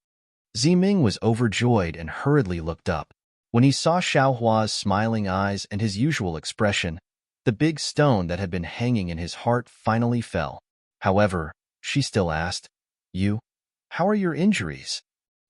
A: Ziming was overjoyed and hurriedly looked up. When he saw Xiaohua's smiling eyes and his usual expression, the big stone that had been hanging in his heart finally fell. However, she still asked, How are your injuries?"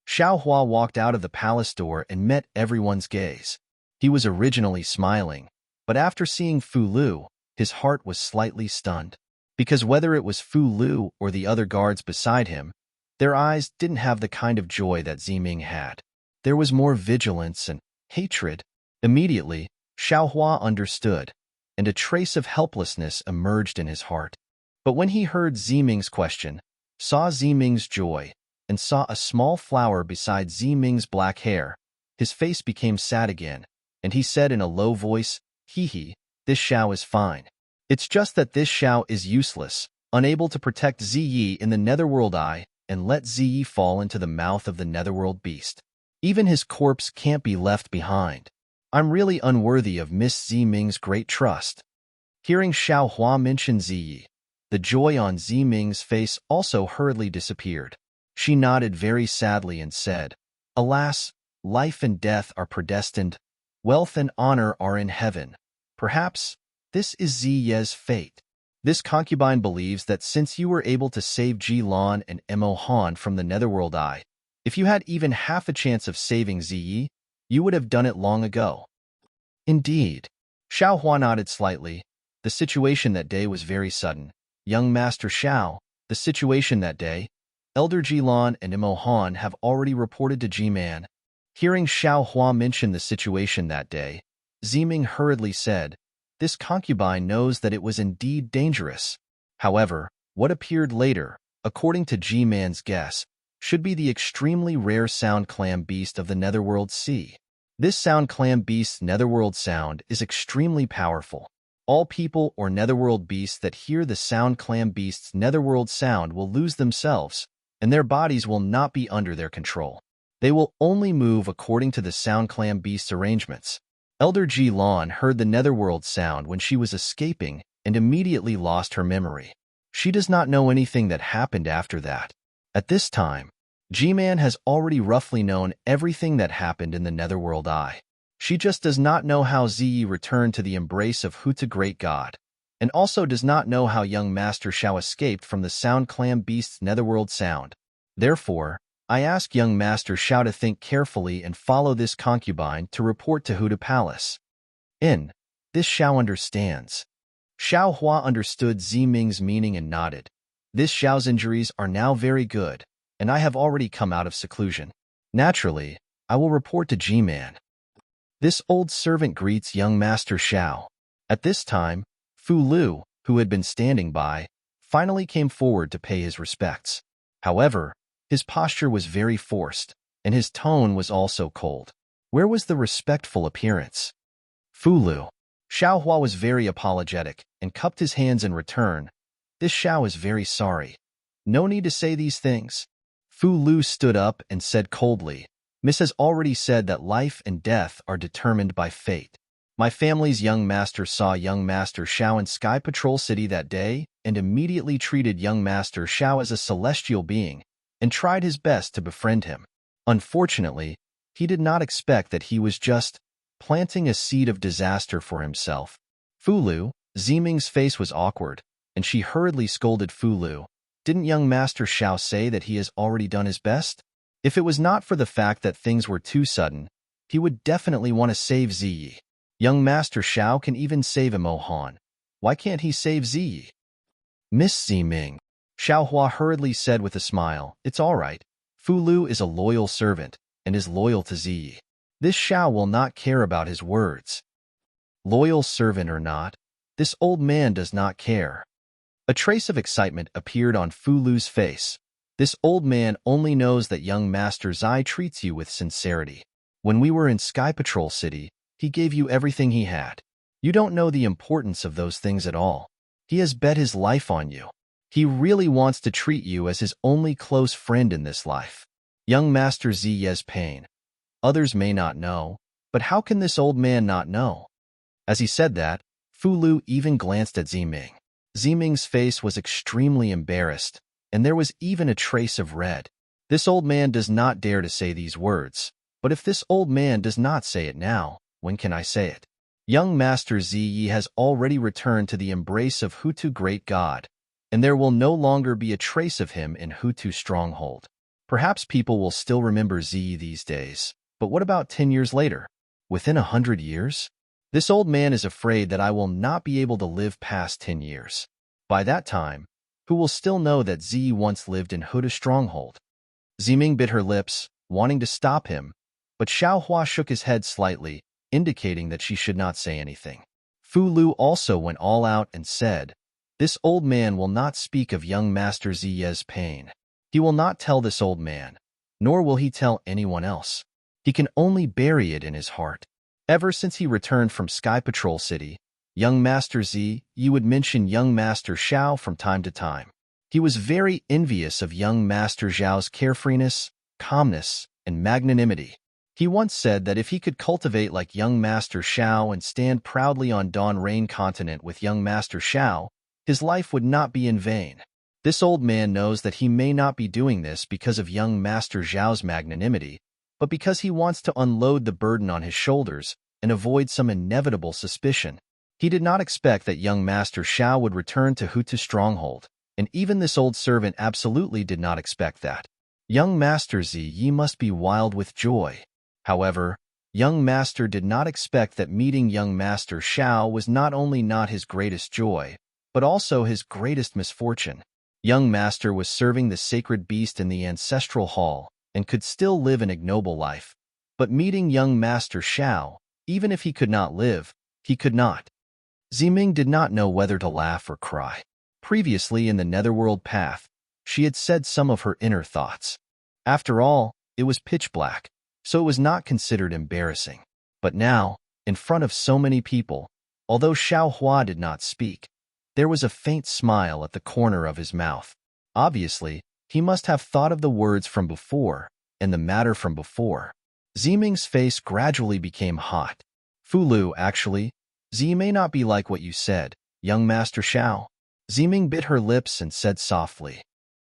A: Xiaohua walked out of the palace door and met everyone's gaze. He was originally smiling, but after seeing Fu Lu, his heart was slightly stunned. Because whether it was Fu Lu or the other guards beside him, their eyes didn't have the kind of joy that Ziming had. There was more vigilance and hatred. Immediately, Xiaohua understood. and a trace of helplessness emerged in his heart. But when he heard Ziming's question, saw Ziming's joy, and saw a small flower beside Ziming's black hair, his face became sad again, and he said in a low voice, "Hee, this Xiao is fine. It's just that this Xiao is useless, unable to protect Ziyi in the Netherworld Eye and let Ziyi fall into the mouth of the Netherworld Beast. Even his corpse can't be left behind. I'm really unworthy of Miss Ziming's great trust." Hearing Xiao Hua mention Ziyi, the joy on Ziming's face also hurriedly disappeared. She nodded very sadly and said, "Alas, life and death are predestined. Wealth and honor are in heaven. Perhaps this is Ziye's fate. This concubine believes that since you were able to save Ji-Lan and Emo Han from the Netherworld Eye, if you had even half a chance of saving Ziyi, you would have done it long ago." Indeed. Xiao Hua nodded slightly. The situation that day was very sudden. Young Master Xiao, the situation that day, Elder Ji-Lan and Emo Han have already reported to Ji-Man. Hearing Xiao Hua mention the situation that day, Ziming hurriedly said, "This concubine knows that it was indeed dangerous. However, what appeared later, according to Ji-Man's guess, should be the extremely rare sound clam beast of the Netherworld Sea. This sound clam beast's Netherworld sound is extremely powerful. All people or Netherworld beasts that hear the sound clam beast's Netherworld sound will lose themselves, and their bodies will not be under their control. They will only move according to the sound clam beast's arrangements." Elder Ji-Lan heard the Netherworld sound when she was escaping and immediately lost her memory. She does not know anything that happened after that. At this time, Ji-Man has already roughly known everything that happened in the Netherworld Eye. She just does not know how Ziyi returned to the embrace of Huta Great God, and also does not know how young Master Xiao escaped from the sound clam beast's Netherworld sound. Therefore, I ask young Master Xiao to think carefully and follow this concubine to report to Huta Palace. This Xiao understands. Xiao Hua understood Ziming's meaning and nodded. This Xiao's injuries are now very good, and I have already come out of seclusion. Naturally, I will report to Ji-Man. This old servant greets young Master Xiao. At this time, Fu Lu, who had been standing by, finally came forward to pay his respects. However, his posture was very forced, and his tone was also cold. Where was the respectful appearance? Fu Lu. Xiao Hua was very apologetic and cupped his hands in return. "This Xiao is very sorry. No need to say these things." Fu Lu stood up and said coldly, "Miss has already said that life and death are determined by fate. My family's young master saw young Master Xiao in Sky Patrol City that day and immediately treated young Master Xiao as a celestial being and tried his best to befriend him. Unfortunately, he did not expect that he was just planting a seed of disaster for himself." Fu Lu, Ziming's face was awkward, and she hurriedly scolded Fu Lu. "Didn't young Master Xiao say that he has already done his best? If it was not for the fact that things were too sudden, he would definitely want to save Ziyi. Young Master Xiao can even save Emo Han. Why can't he save Ziyi?" "Miss Ziming," Xiao Hua hurriedly said with a smile, "It's all right. Fu Lu is a loyal servant and is loyal to Ziyi. This Xiao will not care about his words. Loyal servant or not, this old man does not care." A trace of excitement appeared on Fu Lu's face. "This old man only knows that young Master Zai treats you with sincerity. When we were in Sky Patrol City, he gave you everything he had. You don't know the importance of those things at all. He has bet his life on you. He really wants to treat you as his only close friend in this life. Young Master Ziye's pain. Others may not know, but how can this old man not know?" As he said that, Fu Lu even glanced at Ziming. Ziming's face was extremely embarrassed, and there was even a trace of red. This old man does not dare to say these words, but if this old man does not say it now, when can I say it? Young Master Ziyi has already returned to the embrace of Hutu Great God, and there will no longer be a trace of him in Hutu Stronghold. Perhaps people will still remember Ziyi these days, but what about 10 years later? Within 100 years? This old man is afraid that I will not be able to live past 10 years. By that time, who will still know that Ziyi once lived in Huta Stronghold? Ziming bit her lips, wanting to stop him, but Xiao Hua shook his head slightly, indicating that she should not say anything. Fu Lu also went all out and said, "This old man will not speak of young Master Ziye's pain. He will not tell this old man, nor will he tell anyone else. He can only bury it in his heart." Ever since he returned from Sky Patrol City, young Master Ziyi would mention young Master Xiao from time to time. He was very envious of young Master Zhao's carefreeness, calmness, and magnanimity. He once said that if he could cultivate like young Master Xiao and stand proudly on Dawn Rain Continent with young Master Xiao, his life would not be in vain. This old man knows that he may not be doing this because of young Master Zhao's magnanimity, but because he wants to unload the burden on his shoulders and avoid some inevitable suspicion. He did not expect that young Master Xiao would return to Hutu's stronghold, and even this old servant absolutely did not expect that. Young Master Ziyi must be wild with joy. However, young Master did not expect that meeting young Master Xiao was not only not his greatest joy, but also his greatest misfortune. Young Master was serving the sacred beast in the ancestral hall and could still live an ignoble life. But meeting young Master Xiao, even if he could not live, he could not. Ziming did not know whether to laugh or cry. Previously in the Netherworld path, she had said some of her inner thoughts. After all, it was pitch black, so it was not considered embarrassing. But now, in front of so many people, although Xiao Hua did not speak, there was a faint smile at the corner of his mouth. Obviously, he must have thought of the words from before and the matter from before. Ziming's face gradually became hot. "Fu Lu, actually, Zi may not be like what you said, young Master Xiao." Ziming bit her lips and said softly,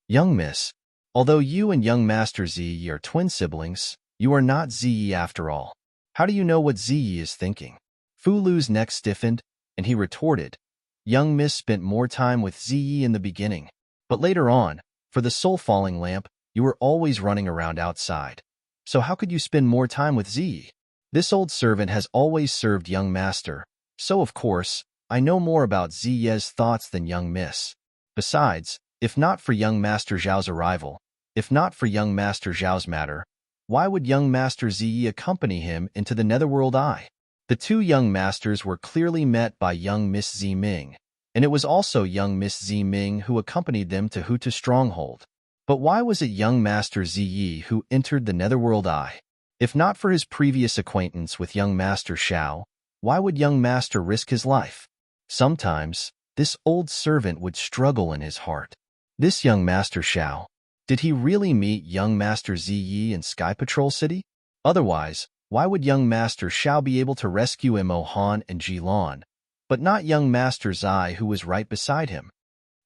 A: "Young miss, although you and young Master Ziyi are twin siblings, you are not Ziyi after all. How do you know what Ziyi is thinking?" Fu Lu's neck stiffened, and he retorted, "Young miss spent more time with Ziyi in the beginning, but later on, for the soul-falling lamp, you were always running around outside. So how could you spend more time with Ziyi? This old servant has always served young Master, so of course, I know more about Ziye's thoughts than young miss. Besides, if not for young Master Zhao's arrival, if not for young Master Zhao's matter, why would young Master Ziyi accompany him into the Netherworld Eye?" The two young masters were clearly met by young Miss Ziming, and it was also young Miss Ziming who accompanied them to Hutu's stronghold. But why was it young Master Ziyi who entered the Netherworld Eye? If not for his previous acquaintance with young Master Xiao, why would young Master risk his life? Sometimes, this old servant would struggle in his heart. This young Master Xiao, did he really meet young Master Ziyi in Sky Patrol City? Otherwise, why would young Master Xiao be able to rescue Mo Han and Jilan, but not young Master Zai who was right beside him?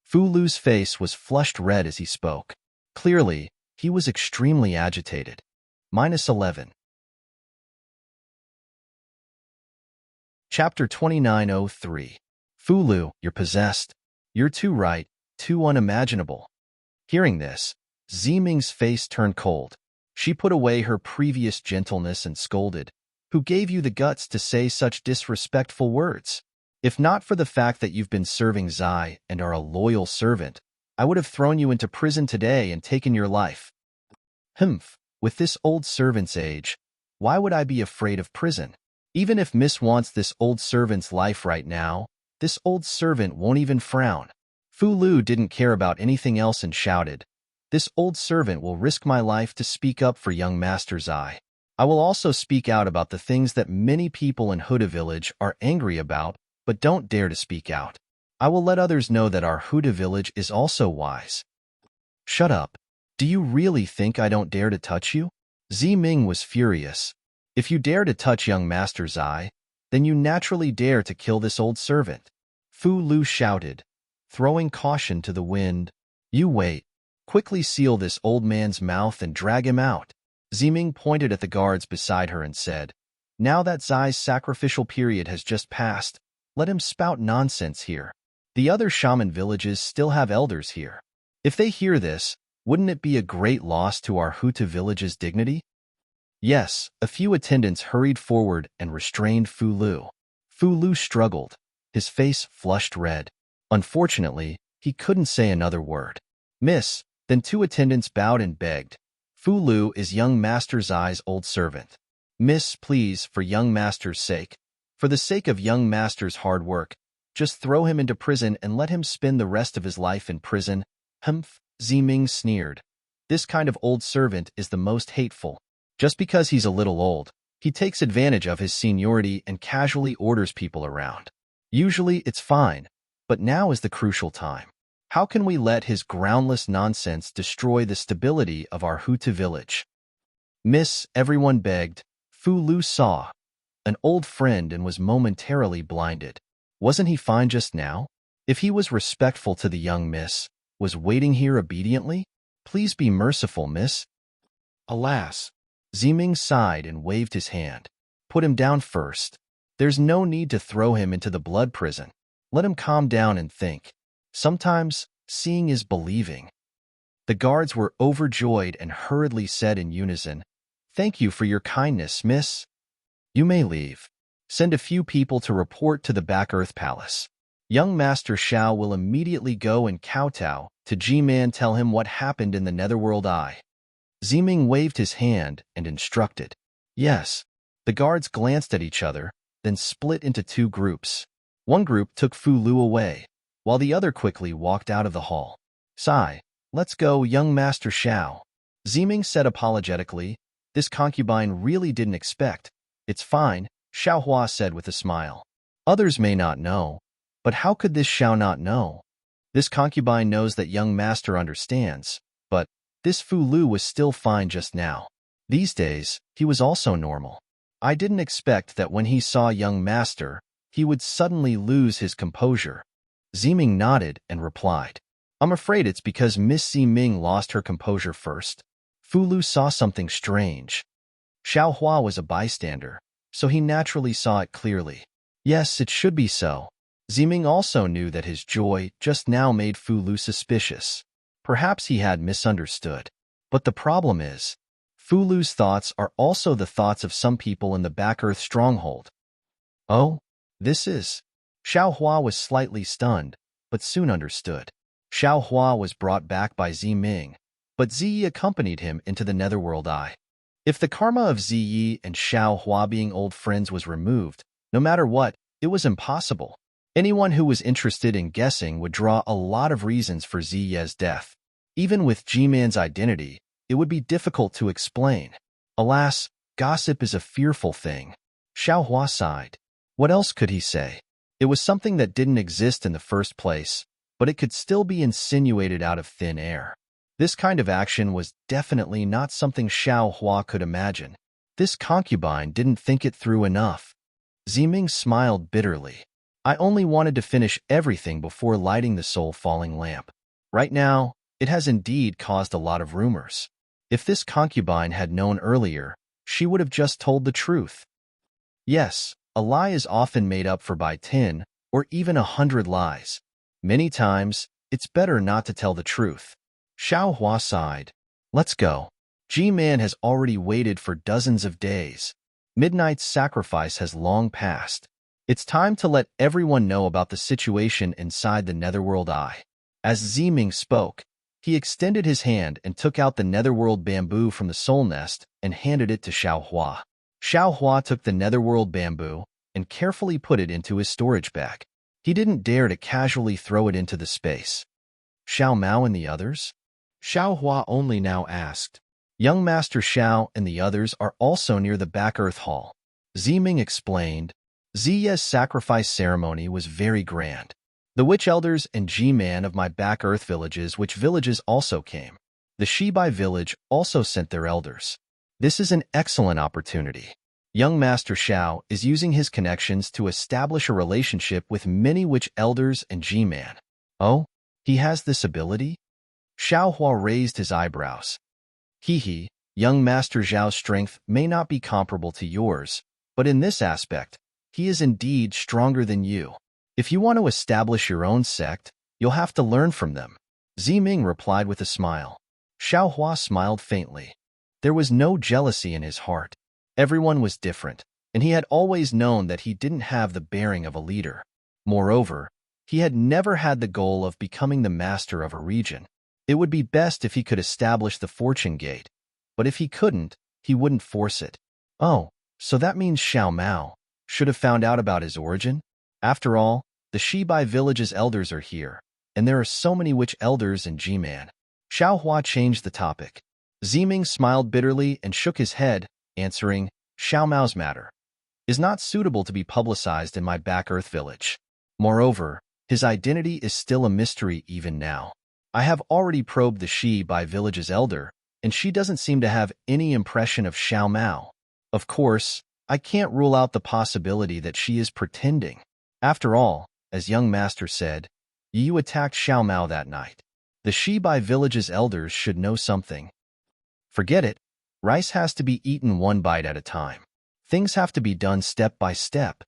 A: Fu Lu's face was flushed red as he spoke. Clearly, he was extremely agitated. -11. Chapter 2903. Fu Lu, you're possessed. You're too right, too unimaginable. Hearing this, Ziming's face turned cold. She put away her previous gentleness and scolded, "Who gave you the guts to say such disrespectful words? If not for the fact that you've been serving Zai and are a loyal servant, I would have thrown you into prison today and taken your life." "Humph, with this old servant's age, why would I be afraid of prison? Even if Miss wants this old servant's life right now, this old servant won't even frown." Fu Lu didn't care about anything else and shouted, "This old servant will risk my life to speak up for young Master Zai. I will also speak out about the things that many people in Huda village are angry about, but don't dare to speak out. I will let others know that our Huda village is also wise." "Shut up. Do you really think I don't dare to touch you?" Ziming was furious. "If you dare to touch young Master Zai, then you naturally dare to kill this old servant." Fu Lu shouted, throwing caution to the wind. "You wait. Quickly seal this old man's mouth and drag him out." Ziming pointed at the guards beside her and said, "Now that Zai's sacrificial period has just passed, let him spout nonsense here. The other shaman villages still have elders here. If they hear this, wouldn't it be a great loss to our Huta village's dignity?" Yes, a few attendants hurried forward and restrained Fu Lu. Fu Lu struggled, his face flushed red. Unfortunately, he couldn't say another word. "Miss," then two attendants bowed and begged, "Fu Lu is young Master Zai's old servant. Miss, please, for young Master's sake." For the sake of young master's hard work, just throw him into prison and let him spend the rest of his life in prison. Humph, Ziming sneered. This kind of old servant is the most hateful. Just because he's a little old, he takes advantage of his seniority and casually orders people around. Usually it's fine, but now is the crucial time. How can we let his groundless nonsense destroy the stability of our Hutu village? Miss, everyone begged. Fu Lu saw an old friend and was momentarily blinded. Wasn't he fine just now? If he was respectful to the young miss, was waiting here obediently? Please be merciful, miss. Alas, Ziming sighed and waved his hand. Put him down first. There's no need to throw him into the blood prison. Let him calm down and think. Sometimes, seeing is believing. The guards were overjoyed and hurriedly said in unison, "Thank you for your kindness, miss. You may leave. Send a few people to report to the Back Earth Palace. Young Master Xiao will immediately go and kowtow to G-Man, tell him what happened in the Netherworld Eye." Ziming waved his hand and instructed. Yes. The guards glanced at each other, then split into two groups. One group took Fu Lu away, while the other quickly walked out of the hall. Sigh, let's go, young Master Xiao. Ziming said apologetically. This concubine really didn't expect. It's fine, Xiao Hua said with a smile. Others may not know, but how could this Xiao not know? This concubine knows that young master understands, but this Fu Lu was still fine just now. These days, he was also normal. I didn't expect that when he saw young master, he would suddenly lose his composure. Ziming nodded and replied, I'm afraid it's because Miss Ziming lost her composure first. Fu Lu saw something strange. Xiao Hua was a bystander, so he naturally saw it clearly. Yes, it should be so. Ziming also knew that his joy just now made Fu Lu suspicious. Perhaps he had misunderstood. But the problem is, Fu Lu's thoughts are also the thoughts of some people in the Back Earth stronghold. Oh, this is... Xiao Hua was slightly stunned, but soon understood. Xiao Hua was brought back by Ziming, but Ziyi accompanied him into the Netherworld Eye. If the karma of Ziyi and Xiao Hua being old friends was removed, no matter what, it was impossible. Anyone who was interested in guessing would draw a lot of reasons for Ziyi's death. Even with G-Man's identity, it would be difficult to explain. Alas, gossip is a fearful thing. Xiao Hua sighed. What else could he say? It was something that didn't exist in the first place, but it could still be insinuated out of thin air. This kind of action was definitely not something Xiao Hua could imagine. This concubine didn't think it through enough. Ziming smiled bitterly. I only wanted to finish everything before lighting the soul-falling lamp. Right now, it has indeed caused a lot of rumors. If this concubine had known earlier, she would have just told the truth. Yes, a lie is often made up for by 10 or even 100 lies. Many times, it's better not to tell the truth. Xiao Hua sighed. Let's go. G-Man has already waited for dozens of days. Midnight's sacrifice has long passed. It's time to let everyone know about the situation inside the Netherworld Eye. As Ziming spoke, he extended his hand and took out the Netherworld bamboo from the soul nest and handed it to Xiao Hua. Xiao Hua took the Netherworld bamboo and carefully put it into his storage bag. He didn't dare to casually throw it into the space. Xiao Mao and the others? Xiao Hua only now asked. Young Master Xiao and the others are also near the Back Earth Hall. Ziming explained. Ziya's sacrifice ceremony was very grand. The witch elders and G-Man of my Back Earth villages, which villages also came. The Shibai village also sent their elders. This is an excellent opportunity. Young Master Xiao is using his connections to establish a relationship with many witch elders and G-Man. Oh, he has this ability? Xiao Hua raised his eyebrows. Hee, young Master Zhao's strength may not be comparable to yours, but in this aspect, he is indeed stronger than you. If you want to establish your own sect, you'll have to learn from them. Ziming replied with a smile. Xiao Hua smiled faintly. There was no jealousy in his heart. Everyone was different, and he had always known that he didn't have the bearing of a leader. Moreover, he had never had the goal of becoming the master of a region. It would be best if he could establish the fortune gate, but if he couldn't, he wouldn't force it. Oh, so that means Xiao Mao. Should have found out about his origin. After all, the Shibai village's elders are here, and there are so many witch elders in G-Man. Xiaohua changed the topic. Ziming smiled bitterly and shook his head, answering, Xiao Mao's matter is not suitable to be publicized in my back Earth village. Moreover, his identity is still a mystery even now. I have already probed the Shibai village's elder, and she doesn't seem to have any impression of Xiao Mao. Of course, I can't rule out the possibility that she is pretending. After all, as young master said, you attacked Xiao Mao that night. The Shibai village's elders should know something. Forget it. Rice has to be eaten one bite at a time. Things have to be done step by step.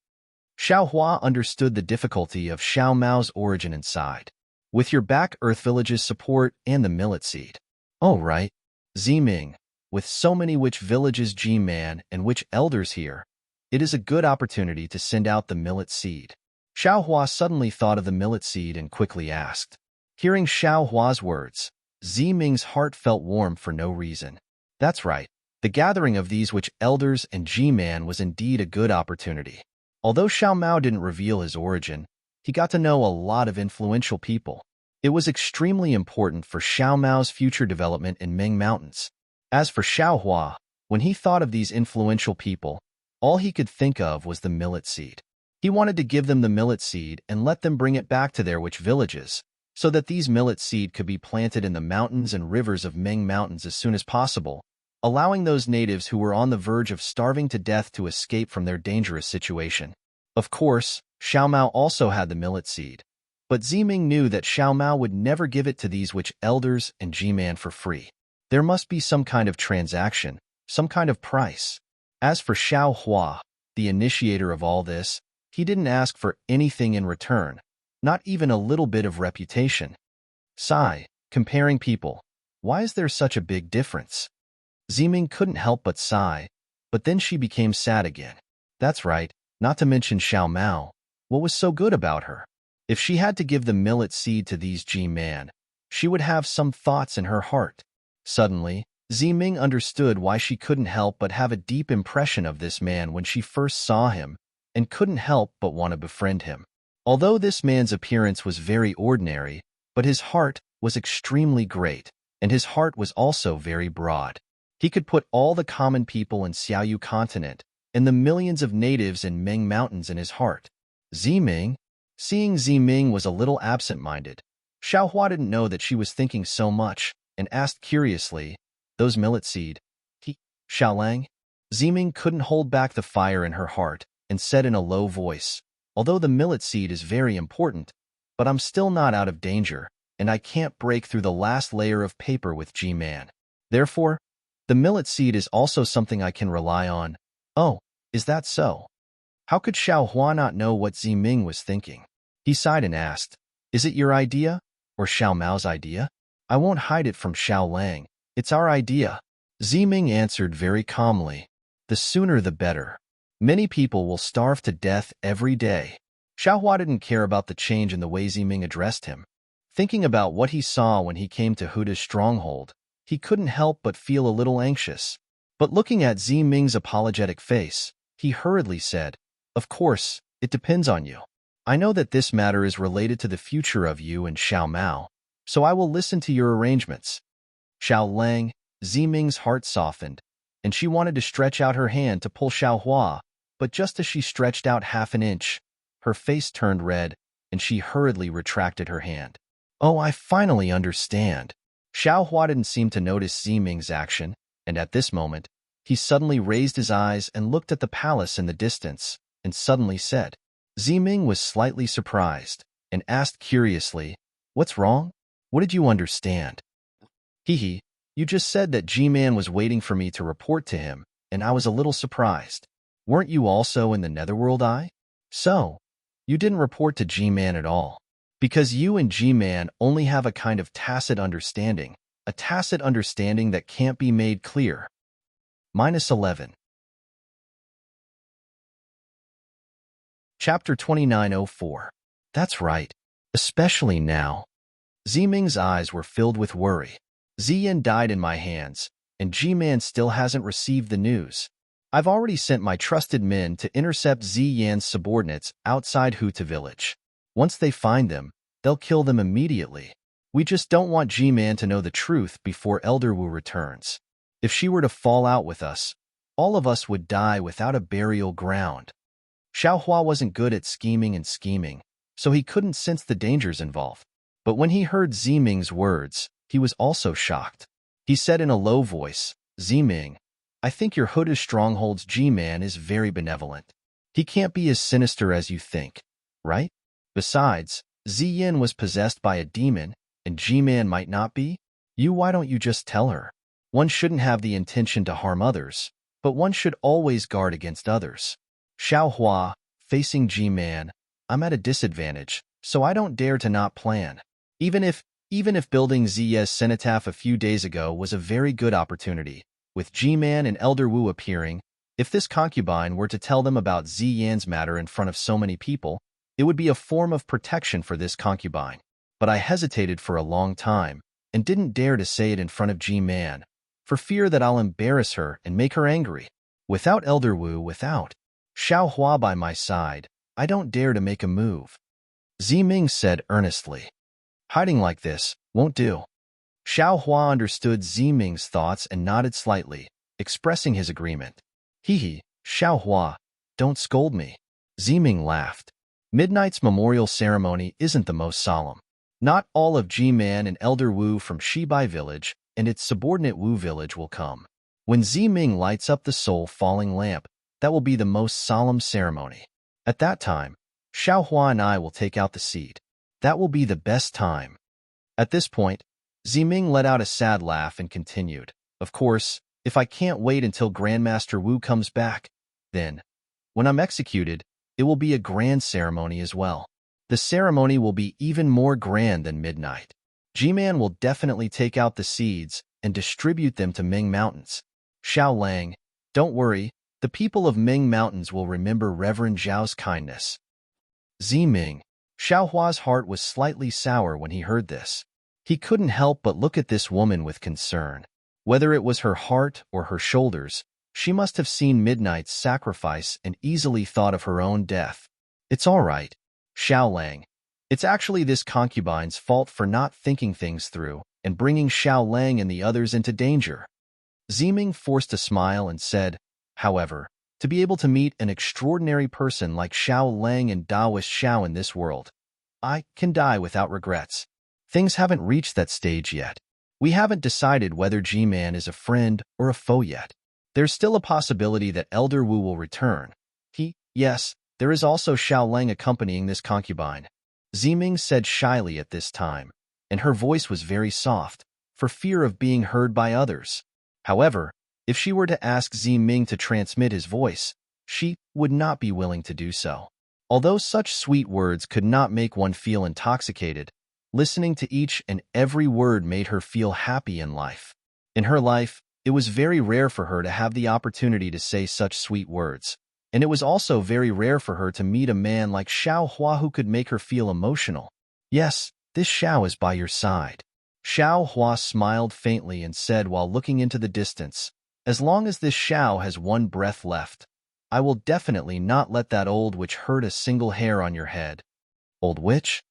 A: Xiaohua understood the difficulty of Xiao Mao's origin inside. With your back Earth village's support and the millet seed. Oh, right. Ziming, with so many witch villages G-Man and witch elders here, it is a good opportunity to send out the millet seed. Xiaohua suddenly thought of the millet seed and quickly asked. Hearing Xiaohua's words, Ziming's heart felt warm for no reason. That's right. The gathering of these witch elders and G-Man was indeed a good opportunity. Although Xiao Mao didn't reveal his origin, he got to know a lot of influential people. It was extremely important for Xiao Mao's future development in Ming Mountains. As for Xiaohua, when he thought of these influential people, all he could think of was the millet seed. He wanted to give them the millet seed and let them bring it back to their witch villages, so that these millet seed could be planted in the mountains and rivers of Ming Mountains as soon as possible, allowing those natives who were on the verge of starving to death to escape from their dangerous situation. Of course, Xiao Mao also had the millet seed, but Ziming knew that Xiao Mao would never give it to these witch elders and G-Man for free. There must be some kind of transaction, some kind of price. As for Xiaohua, the initiator of all this, he didn't ask for anything in return, not even a little bit of reputation. Sigh, comparing people. Why is there such a big difference? Ziming couldn't help but sigh, but then she became sad again. That's right, not to mention Xiao Mao. What was so good about her? If she had to give the millet seed to these G-Man, she would have some thoughts in her heart. Suddenly, Ziming understood why she couldn't help but have a deep impression of this man when she first saw him, and couldn't help but want to befriend him. Although this man's appearance was very ordinary, but his heart was extremely great, and his heart was also very broad. He could put all the common people in Xiaoyu continent and the millions of natives in Ming Mountains in his heart. Ziming? Seeing Ziming was a little absent-minded, Xiaohua didn't know that she was thinking so much, and asked curiously, those millet seed? Xiaolang? Ziming couldn't hold back the fire in her heart, and said in a low voice, although the millet seed is very important, but I'm still not out of danger, and I can't break through the last layer of paper with G-Man. Therefore, the millet seed is also something I can rely on. Oh, is that so? How could Xiaohua not know what Ziming was thinking? He sighed and asked, is it your idea, or Xiao Mao's idea? I won't hide it from Xiaolang. It's our idea. Ziming answered very calmly, the sooner the better. Many people will starve to death every day. Xiaohua didn't care about the change in the way Ziming addressed him. Thinking about what he saw when he came to Huda's stronghold, he couldn't help but feel a little anxious. But looking at Ziming's apologetic face, he hurriedly said, of course, it depends on you. I know that this matter is related to the future of you and Xiao Mao, so I will listen to your arrangements. Xiaolang, Ziming's heart softened, and she wanted to stretch out her hand to pull Xiaohua, but just as she stretched out half an inch, her face turned red, and she hurriedly retracted her hand. Oh, I finally understand. Xiaohua didn't seem to notice Ziming's action, and at this moment, he suddenly raised his eyes and looked at the palace in the distance, and suddenly said. Ziming was slightly surprised, and asked curiously, what's wrong? What did you understand? Hee, you just said that G-Man was waiting for me to report to him, and I was a little surprised. Weren't you also in the Netherworld Eye? So, you didn't report to G-Man at all. Because you and G-Man only have a kind of tacit understanding, a tacit understanding that can't be made clear. -11. Chapter 2904. That's right. Especially now. Ziming's eyes were filled with worry. Ziyan died in my hands, and G-Man still hasn't received the news. I've already sent my trusted men to intercept Ziyan's subordinates outside Huta village. Once they find them, they'll kill them immediately. We just don't want G-Man to know the truth before Elder Wu returns. If she were to fall out with us, all of us would die without a burial ground. Xiaohua wasn't good at scheming, so he couldn't sense the dangers involved. But when he heard Ziming's words, he was also shocked. He said in a low voice, Ziming, I think your Huda stronghold's G-Man is very benevolent. He can't be as sinister as you think, right? Besides, Ziyin was possessed by a demon, and G-Man might not be? Why don't you just tell her? One shouldn't have the intention to harm others, but one should always guard against others. Xiaohua, facing G-Man, I'm at a disadvantage, so I don't dare to not plan. Even if building Ziya's cenotaph a few days ago was a very good opportunity, with G-Man and Elder Wu appearing, if this concubine were to tell them about Ziyan's matter in front of so many people, it would be a form of protection for this concubine. But I hesitated for a long time, and didn't dare to say it in front of G-Man, for fear that I'll embarrass her and make her angry. Without Elder Wu, without Xiaohua by my side, I don't dare to make a move. Ziming said earnestly. Hiding like this won't do. Xiaohua understood Ziming's thoughts and nodded slightly, expressing his agreement. Xiaohua, don't scold me. Ziming laughed. Midnight's memorial ceremony isn't the most solemn. Not all of G-Man and Elder Wu from Shibai village and its subordinate Wu village will come. When Ziming lights up the soul-falling lamp, that will be the most solemn ceremony. At that time, Xiaohua and I will take out the seed. That will be the best time. At this point, Ziming let out a sad laugh and continued, Of course, if I can't wait until Grandmaster Wu comes back, then, when I'm executed, it will be a grand ceremony as well. The ceremony will be even more grand than midnight. G-Man will definitely take out the seeds and distribute them to Ming Mountains. Xiao Lang, don't worry, the people of Ming Mountains will remember Reverend Zhao's kindness. Ziming. Xiaohua's heart was slightly sour when he heard this. He couldn't help but look at this woman with concern. Whether it was her heart or her shoulders, she must have seen Midnight's sacrifice and easily thought of her own death. It's all right, Xiao Lang. It's actually this concubine's fault for not thinking things through and bringing Xiao Lang and the others into danger. Ziming forced a smile and said, However, to be able to meet an extraordinary person like Xiao Lang and Daoist Xiao in this world, I can die without regrets. Things haven't reached that stage yet. We haven't decided whether G-Man is a friend or a foe yet. There's still a possibility that Elder Wu will return. Yes, there is also Xiao Lang accompanying this concubine. Ziming said shyly at this time, and her voice was very soft, for fear of being heard by others. However, if she were to ask Ziming to transmit his voice, she would not be willing to do so. Although such sweet words could not make one feel intoxicated, listening to each and every word made her feel happy in life. In her life, it was very rare for her to have the opportunity to say such sweet words, and it was also very rare for her to meet a man like Xiao Hua who could make her feel emotional. Yes, this Xiao is by your side. Xiao Hua smiled faintly and said while looking into the distance, As long as this Xiao has one breath left, I will definitely not let that old witch hurt a single hair on your head. Old witch?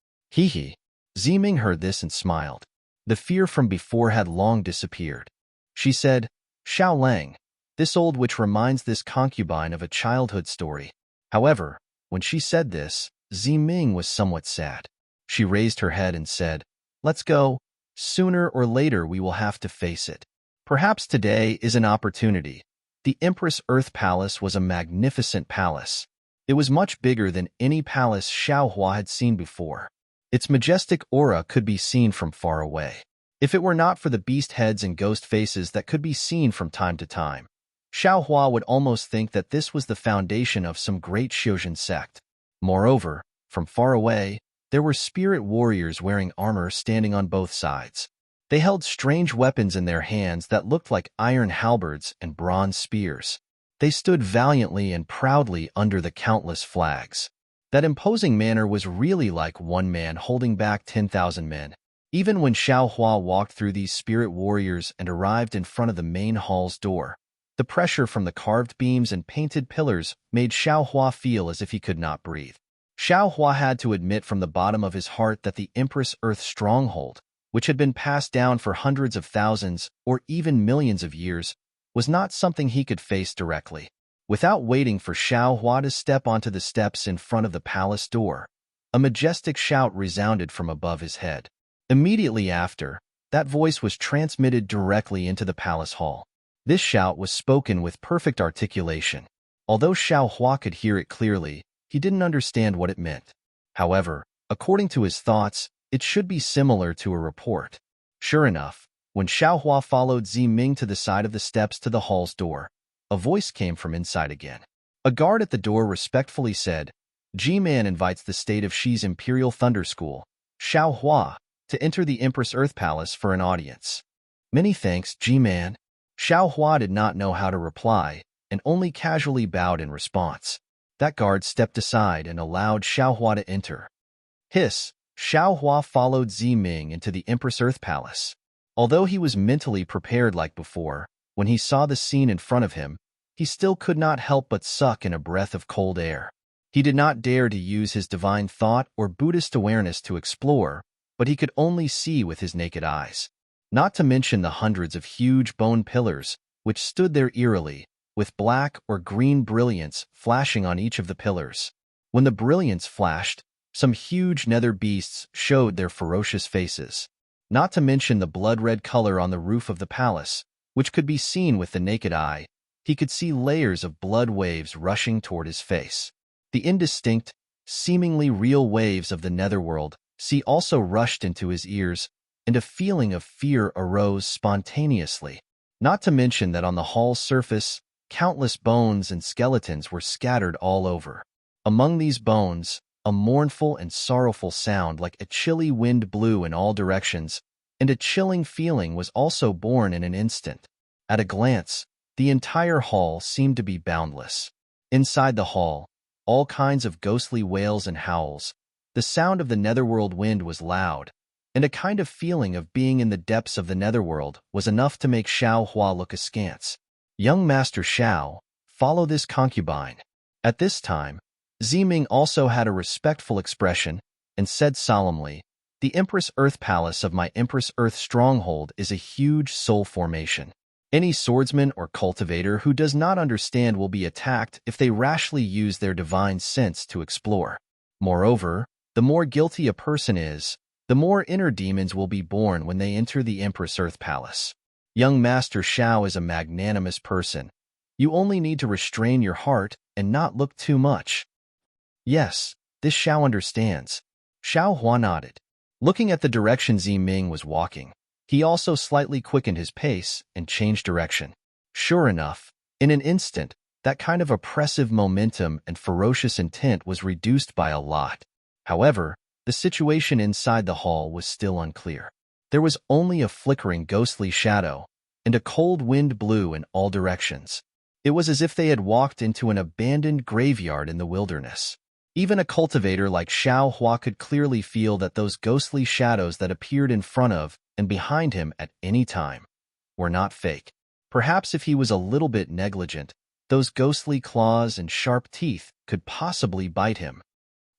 A: Ziming heard this and smiled. The fear from before had long disappeared. She said, Xiao Lang, this old witch reminds this concubine of a childhood story. However, when she said this, Ziming was somewhat sad. She raised her head and said, Let's go. Sooner or later we will have to face it. Perhaps today is an opportunity. The Empress Earth Palace was a magnificent palace. It was much bigger than any palace Xiaohua had seen before. Its majestic aura could be seen from far away. If it were not for the beast heads and ghost faces that could be seen from time to time, Xiaohua would almost think that this was the foundation of some great Xiuzhen sect. Moreover, from far away, there were spirit warriors wearing armor standing on both sides. They held strange weapons in their hands that looked like iron halberds and bronze spears. They stood valiantly and proudly under the countless flags. That imposing manner was really like one man holding back 10,000 men. Even when Xiaohua walked through these spirit warriors and arrived in front of the main hall's door, The pressure from the carved beams and painted pillars made Xiao Hua feel as if he could not breathe. Xiao Hua had to admit from the bottom of his heart that the Empress Earth stronghold, which had been passed down for hundreds of thousands or even millions of years, was not something he could face directly. Without waiting for Xiao Hua to step onto the steps in front of the palace door, a majestic shout resounded from above his head. Immediately after, that voice was transmitted directly into the palace hall. This shout was spoken with perfect articulation. Although Xiao Hua could hear it clearly, he didn't understand what it meant. However, according to his thoughts, it should be similar to a report. Sure enough, when Xiao Hua followed Ziming to the side of the steps to the hall's door, a voice came from inside again. A guard at the door respectfully said, "G-Man invites the state of Shi's Imperial Thunder School, Xiao Hua, to enter the Empress Earth Palace for an audience." "Many thanks, G-Man." Xiao Hua did not know how to reply and only casually bowed in response. That guard stepped aside and allowed Xiao Hua to enter. Hiss, Xiao Hua followed Ziming into the Empress Earth Palace. Although he was mentally prepared like before, when he saw the scene in front of him, he still could not help but suck in a breath of cold air. He did not dare to use his divine thought or Buddhist awareness to explore, but he could only see with his naked eyes. Not to mention the hundreds of huge bone pillars, which stood there eerily, with black or green brilliance flashing on each of the pillars. When the brilliance flashed, some huge nether beasts showed their ferocious faces. Not to mention the blood-red color on the roof of the palace, which could be seen with the naked eye. He could see layers of blood waves rushing toward his face. The indistinct, seemingly real waves of the netherworld also rushed into his ears, and a feeling of fear arose spontaneously. Not to mention that on the hall's surface, countless bones and skeletons were scattered all over. Among these bones, a mournful and sorrowful sound like a chilly wind blew in all directions, and a chilling feeling was also born in an instant. At a glance, the entire hall seemed to be boundless. Inside the hall, all kinds of ghostly wails and howls. The sound of the netherworld wind was loud, and a kind of feeling of being in the depths of the netherworld was enough to make Xiao Hua look askance. "Young Master Xiao, follow this concubine." At this time, Ziming also had a respectful expression and said solemnly, "The Empress Earth Palace of my Empress Earth stronghold is a huge soul formation. Any swordsman or cultivator who does not understand will be attacked if they rashly use their divine sense to explore. Moreover, the more guilty a person is, the more inner demons will be born when they enter the Empress Earth Palace. Young Master Xiao is a magnanimous person. You only need to restrain your heart and not look too much." "Yes, this Xiao understands." Xiao Hua nodded. Looking at the direction Ziming was walking, he also slightly quickened his pace and changed direction. Sure enough, in an instant, that kind of oppressive momentum and ferocious intent was reduced by a lot. However, the situation inside the hall was still unclear. There was only a flickering ghostly shadow, and a cold wind blew in all directions. It was as if they had walked into an abandoned graveyard in the wilderness. Even a cultivator like Xiao Hua could clearly feel that those ghostly shadows that appeared in front of and behind him at any time were not fake. Perhaps if he was a little bit negligent, those ghostly claws and sharp teeth could possibly bite him.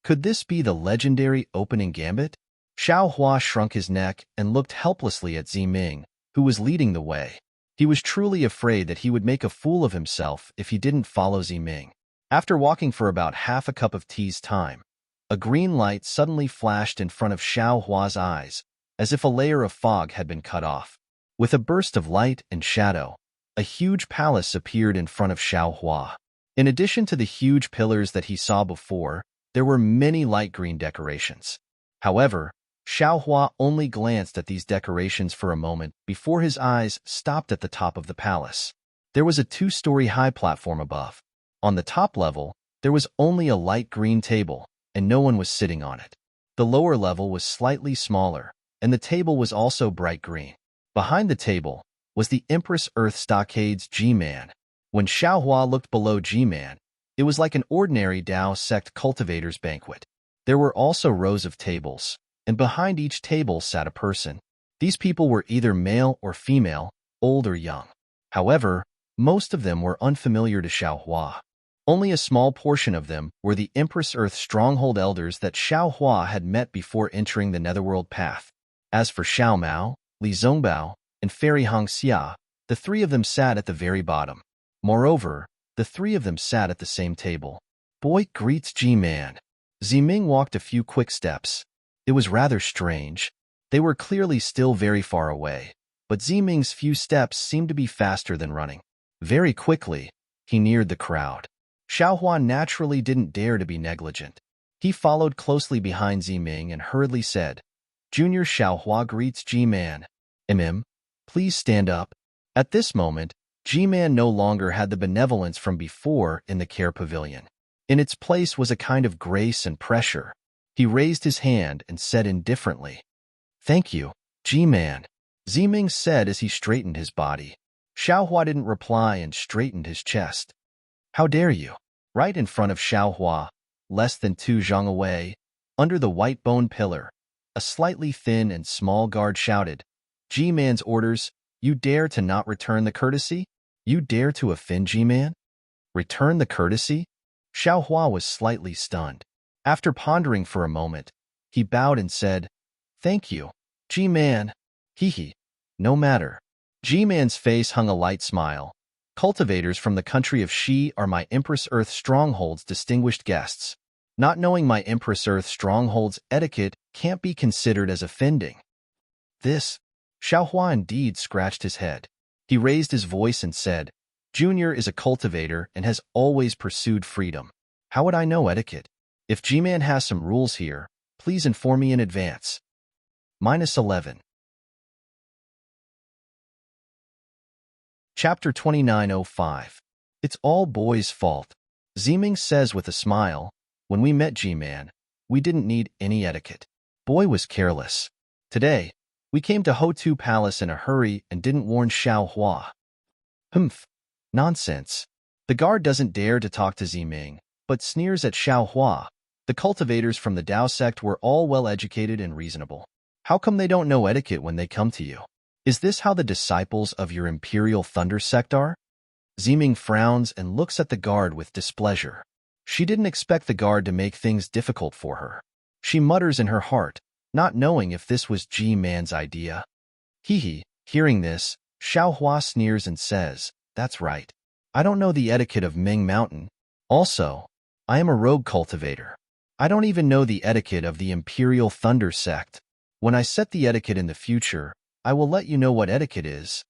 A: Could this be the legendary opening gambit? Xiao Hua shrunk his neck and looked helplessly at Ziming, who was leading the way. He was truly afraid that he would make a fool of himself if he didn't follow Ziming. After walking for about half a cup of tea's time, a green light suddenly flashed in front of Xiao Hua's eyes, as if a layer of fog had been cut off. With a burst of light and shadow, a huge palace appeared in front of Xiao Hua. In addition to the huge pillars that he saw before, there were many light green decorations. However, Xiao Hua only glanced at these decorations for a moment before his eyes stopped at the top of the palace. There was a 2-story high platform above. On the top level, there was only a light green table, and no one was sitting on it. The lower level was slightly smaller, and the table was also bright green. Behind the table was the Empress Earth Stockade's G-Man. When Xiao Hua looked below G-Man, it was like an ordinary Dao sect cultivator's banquet. There were also rows of tables, and behind each table sat a person. These people were either male or female, old or young. However, Most of them were unfamiliar to Xiaohua. Only a small portion of them were the Empress Earth stronghold elders that Xiaohua had met before entering the Netherworld path. As for Xiao Mao, Li Zongbao, and Fairy Hong Xia, the three of them sat at the very bottom. Moreover, the three of them sat at the same table. Boy greets G-Man. Ziming walked a few quick steps. It was rather strange. They were clearly still very far away, but Ziming's few steps seemed to be faster than running. Very quickly, he neared the crowd. Xiaohua naturally didn't dare to be negligent. He followed closely behind Ziming and hurriedly said, Junior Xiaohua greets G-Man. Please stand up. At this moment, G-Man no longer had the benevolence from before in the care pavilion. In its place was a kind of grace and pressure. He raised his hand and said indifferently, Thank you, G-Man. Ziming said as he straightened his body. Xiaohua didn't reply and straightened his chest. How dare you? Right in front of Xiaohua, less than 2 zhang away, under the white bone pillar, a slightly thin and small guard shouted, G-Man's orders, you dare to not return the courtesy? You dare to offend G-Man? Return the courtesy? Xiaohua was slightly stunned. After pondering for a moment, he bowed and said, Thank you, G-Man. No matter. G-Man's face hung a light smile. Cultivators from the country of Xi are my Empress Earth Stronghold's distinguished guests. Not knowing my Empress Earth Stronghold's etiquette can't be considered as offending. This, Xiaohua indeed scratched his head. He raised his voice and said, Junior is a cultivator and has always pursued freedom. How would I know etiquette? If G-Man has some rules here, please inform me in advance. -11. Chapter 2905. It's all Boy's fault. Ziming says with a smile, when we met G-Man, we didn't need any etiquette. Boy was careless. Today, we came to Hotu Palace in a hurry and didn't warn Xiaohua. Nonsense. The guard doesn't dare to talk to Ziming, but sneers at Xiaohua. The cultivators from the Dao sect were all well-educated and reasonable. How come they don't know etiquette when they come to you? Is this how the disciples of your Imperial Thunder sect are? Ziming frowns and looks at the guard with displeasure. She didn't expect the guard to make things difficult for her. She mutters in her heart, not knowing if this was G-Man's idea. Hearing this, Xiaohua sneers and says, That's right. I don't know the etiquette of Ming Mountain. Also, I am a rogue cultivator. I don't even know the etiquette of the Imperial Thunder sect. When I set the etiquette in the future, I will let you know what etiquette is.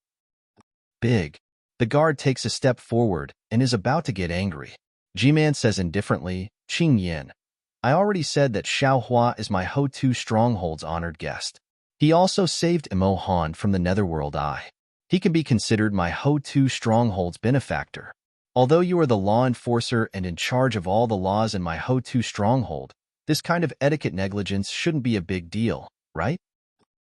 A: Big. The guard takes a step forward and is about to get angry. G-Man says indifferently, Qing Yin. I already said that Xiaohua is my Hotu Stronghold's honored guest. He also saved Imo Han from the Netherworld Eye. He can be considered my Hotu Stronghold's benefactor. Although you are the law enforcer and in charge of all the laws in my Hotu Stronghold, this kind of etiquette negligence shouldn't be a big deal, right?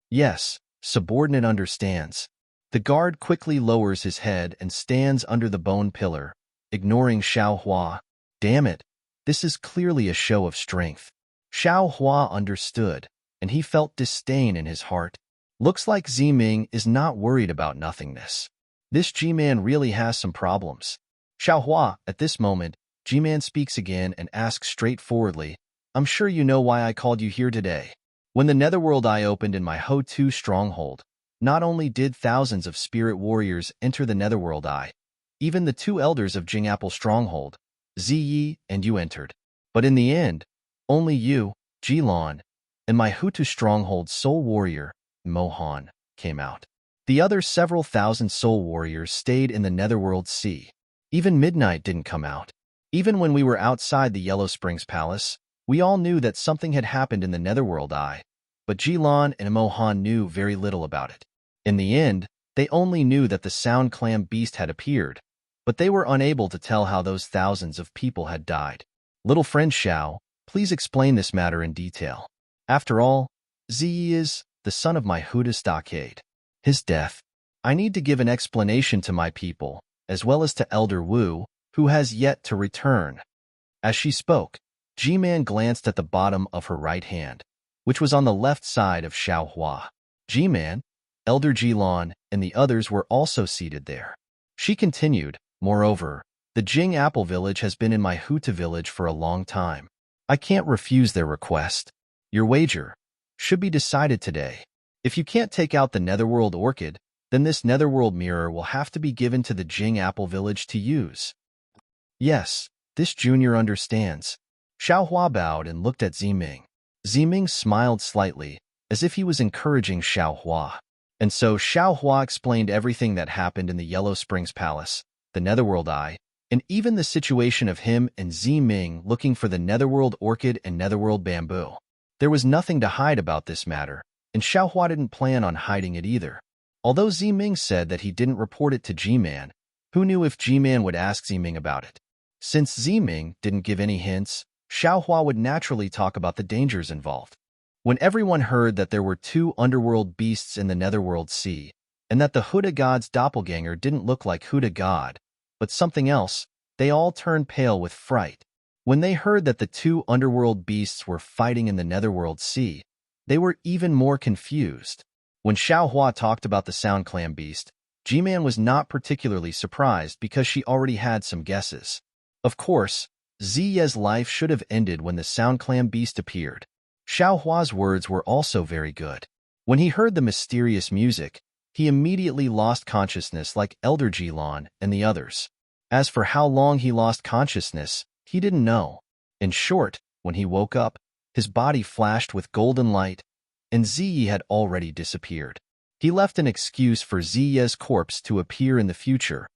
A: Yes. Subordinate understands. The guard quickly lowers his head and stands under the bone pillar, ignoring Xiaohua. Damn it, this is clearly a show of strength. Xiaohua understood, and he felt disdain in his heart. Looks like Ziming is not worried about nothingness. This G-Man really has some problems. Xiaohua, at this moment, G-Man speaks again and asks straightforwardly, I'm sure you know why I called you here today. When the Netherworld Eye opened in my Hotu stronghold, not only did thousands of spirit warriors enter the Netherworld Eye, even the 2 elders of Jingapple Stronghold, Ziyi and you entered. But in the end, only you, Jilan, and my Hutu Stronghold's soul warrior, Mohan, came out. The other several thousand soul warriors stayed in the Netherworld Sea. Even Midnight didn't come out. Even when we were outside the Yellow Springs Palace, we all knew that something had happened in the Netherworld Eye, but Jilan and Mohan knew very little about it. In the end, they only knew that the Sound Clam beast had appeared, but they were unable to tell how those thousands of people had died. Little friend Xiao, please explain this matter in detail. After all, Ziyi is the son of my Huda stockade. His death. I need to give an explanation to my people, as well as to Elder Wu, who has yet to return. As she spoke, G-Man glanced at the bottom of her right hand, which was on the left side of Xiaohua. G-Man, Elder Jilan, and the others were also seated there. She continued, "Moreover, the Jing Apple Village has been in my Huta village for a long time. I can't refuse their request. Your wager should be decided today. If you can't take out the Netherworld Orchid, then this Netherworld Mirror will have to be given to the Jing Apple Village to use." "Yes, this junior understands." Xiaohua bowed and looked at Ziming. Ziming smiled slightly, as if he was encouraging Xiaohua. And so Xiaohua explained everything that happened in the Yellow Springs Palace, the Netherworld Eye, and even the situation of him and Ziming looking for the Netherworld Orchid and Netherworld Bamboo. There was nothing to hide about this matter, and Xiaohua didn't plan on hiding it either. Although Ziming said that he didn't report it to G-Man, who knew if G-Man would ask Ziming about it? Since Ziming didn't give any hints, Xiaohua would naturally talk about the dangers involved. When everyone heard that there were 2 underworld beasts in the Netherworld Sea, and that the Huda God's doppelganger didn't look like Huda God, but something else, they all turned pale with fright. When they heard that the 2 underworld beasts were fighting in the Netherworld Sea, they were even more confused. When Xiaohua talked about the Sound Clam beast, G-Man was not particularly surprised because she already had some guesses. Of course, Ziye's life should have ended when the Sound Clam beast appeared. Xiaohua's words were also very good. When he heard the mysterious music, he immediately lost consciousness like Elder Jilan and the others. As for how long he lost consciousness, he didn't know. In short, when he woke up, his body flashed with golden light, and Ziyi had already disappeared. He left an excuse for Ziye's corpse to appear in the future,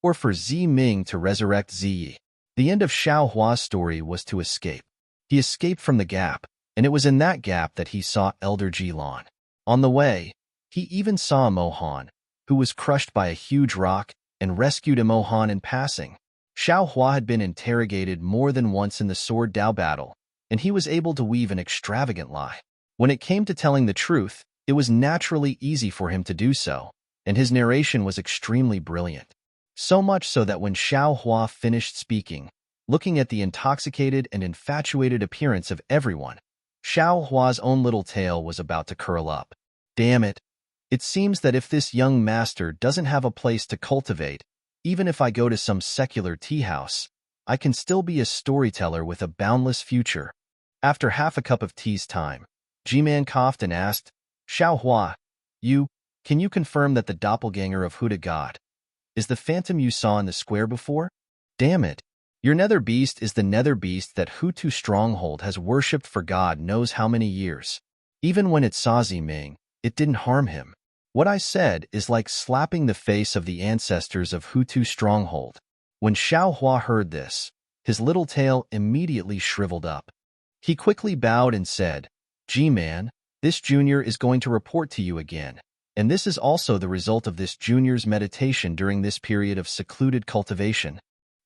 A: or for Zi Ming to resurrect Ziyi. The end of Xiaohua's story was to escape. He escaped from the gap, and it was in that gap that he saw Elder Jilan. On the way, he even saw Mohan, who was crushed by a huge rock, and rescued Mohan in passing. Xiaohua had been interrogated more than once in the Sword Dao battle, and he was able to weave an extravagant lie. When it came to telling the truth, it was naturally easy for him to do so, and his narration was extremely brilliant. So much so that when Xiaohua finished speaking, looking at the intoxicated and infatuated appearance of everyone, Xiaohua's own little tail was about to curl up. Damn it. It seems that if this young master doesn't have a place to cultivate, even if I go to some secular tea house, I can still be a storyteller with a boundless future. After half a cup of tea's time, G-Man coughed and asked, "Xiaohua, can you confirm that the doppelganger of Huda God is the phantom you saw in the square before?" "Damn it. Your nether beast is the nether beast that Hutu Stronghold has worshipped for God knows how many years. Even when it saw Ziming, it didn't harm him. What I said is like slapping the face of the ancestors of Hutu Stronghold." When Xiaohua heard this, his little tail immediately shriveled up. He quickly bowed and said, "G-Man, this junior is going to report to you again, and this is also the result of this junior's meditation during this period of secluded cultivation.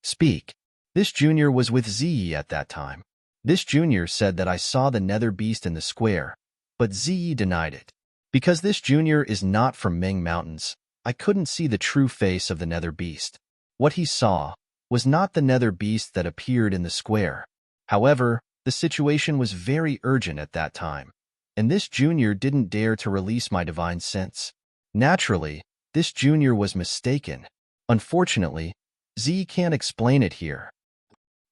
A: Speak." This junior was with Ziyi at that time. This junior said that I saw the nether beast in the square, but Ziyi denied it. Because this junior is not from Ming Mountains, I couldn't see the true face of the nether beast. What he saw was not the nether beast that appeared in the square. However, the situation was very urgent at that time, and this junior didn't dare to release my divine sense. Naturally, this junior was mistaken. Unfortunately, Z can't explain it here.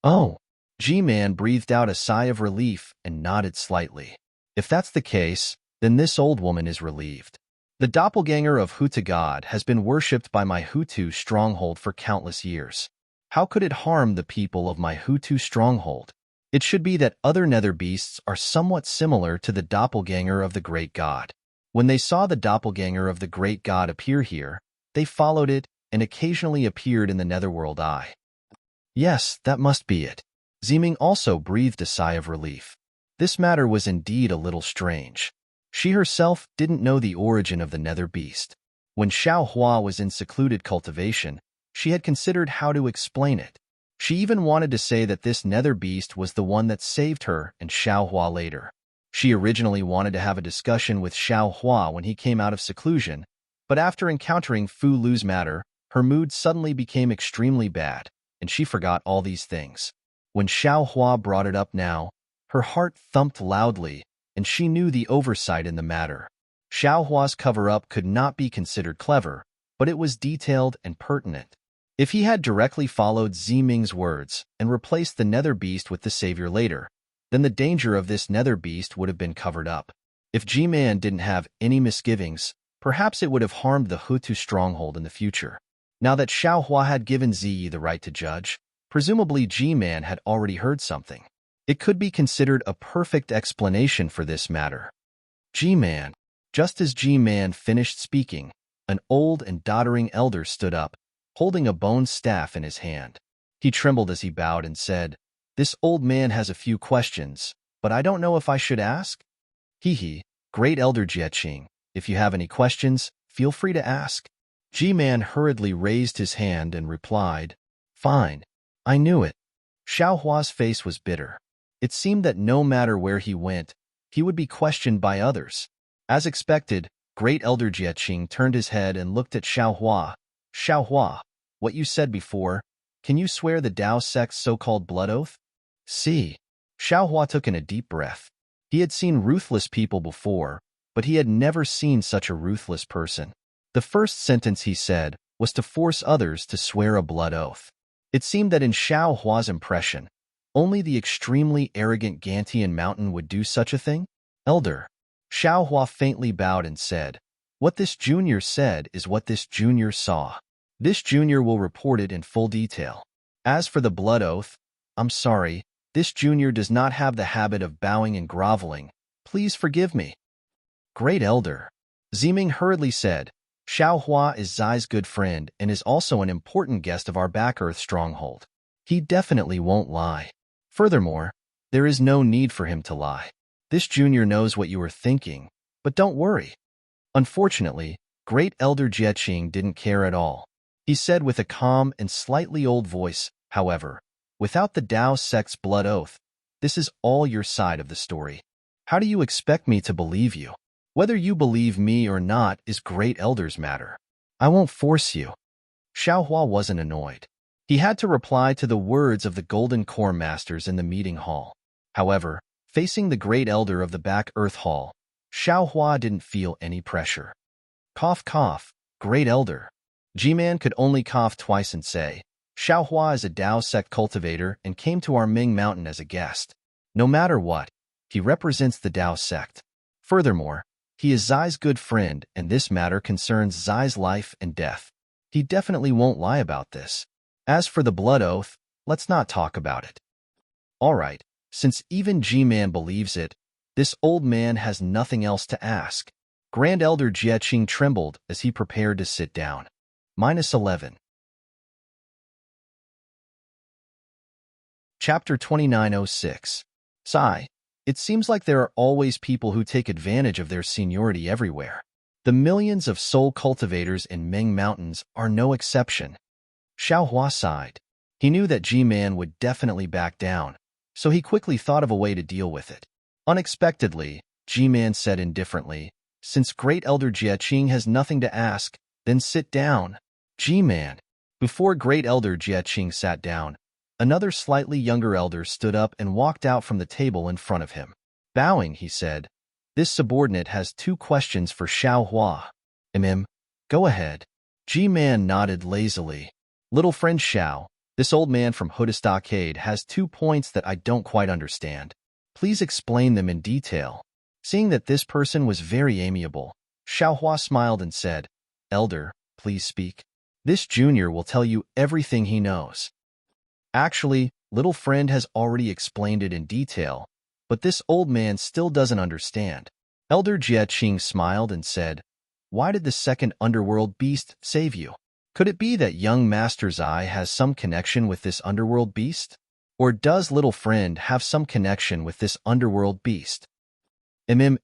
A: Oh, G-Man breathed out a sigh of relief and nodded slightly. If that's the case, then this old woman is relieved. The doppelganger of Huta God has been worshipped by my Hutu stronghold for countless years. How could it harm the people of my Hutu stronghold? It should be that other nether beasts are somewhat similar to the doppelganger of the great god. When they saw the doppelganger of the great god appear here, they followed it and occasionally appeared in the netherworld eye. Yes, that must be it. Ziming also breathed a sigh of relief. This matter was indeed a little strange. She herself didn't know the origin of the nether beast. When Xiaohua was in secluded cultivation, she had considered how to explain it. She even wanted to say that this nether beast was the one that saved her and Xiaohua later. She originally wanted to have a discussion with Xiaohua when he came out of seclusion, but after encountering Fu Lu's matter, her mood suddenly became extremely bad, and she forgot all these things. When Xiaohua brought it up now, her heart thumped loudly, and she knew the oversight in the matter. Xiaohua's cover-up could not be considered clever, but it was detailed and pertinent. If he had directly followed Ziming's words and replaced the nether beast with the savior later, then the danger of this nether beast would have been covered up. If G-Man didn't have any misgivings, perhaps it would have harmed the Hutu stronghold in the future. Now that Xiaohua had given Ziyi the right to judge, presumably G-Man had already heard something. It could be considered a perfect explanation for this matter. G-Man. Just as G-Man finished speaking, an old and doddering elder stood up, holding a bone staff in his hand. He trembled as he bowed and said, "This old man has a few questions, but I don't know if I should ask." "Hee, Great Elder Jieqing, if you have any questions, feel free to ask." G-Man hurriedly raised his hand and replied, "Fine, I knew it." Xiaohua's face was bitter. It seemed that no matter where he went, he would be questioned by others. As expected, Great Elder Jieqing turned his head and looked at Xiaohua. "Xiaohua, what you said before, can you swear the Tao sect's so-called blood oath?" "See." Xiaohua took in a deep breath. He had seen ruthless people before, but he had never seen such a ruthless person. The first sentence he said was to force others to swear a blood oath. It seemed that in Xiaohua's impression, only the extremely arrogant Gantian Mountain would do such a thing. "Elder." Xiaohua faintly bowed and said, "What this junior said is what this junior saw. This junior will report it in full detail. As for the blood oath, I'm sorry, this junior does not have the habit of bowing and groveling. Please forgive me." "Great Elder." Ziming hurriedly said, "Xiaohua is Zai's good friend and is also an important guest of our Back Earth stronghold. He definitely won't lie. Furthermore, there is no need for him to lie. This junior knows what you are thinking, but don't worry." Unfortunately, Great Elder Jieqing didn't care at all. He said with a calm and slightly old voice, however, "Without the Tao sect's blood oath, this is all your side of the story. How do you expect me to believe you? Whether you believe me or not is Great Elder's matter. I won't force you." Xiaohua wasn't annoyed. He had to reply to the words of the Golden Core Masters in the meeting hall. However, facing the Great Elder of the Back Earth Hall, Xiaohua didn't feel any pressure. "Cough, cough, Great Elder." G-Man could only cough twice and say, "Xiaohua is a Tao sect cultivator and came to our Ming Mountain as a guest. No matter what, he represents the Tao sect. Furthermore, he is Zai's good friend and this matter concerns Zai's life and death. He definitely won't lie about this. As for the blood oath, let's not talk about it." All right, since even G-Man believes it, this old man has nothing else to ask. Grand Elder Jieqing trembled as he prepared to sit down. -11. Chapter 2906. Sigh. It seems like there are always people who take advantage of their seniority everywhere. The millions of soul cultivators in Ming Mountains are no exception. Xiaohua sighed. He knew that G-Man would definitely back down, so he quickly thought of a way to deal with it. Unexpectedly, G-Man said indifferently, "Since Great Elder Jieqing has nothing to ask, then sit down." G-Man. Before Great Elder Jieqing sat down, another slightly younger elder stood up and walked out from the table in front of him. Bowing, he said, "This subordinate has 2 questions for Xiaohua." Go ahead." G-Man nodded lazily. "Little friend Xiao, this old man from Huda Stockade has 2 points that I don't quite understand. Please explain them in detail." Seeing that this person was very amiable, Xiaohua smiled and said, "Elder, please speak. This junior will tell you everything he knows." Actually, little friend has already explained it in detail, but this old man still doesn't understand. Elder Jieqing smiled and said, "Why did the second underworld beast save you? Could it be that young Master Zai has some connection with this underworld beast? Or does little friend have some connection with this underworld beast?"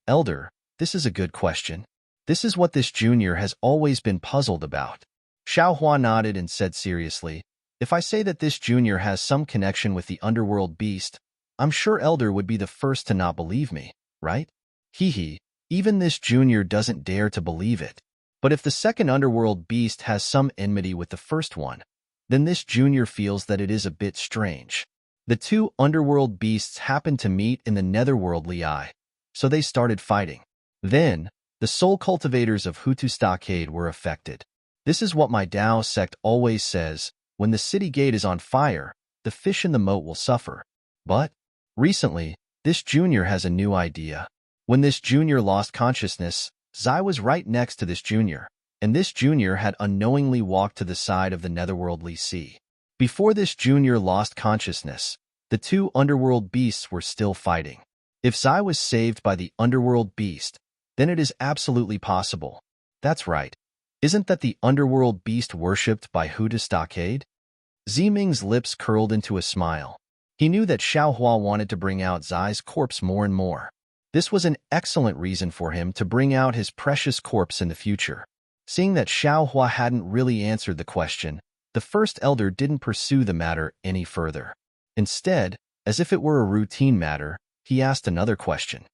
A: Elder, this is a good question. This is what this junior has always been puzzled about." Xiaohua nodded and said seriously, "If I say that this junior has some connection with the underworld beast, I'm sure Elder would be the first to not believe me, right?" Even this junior doesn't dare to believe it. But if the second underworld beast has some enmity with the first one, then this junior feels that it is a bit strange. The 2 underworld beasts happened to meet in the netherworldly eye, so they started fighting. Then, the soul cultivators of Hutu Stockade were affected. This is what my Tao sect always says: when the city gate is on fire, the fish in the moat will suffer. But recently, this junior has a new idea. When this junior lost consciousness, Zai was right next to this junior, and this junior had unknowingly walked to the side of the netherworldly sea. Before this junior lost consciousness, the two underworld beasts were still fighting. If Zai was saved by the underworld beast, then it is absolutely possible. That's right. Isn't that the underworld beast worshipped by Huda Stockade? Ziming's lips curled into a smile. He knew that Xiaohua wanted to bring out Zai's corpse more and more. This was an excellent reason for him to bring out his precious corpse in the future. Seeing that Xiaohua hadn't really answered the question, the first elder didn't pursue the matter any further. Instead, as if it were a routine matter, he asked another question.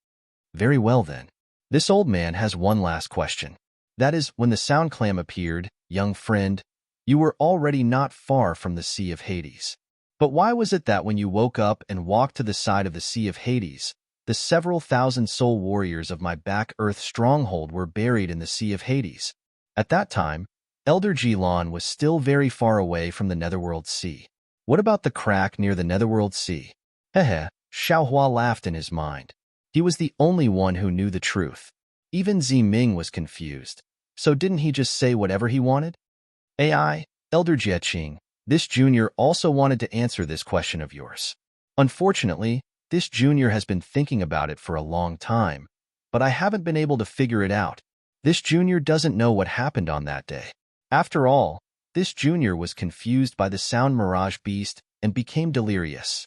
A: Very well then. This old man has one last question. That is, when the sound clam appeared, young friend, you were already not far from the Sea of Hades. But why was it that when you woke up and walked to the side of the Sea of Hades, the several thousand soul warriors of my back earth stronghold were buried in the Sea of Hades? At that time, Elder Jilan was still very far away from the Netherworld Sea. What about the crack near the Netherworld Sea? Hehe, Xiaohua laughed in his mind. He was the only one who knew the truth. Even Ziming was confused. So didn't he just say whatever he wanted? AI, Elder Jieqing, this junior also wanted to answer this question of yours. Unfortunately, this junior has been thinking about it for a long time, but I haven't been able to figure it out. This junior doesn't know what happened on that day. After all, this junior was confused by the sound mirage beast and became delirious.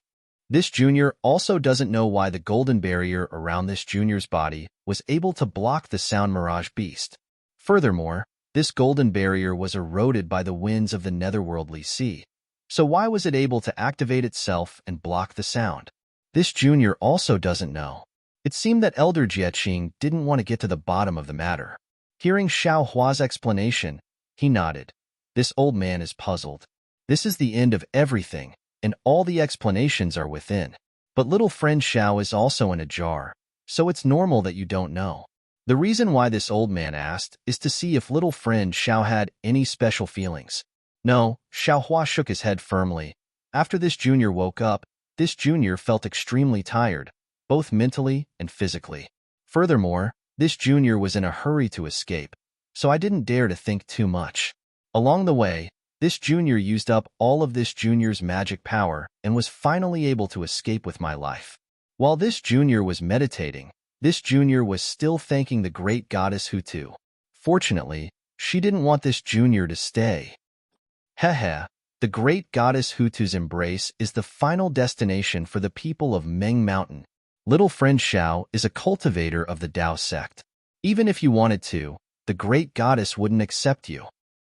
A: This junior also doesn't know why the golden barrier around this junior's body was able to block the sound mirage beast. Furthermore, this golden barrier was eroded by the winds of the netherworldly sea. So why was it able to activate itself and block the sound? This junior also doesn't know. It seemed that Elder Jieqing didn't want to get to the bottom of the matter. Hearing Xiaohua's explanation, he nodded. This old man is puzzled. This is the end of everything, and all the explanations are within. But little friend Xiao is also in a jar, so it's normal that you don't know. The reason why this old man asked is to see if little friend Xiao had any special feelings. No, Xiaohua shook his head firmly. After this junior woke up, this junior felt extremely tired, both mentally and physically. Furthermore, this junior was in a hurry to escape, so I didn't dare to think too much. Along the way, this junior used up all of this junior's magic power and was finally able to escape with my life. While this junior was meditating, this junior was still thanking the great goddess Hutu. Fortunately, she didn't want this junior to stay. Hehe, the great goddess Hutu's embrace is the final destination for the people of Meng Mountain. Little friend Xiao is a cultivator of the Tao sect. Even if you wanted to, the great goddess wouldn't accept you.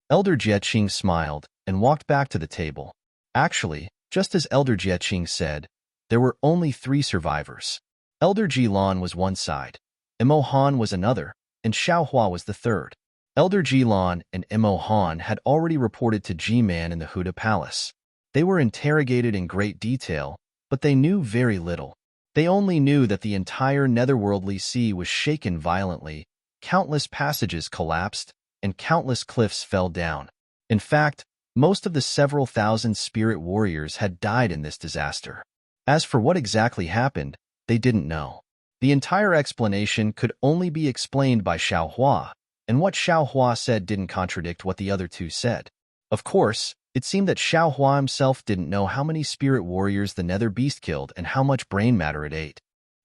A: Elder Jieqing smiled and walked back to the table. Actually, just as Elder Jieqing said, there were only 3 survivors. Elder Jilan was one side, Emo Han was another, and Xiaohua was the third. Elder Jilan and Emo Han had already reported to G-Man in the Huda Palace. They were interrogated in great detail, but they knew very little. They only knew that the entire netherworldly sea was shaken violently, countless passages collapsed, and countless cliffs fell down. In fact, most of the several thousand spirit warriors had died in this disaster. As for what exactly happened, they didn't know. The entire explanation could only be explained by Xiaohua, and what Xiaohua said didn't contradict what the other two said. Of course, it seemed that Xiaohua himself didn't know how many spirit warriors the nether beast killed and how much brain matter it ate.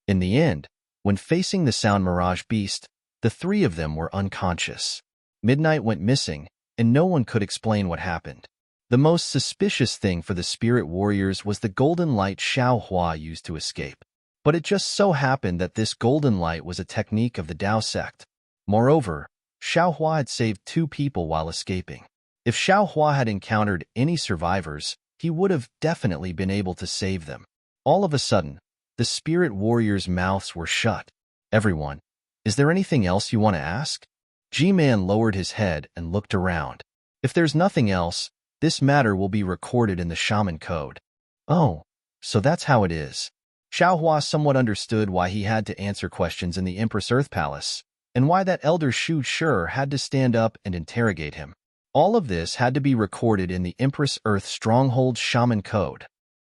A: In the end, when facing the sound mirage beast, the 3 of them were unconscious. Midnight went missing, and no one could explain what happened. The most suspicious thing for the spirit warriors was the golden light Xiaohua used to escape. But it just so happened that this golden light was a technique of the Tao sect. Moreover, Xiaohua had saved 2 people while escaping. If Xiaohua had encountered any survivors, he would have definitely been able to save them. All of a sudden, the spirit warriors' mouths were shut. Everyone, is there anything else you want to ask? G-Man lowered his head and looked around. If there's nothing else, this matter will be recorded in the Shaman Code. Oh, so that's how it is. Xiaohua somewhat understood why he had to answer questions in the Empress Earth Palace, and why that elder Shu Shur had to stand up and interrogate him. All of this had to be recorded in the Empress Earth Stronghold Shaman Code.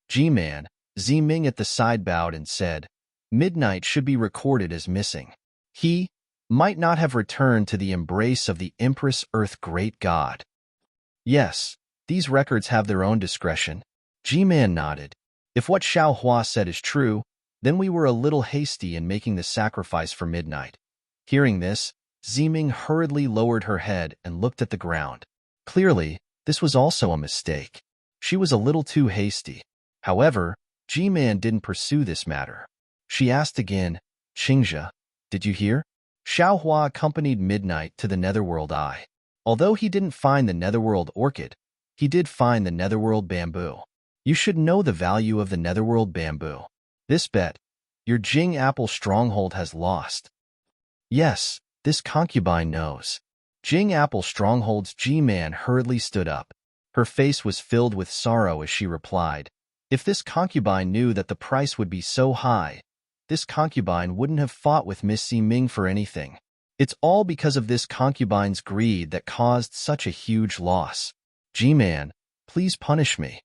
A: G-Man, Z-Ming at the side bowed and said, "Midnight should be recorded as missing. He might not have returned to the embrace of the Empress Earth Great God." "Yes, these records have their own discretion." G-Man nodded. "If what Xiao Hua said is true, then we were a little hasty in making the sacrifice for midnight." Hearing this, Z-Ming hurriedly lowered her head and looked at the ground. Clearly, this was also a mistake. She was a little too hasty. However, G-Man didn't pursue this matter. She asked again, "Qingxia, did you hear?" Xiao Hua accompanied Midnight to the Netherworld Eye. Although he didn't find the Netherworld Orchid, he did find the Netherworld Bamboo. You should know the value of the Netherworld Bamboo. This bet, your Jing Apple Stronghold has lost. Yes, this concubine knows. Jing Apple Stronghold's G-Man hurriedly stood up. Her face was filled with sorrow as she replied, "If this concubine knew that the price would be so high, this concubine wouldn't have fought with Miss Si-Ming for anything. It's all because of this concubine's greed that caused such a huge loss. G-Man, please punish me."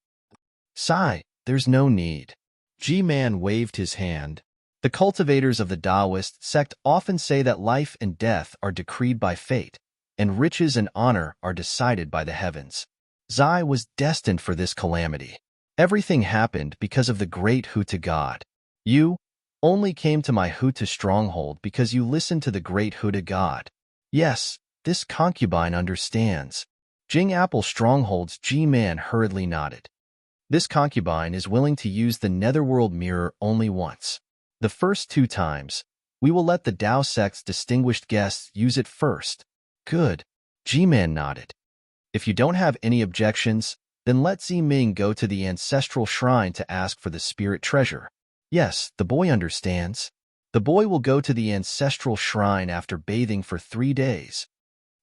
A: "Sigh, there's no need." G-Man waved his hand. The cultivators of the Taoist sect often say that life and death are decreed by fate, and riches and honor are decided by the heavens. Zai was destined for this calamity. Everything happened because of the great Huta God. You only came to my Huta stronghold because you listened to the great Huta God. Yes, this concubine understands. Jing Apple Stronghold's G-Man hurriedly nodded. This concubine is willing to use the Netherworld Mirror only once. The first 2 times, we will let the Tao sect's distinguished guests use it first. Good. G-Man nodded. If you don't have any objections, then let Z-Ming go to the ancestral shrine to ask for the spirit treasure. Yes, the boy understands. The boy will go to the ancestral shrine after bathing for 3 days.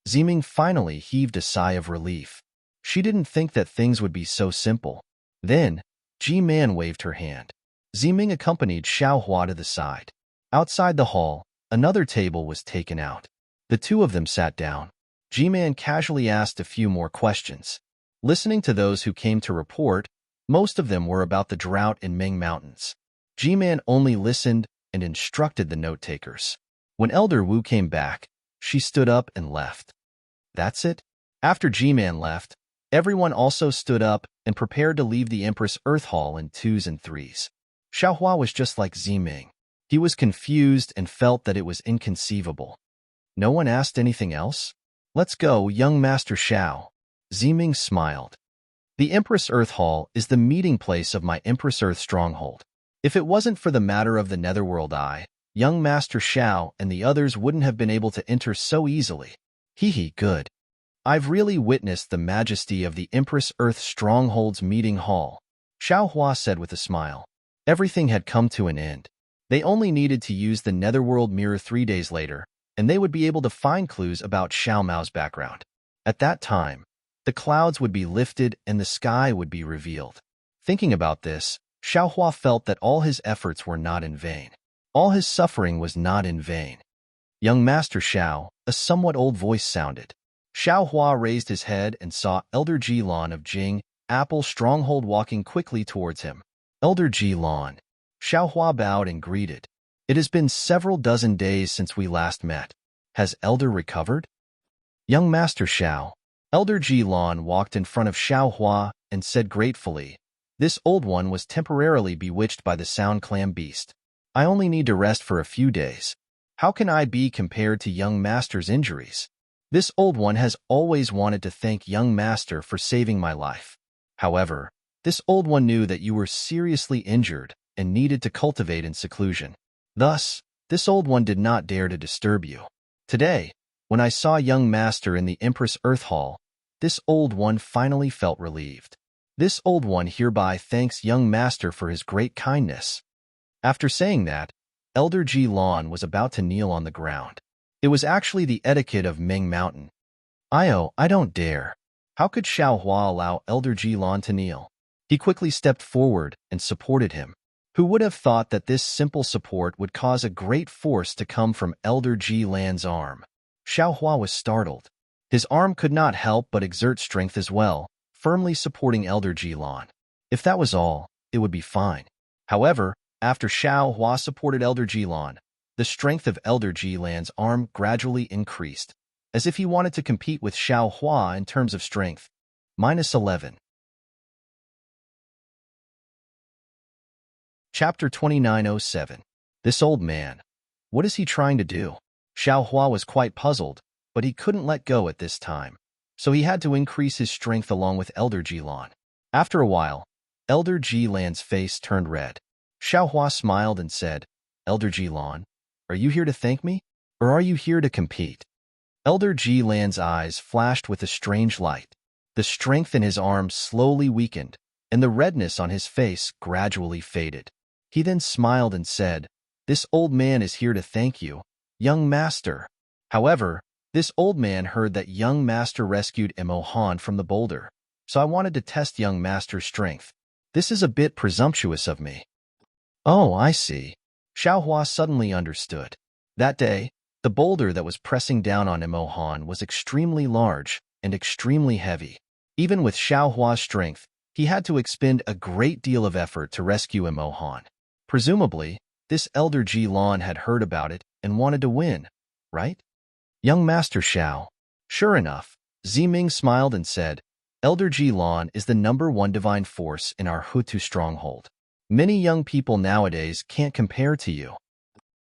A: Z-Ming finally heaved a sigh of relief. She didn't think that things would be so simple. Then, G-Man waved her hand. Z-Ming accompanied Xiao Hua to the side. Outside the hall, another table was taken out. The 2 of them sat down. G-Man casually asked a few more questions. Listening to those who came to report, most of them were about the drought in Ming Mountains. G-Man only listened and instructed the note-takers. When Elder Wu came back, she stood up and left. That's it? After G-Man left, everyone also stood up and prepared to leave the Empress Earth Hall in 2s and 3s. Xiao Hua was just like Z-Ming. He was confused and felt that it was inconceivable. No one asked anything else? "Let's go, young Master Xiao." Z-Ming smiled. "The Empress Earth Hall is the meeting place of my Empress Earth Stronghold. If it wasn't for the matter of the Netherworld Eye, young Master Xiao and the others wouldn't have been able to enter so easily." Hee, good. I've really witnessed the majesty of the Empress Earth Stronghold's meeting hall, Xiao Hua said with a smile. Everything had come to an end. They only needed to use the Netherworld Mirror 3 days later, and they would be able to find clues about Xiao Mao's background. At that time, the clouds would be lifted and the sky would be revealed. Thinking about this, Xiao Hua felt that all his efforts were not in vain. All his suffering was not in vain. "Young Master Xiao," a somewhat old voice sounded. Xiao Hua raised his head and saw Elder Ji-Lan of Jing Apple Stronghold walking quickly towards him. "Elder Ji-Lan." Xiao Hua bowed and greeted. "It has been several dozen days since we last met. Has Elder recovered?" "Young Master Xiao." Elder Ji-Lan walked in front of Xiao Hua and said gratefully, "This old one was temporarily bewitched by the Sound Clam beast. I only need to rest for a few days. How can I be compared to young Master's injuries? This old one has always wanted to thank young Master for saving my life. However, this old one knew that you were seriously injured and needed to cultivate in seclusion. Thus, this old one did not dare to disturb you. Today, when I saw young Master in the Empress Earth Hall, this old one finally felt relieved. This old one hereby thanks young Master for his great kindness." After saying that, Elder Ji-Lan was about to kneel on the ground. It was actually the etiquette of Ming Mountain. I don't dare." How could Xiao Hua allow Elder Ji-Lan to kneel? He quickly stepped forward and supported him. Who would have thought that this simple support would cause a great force to come from Elder Ji-Lan's arm? Xiao Hua was startled. His arm could not help but exert strength as well, firmly supporting Elder Jilan. If that was all, it would be fine. However, after Xiao Hua supported Elder Jilan, the strength of Elder Jilan's arm gradually increased, as if he wanted to compete with Xiao Hua in terms of strength. -11. Chapter 2907. This old man. What is he trying to do? Xiao Hua was quite puzzled, but he couldn't let go at this time, so he had to increase his strength along with Elder Jilan. After a while, Elder Jilan's face turned red. Xiao Hua smiled and said, Elder Jilan, are you here to thank me, or are you here to compete? Elder Jilan's eyes flashed with a strange light. The strength in his arms slowly weakened, and the redness on his face gradually faded. He then smiled and said, This old man is here to thank you, young master. However, this old man heard that young master rescued Imo Han from the boulder, so I wanted to test young master's strength. This is a bit presumptuous of me. Oh, I see. Xiao Hua suddenly understood. That day, the boulder that was pressing down on Imo Han was extremely large and extremely heavy. Even with Xiao Hua's strength, he had to expend a great deal of effort to rescue Imo Han. Presumably, this Elder Jilan had heard about it and wanted to win, right? Young Master Xiao. Sure enough, Ziming smiled and said, Elder Jilan is the #1 divine force in our Hutu stronghold. Many young people nowadays can't compare to you.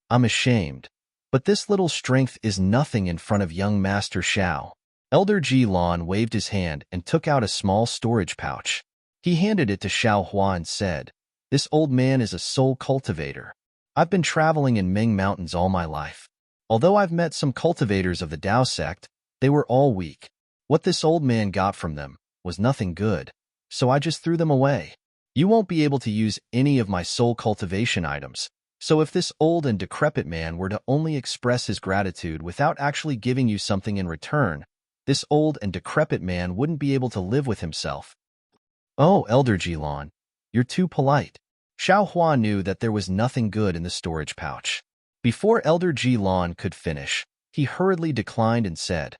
A: I'm ashamed, but this little strength is nothing in front of young Master Xiao. Elder Jilan waved his hand and took out a small storage pouch. He handed it to Xiao Hua and said, This old man is a soul cultivator. I've been traveling in Ming Mountains all my life. Although I've met some cultivators of the Dao sect, they were all weak. What this old man got from them was nothing good, so I just threw them away. You won't be able to use any of my soul cultivation items, so if this old and decrepit man were to only express his gratitude without actually giving you something in return, this old and decrepit man wouldn't be able to live with himself. Oh, Elder Jilan, you're too polite. Xiao Hua knew that there was nothing good in the storage pouch. Before Elder Jilan could finish, he hurriedly declined and said,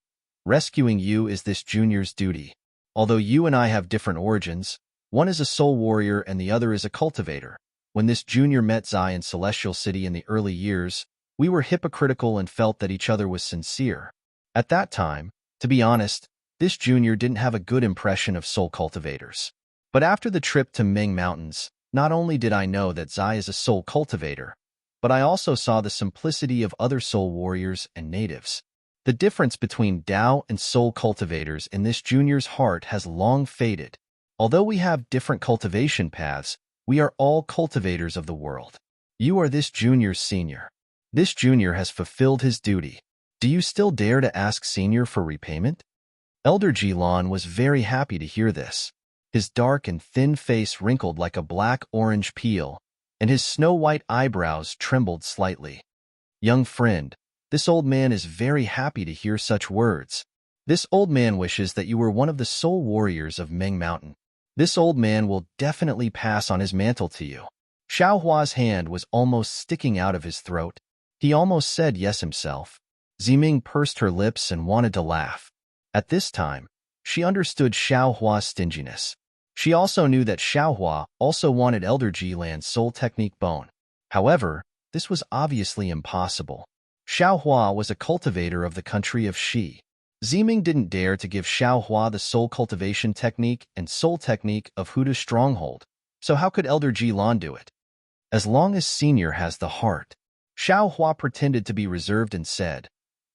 A: Rescuing you is this junior's duty. Although you and I have different origins, one is a soul warrior and the other is a cultivator. When this junior met Zai in Celestial City in the early years, we were hypocritical and felt that each other was sincere. At that time, to be honest, this junior didn't have a good impression of soul cultivators. But after the trip to Ming Mountains, not only did I know that Zai is a soul cultivator, but I also saw the simplicity of other soul warriors and natives. The difference between Dao and soul cultivators in this junior's heart has long faded. Although we have different cultivation paths, we are all cultivators of the world. You are this junior's senior. This junior has fulfilled his duty. Do you still dare to ask senior for repayment? Elder Jilan was very happy to hear this. His dark and thin face wrinkled like a black-orange peel, and his snow-white eyebrows trembled slightly. Young friend, this old man is very happy to hear such words. This old man wishes that you were one of the soul warriors of Ming Mountain. This old man will definitely pass on his mantle to you. Xiao Hua's hand was almost sticking out of his throat. He almost said yes himself. Ziming pursed her lips and wanted to laugh. At this time, she understood Xiao Hua's stinginess. She also knew that Xiao Hua also wanted Elder Jilan's soul technique bone. However, this was obviously impossible. Xiao Hua was a cultivator of the country of Shi. Ziming didn't dare to give Xiao Hua the soul cultivation technique and soul technique of Huda's stronghold, so how could Elder Jilan do it? As long as Senior has the heart. Xiao Hua pretended to be reserved and said,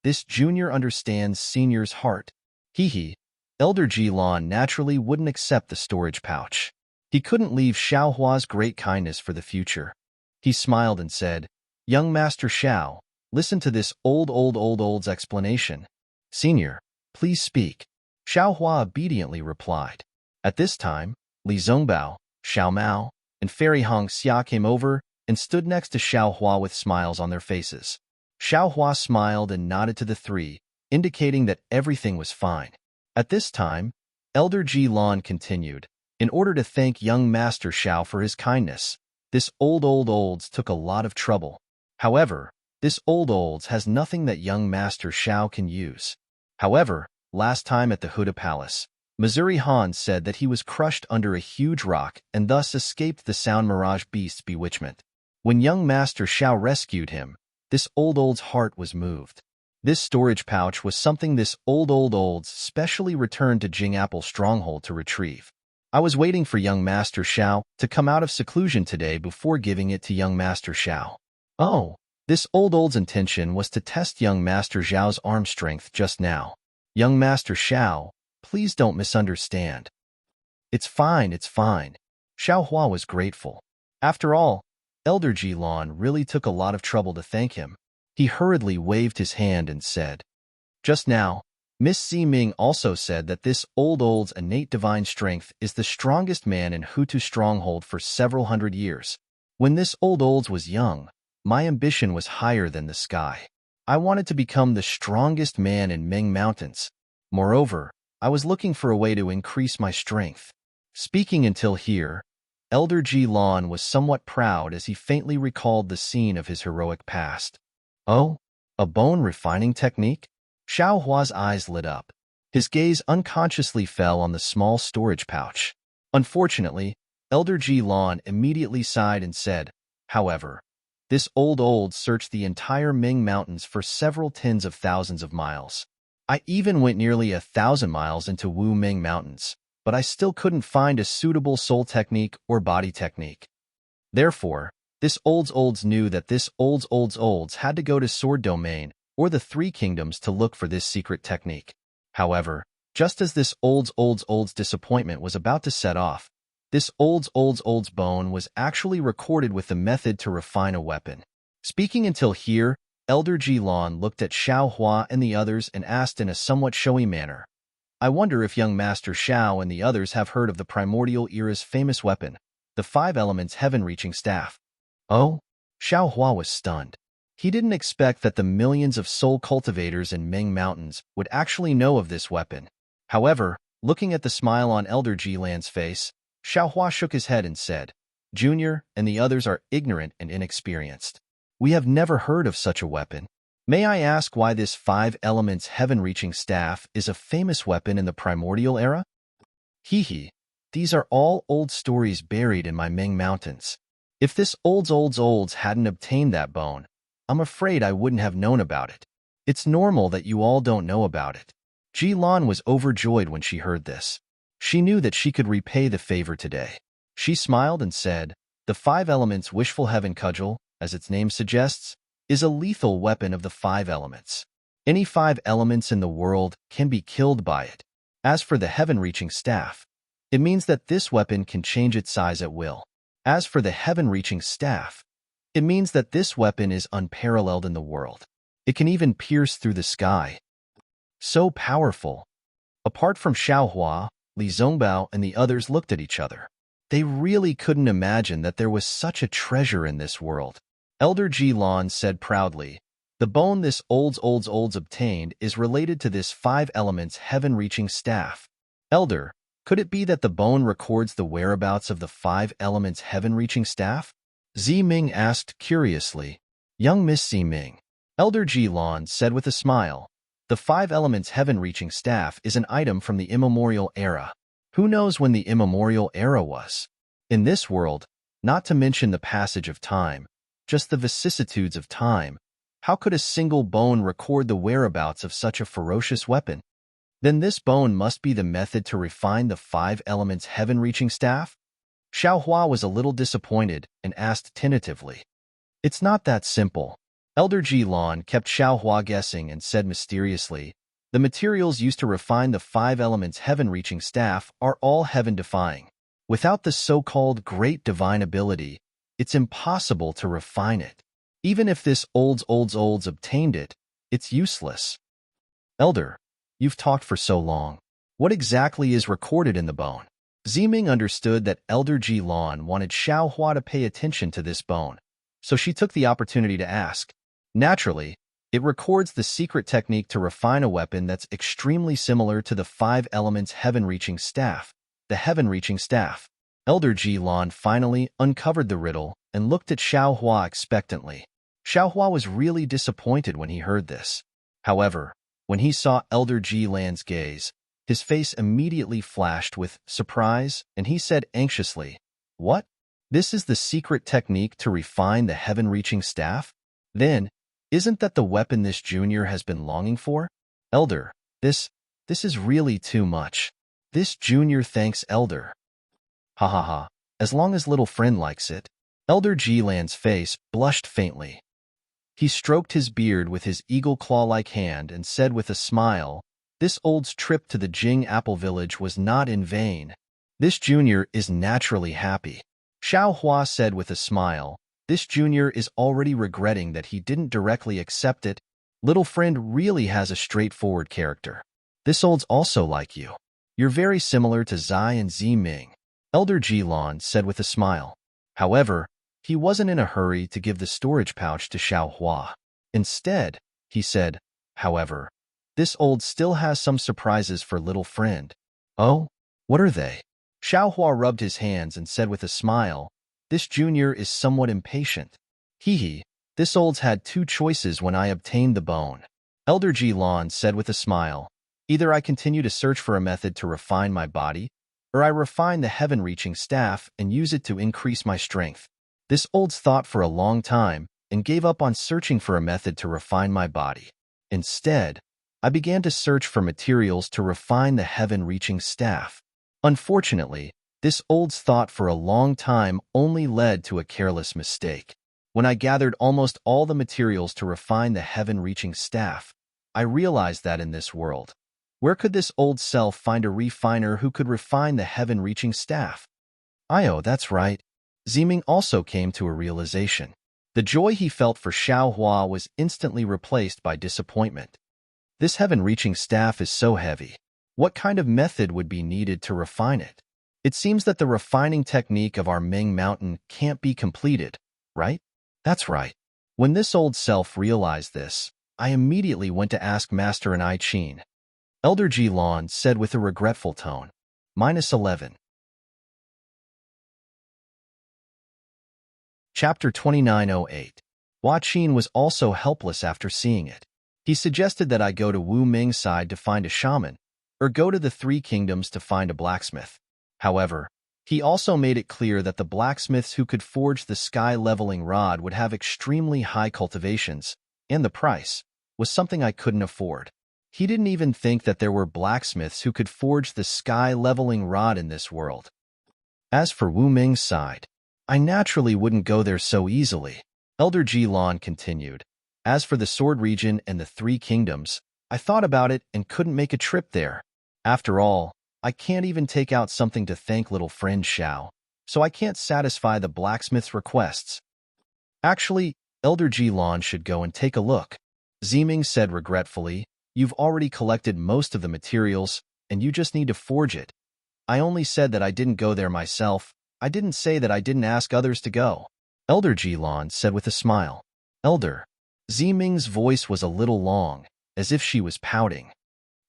A: This junior understands Senior's heart. Hee. Elder Jilan naturally wouldn't accept the storage pouch. He couldn't leave Xiao Hua's great kindness for the future. He smiled and said, Young Master Xiao, listen to this old's explanation. Senior, please speak. Xiao Hua obediently replied. At this time, Li Zongbao, Xiao Mao, and Fairy Hong Xia came over and stood next to Xiao Hua with smiles on their faces. Xiao Hua smiled and nodded to the three, indicating that everything was fine. At this time, Elder Jilan continued, In order to thank young Master Xiao for his kindness, this olds took a lot of trouble. However, this olds has nothing that young Master Xiao can use. However, last time at the Huda Palace, Missouri Han said that he was crushed under a huge rock and thus escaped the Sound Mirage Beast's bewitchment. When young Master Shao rescued him, this old's heart was moved. This storage pouch was something this old's specially returned to Jing Apple Stronghold to retrieve. I was waiting for young Master Shao to come out of seclusion today before giving it to young Master Shao. Oh, this old's intention was to test young Master Zhao's arm strength just now. Young Master Shao, please don't misunderstand. It's fine, it's fine. Xiao Hua was grateful. After all, Elder Jilan really took a lot of trouble to thank him. He hurriedly waved his hand and said, "Just now, Miss Ximing also said that this old's innate divine strength is the strongest man in Hutu Stronghold for several hundred years. When this old's was young, my ambition was higher than the sky. I wanted to become the strongest man in Ming Mountains. Moreover, I was looking for a way to increase my strength." Speaking until here, Elder Jilan was somewhat proud as he faintly recalled the scene of his heroic past. Oh, a bone refining technique? Xiao Hua's eyes lit up. His gaze unconsciously fell on the small storage pouch. Unfortunately, Elder Jilan immediately sighed and said, "However, this old searched the entire Ming Mountains for several tens of thousands of miles. I even went nearly 1,000 miles into Wu Ming Mountains, but I still couldn't find a suitable soul technique or body technique. Therefore, this olds knew that this olds had to go to Sword Domain or the Three Kingdoms to look for this secret technique. However, just as this olds disappointment was about to set off, this olds bone was actually recorded with the method to refine a weapon." Speaking until here, Elder Jilan looked at Xiao Hua and the others and asked in a somewhat showy manner, "I wonder if young Master Shao and the others have heard of the Primordial Era's famous weapon, the Five Elements Heaven-Reaching Staff." Oh? Xiao Hua was stunned. He didn't expect that the millions of soul cultivators in Ming Mountains would actually know of this weapon. However, looking at the smile on Elder Jilan's face, Xiao Hua shook his head and said, "Junior and the others are ignorant and inexperienced. We have never heard of such a weapon. May I ask why this Five Elements Heaven-Reaching Staff is a famous weapon in the Primordial Era?" Hee, these are all old stories buried in my Ming Mountains. If this olds hadn't obtained that bone, I'm afraid I wouldn't have known about it. It's normal that you all don't know about it." Jilan was overjoyed when she heard this. She knew that she could repay the favor today. She smiled and said, "The Five Elements Wishful Heaven Cudgel, as its name suggests, is a lethal weapon of the Five Elements. Any 5 elements in the world can be killed by it. As for the Heaven-Reaching Staff, it means that this weapon can change its size at will. As for the Heaven-Reaching Staff, it means that this weapon is unparalleled in the world. It can even pierce through the sky. So powerful." Apart from Xiao Hua, Li Zongbao and the others looked at each other. They really couldn't imagine that there was such a treasure in this world. Elder Jilan said proudly, "The bone this olds obtained is related to this 5 elements heaven-reaching staff. Elder, could it be that the bone records the whereabouts of the 5 elements heaven-reaching staff?" Ximing asked curiously. "Young Miss Ximing," Elder Jilan said with a smile, "the 5 elements heaven-reaching staff is an item from the immemorial era. Who knows when the immemorial era was? In this world, not to mention the passage of time, just the vicissitudes of time, how could a single bone record the whereabouts of such a ferocious weapon? Then this bone must be the method to refine the 5 elements heaven-reaching staff?" Xiao Hua was a little disappointed and asked tentatively, "It's not that simple." Elder Jilan kept Xiao Hua guessing and said mysteriously, "The materials used to refine the 5 elements heaven-reaching staff are all heaven-defying. Without the so-called great divine ability, it's impossible to refine it. Even if this olds obtained it, it's useless." "Elder, you've talked for so long. What exactly is recorded in the bone?" Ximing understood that Elder Jilan wanted Xiao Hua to pay attention to this bone, so she took the opportunity to ask. Naturally, it records the secret technique to refine a weapon that's extremely similar to the 5 elements heaven-reaching staff, the heaven-reaching staff. Elder Jilan finally uncovered the riddle and looked at Xiao Hua expectantly. Xiao Hua was really disappointed when he heard this. However, When he saw Elder Ji Lan's gaze, his face immediately flashed with surprise, and he said anxiously, "What? This is the secret technique to refine the heaven-reaching staff? Then, isn't that the weapon this junior has been longing for? Elder, this is really too much. This junior thanks Elder. Ha ha ha. As long as little friend likes it." Elder Ji Lan's face blushed faintly. He stroked his beard with his eagle claw-like hand and said with a smile, "This old's trip to the Jing Apple Village was not in vain. This junior is naturally happy." Xiao Hua said with a smile, "This junior is already regretting that he didn't directly accept it. Little friend really has a straightforward character. This old's also like you. You're very similar to Zai and Ziming." Elder Jilan said with a smile. However, he wasn't in a hurry to give the storage pouch to Xiao Hua. Instead, he said, "However, this old still has some surprises for little friend." "Oh, what are they?" Xiao Hua rubbed his hands and said with a smile, "This junior is somewhat impatient. Hee, this old's had two choices when I obtained the bone." Elder Jilan said with a smile, "Either I continue to search for a method to refine my body, or I refine the heaven-reaching staff and use it to increase my strength. This old's thought for a long time and gave up on searching for a method to refine my body. Instead, I began to search for materials to refine the heaven-reaching staff. Unfortunately, this old's thought for a long time only led to a careless mistake. When I gathered almost all the materials to refine the heaven-reaching staff, I realized that in this world, where could this old self find a refiner who could refine the heaven-reaching staff? That's right. Ziming also came to a realization. The joy he felt for Xiao Hua was instantly replaced by disappointment. This heaven-reaching staff is so heavy. What kind of method would be needed to refine it? It seems that the refining technique of our Ming Mountain can't be completed, right? That's right. When this old self realized this, I immediately went to ask Master and I Chin. Elder Jilan said with a regretful tone. -11. Chapter 2908. Hua Qin was also helpless after seeing it. He suggested that I go to Wu Ming's side to find a shaman, or go to the Three Kingdoms to find a blacksmith. However, he also made it clear that the blacksmiths who could forge the sky-leveling rod would have extremely high cultivations, and the price was something I couldn't afford. He didn't even think that there were blacksmiths who could forge the sky-leveling rod in this world. As for Wu Ming's side, I naturally wouldn't go there so easily. Elder Jilan continued. As for the Sword Region and the Three Kingdoms, I thought about it and couldn't make a trip there. After all, I can't even take out something to thank little friend Xiao, so I can't satisfy the blacksmith's requests. Actually, Elder Jilan should go and take a look. Ziming said regretfully, "You've already collected most of the materials, and you just need to forge it. I only said that I didn't go there myself. I didn't say that I didn't ask others to go." Elder Jilan said with a smile. "Elder." Ziming's voice was a little long, as if she was pouting.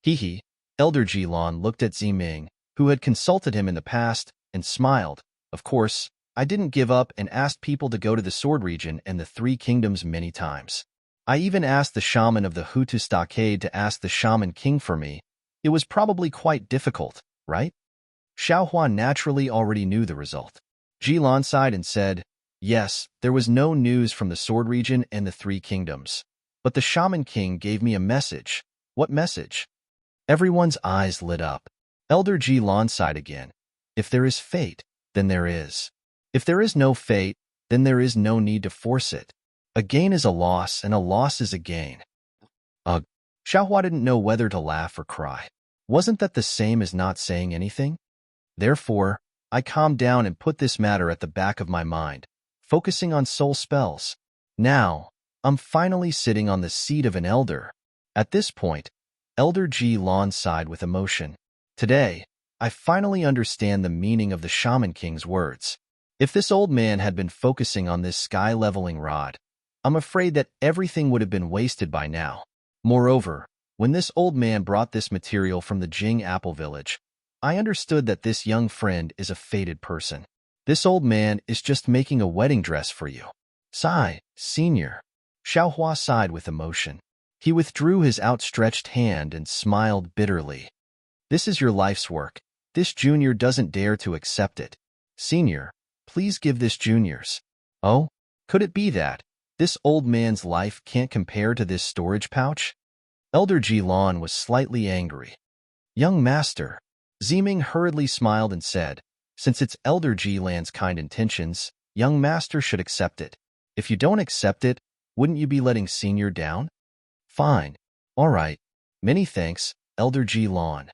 A: Hee. Elder Jilan looked at Ziming, who had consulted him in the past, and smiled. "Of course, I didn't give up and asked people to go to the Sword Region and the Three Kingdoms many times. I even asked the shaman of the Hutu Stockade to ask the Shaman King for me. It was probably quite difficult, right?" Xiao Hua naturally already knew the result. Jilan sighed and said, "Yes, there was no news from the Sword Region and the Three Kingdoms. But the Shaman King gave me a message." "What message?" Everyone's eyes lit up. Elder Jilan sighed again. "If there is fate, then there is. If there is no fate, then there is no need to force it. A gain is a loss, and a loss is a gain." Ugh. Xiao Hua didn't know whether to laugh or cry. Wasn't that the same as not saying anything? Therefore, I calmed down and put this matter at the back of my mind, focusing on soul spells. Now, I'm finally sitting on the seat of an elder. At this point, Elder Jilan sighed with emotion. Today, I finally understand the meaning of the Shaman King's words. If this old man had been focusing on this sky-leveling rod, I'm afraid that everything would have been wasted by now. Moreover, when this old man brought this material from the Jing Apple Village, I understood that this young friend is a fated person. This old man is just making a wedding dress for you. Sigh, senior. Xiao Hua sighed with emotion. He withdrew his outstretched hand and smiled bitterly. This is your life's work. This junior doesn't dare to accept it. Senior, please give this junior's. Oh, could it be that this old man's life can't compare to this storage pouch? Elder Ji-lan was slightly angry. Young master, Zeming hurriedly smiled and said, since it's Elder Ji-lan's kind intentions, young master should accept it. If you don't accept it, wouldn't you be letting senior down? Fine. All right. Many thanks, Elder Ji-lan.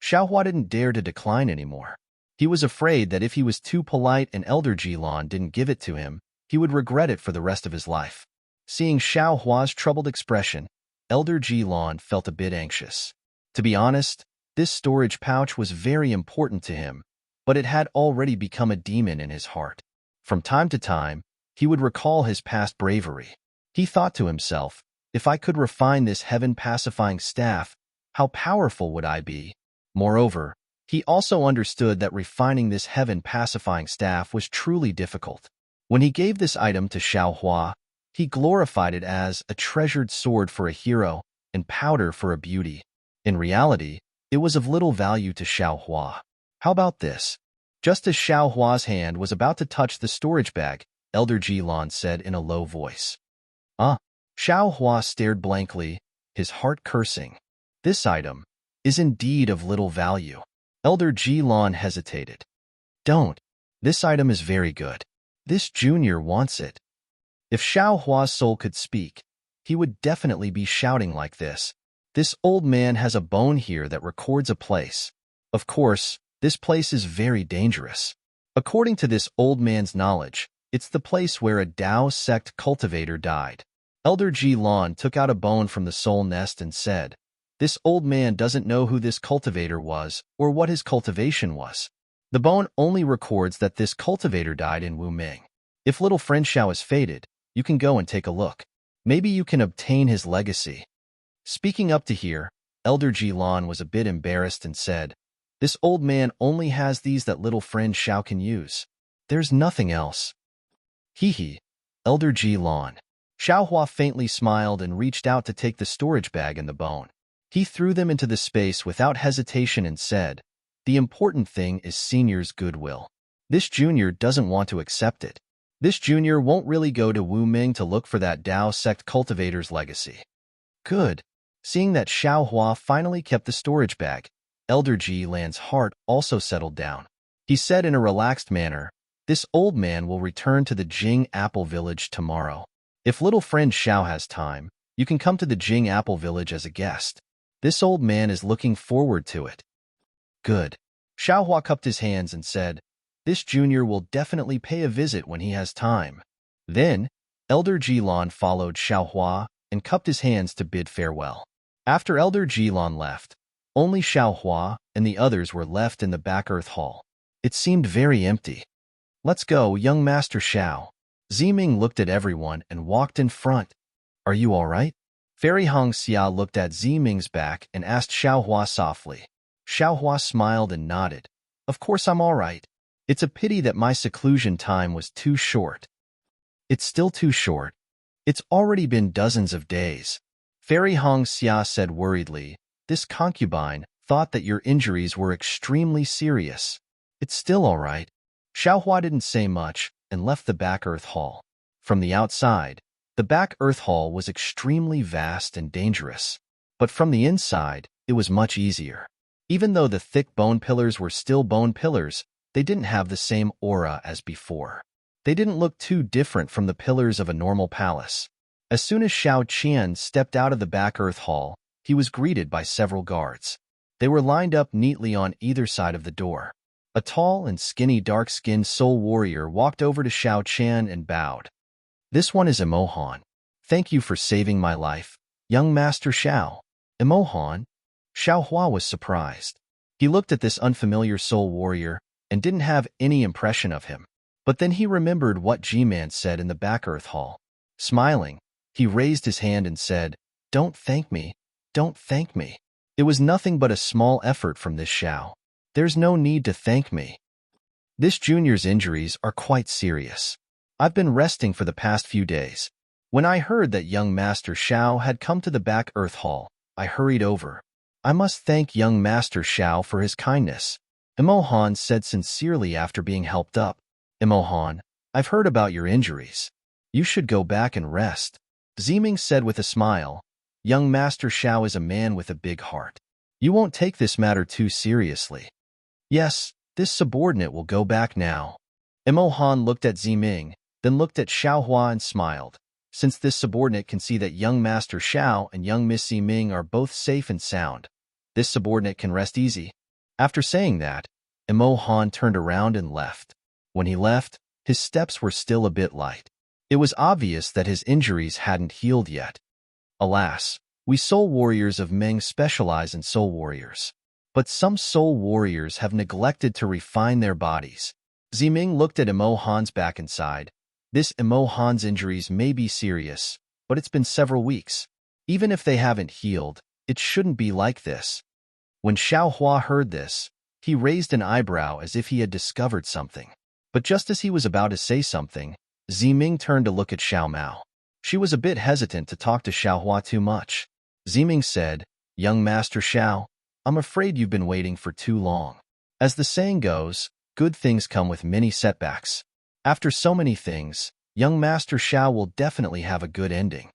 A: Xiaohua didn't dare to decline anymore. He was afraid that if he was too polite and Elder Ji-lan didn't give it to him, he would regret it for the rest of his life. Seeing Xiaohua's troubled expression, Elder Ji-lan felt a bit anxious. To be honest, this storage pouch was very important to him, but it had already become a demon in his heart. From time to time, he would recall his past bravery. He thought to himself, if I could refine this heaven-pacifying staff, how powerful would I be? Moreover, he also understood that refining this heaven-pacifying staff was truly difficult. When he gave this item to Xiaohua, he glorified it as a treasured sword for a hero and powder for a beauty. In reality, it was of little value to Xiaohua. How about this? Just as Xiaohua's hand was about to touch the storage bag, Elder Ji-lan said in a low voice. Xiaohua stared blankly, his heart cursing. This item is indeed of little value. Elder Ji-lan hesitated. Don't. This item is very good. This junior wants it. If Xiaohua's soul could speak, he would definitely be shouting like this. This old man has a bone here that records a place. Of course, this place is very dangerous. According to this old man's knowledge, it's the place where a Tao sect cultivator died. Elder Ji-lan took out a bone from the soul nest and said, this old man doesn't know who this cultivator was or what his cultivation was. The bone only records that this cultivator died in Wuming. If little friend Xiao is fated, you can go and take a look. Maybe you can obtain his legacy. Speaking up to here, Elder Ji-lan was a bit embarrassed and said, this old man only has these that little friend Xiao can use. There's nothing else. Hee, Elder Ji-lan. Xiaohua faintly smiled and reached out to take the storage bag and the bone. He threw them into the space without hesitation and said, the important thing is senior's goodwill. This junior doesn't want to accept it. This junior won't really go to Wuming to look for that Tao sect cultivator's legacy. Good. Seeing that Xiaohua finally kept the storage bag, Elder Ji-lan's heart also settled down. He said in a relaxed manner, this old man will return to the Jing Apple Village tomorrow. If little friend Xiao has time, you can come to the Jing Apple Village as a guest. This old man is looking forward to it. Good. Xiaohua cupped his hands and said, this junior will definitely pay a visit when he has time. Then, Elder Ji-lan followed Xiaohua and cupped his hands to bid farewell. After Elder Ji-lan left, only Xiaohua and the others were left in the back earth hall. It seemed very empty. Let's go, young Master Xiao. Zeming looked at everyone and walked in front. Are you all right? Fairy Hong Xia looked at Zeming's back and asked Xiaohua softly. Xiaohua smiled and nodded. Of course I'm all right. It's a pity that my seclusion time was too short. It's still too short. It's already been dozens of days. Fairy Hong Xia said worriedly, this concubine thought that your injuries were extremely serious. It's still all right. Xiaohua didn't say much and left the back earth hall. From the outside, the back earth hall was extremely vast and dangerous. But from the inside, it was much easier. Even though the thick bone pillars were still bone pillars, they didn't have the same aura as before. They didn't look too different from the pillars of a normal palace. As soon as Xiao Qian stepped out of the back earth hall, he was greeted by several guards. They were lined up neatly on either side of the door. A tall and skinny dark-skinned soul warrior walked over to Xiao Qian and bowed. This one is Emohan. Thank you for saving my life, young Master Xiao. Emohan? Xiaohua was surprised. He looked at this unfamiliar soul warrior and didn't have any impression of him. But then he remembered what G-Man said in the back earth hall. Smiling, he raised his hand and said, don't thank me, don't thank me. It was nothing but a small effort from this Xiao. There's no need to thank me. This junior's injuries are quite serious. I've been resting for the past few days. When I heard that young Master Xiao had come to the back Earth Hall, I hurried over. I must thank young Master Xiao for his kindness, Imohan said sincerely after being helped up. Imohan, I've heard about your injuries. You should go back and rest, Ziming said with a smile. Young Master Xiao is a man with a big heart. You won't take this matter too seriously. Yes, this subordinate will go back now. Imohan looked at Ziming, then looked at Xiaohua and smiled. Since this subordinate can see that young Master Xiao and young Miss Ziming are both safe and sound, this subordinate can rest easy. After saying that, Imohan turned around and left. When he left, his steps were still a bit light. It was obvious that his injuries hadn't healed yet. Alas, we soul warriors of Meng specialize in soul warriors. But some soul warriors have neglected to refine their bodies. Ziming looked at Imohan's back and sighed. This Imohan's injuries may be serious, but it's been several weeks. Even if they haven't healed, it shouldn't be like this. When Xiaohua heard this, he raised an eyebrow as if he had discovered something. But just as he was about to say something, Ziming turned to look at Xiao Mao. She was a bit hesitant to talk to Xiaohua too much. Ziming said, Young Master Xiao, I'm afraid you've been waiting for too long. As the saying goes, good things come with many setbacks. After so many things, young Master Xiao will definitely have a good ending.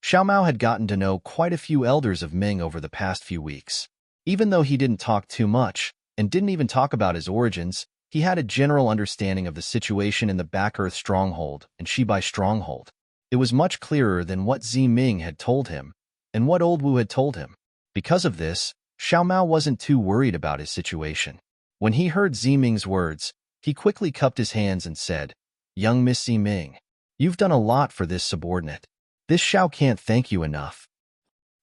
A: Xiao Mao had gotten to know quite a few elders of Ming over the past few weeks. Even though he didn't talk too much, and didn't even talk about his origins, he had a general understanding of the situation in the Back Earth Stronghold and Shibai Stronghold. It was much clearer than what Ziming had told him, and what Old Wu had told him. Because of this, Xiao Mao wasn't too worried about his situation. When he heard Ziming's words, he quickly cupped his hands and said, Young Miss Ziming, you've done a lot for this subordinate. This Xiao can't thank you enough.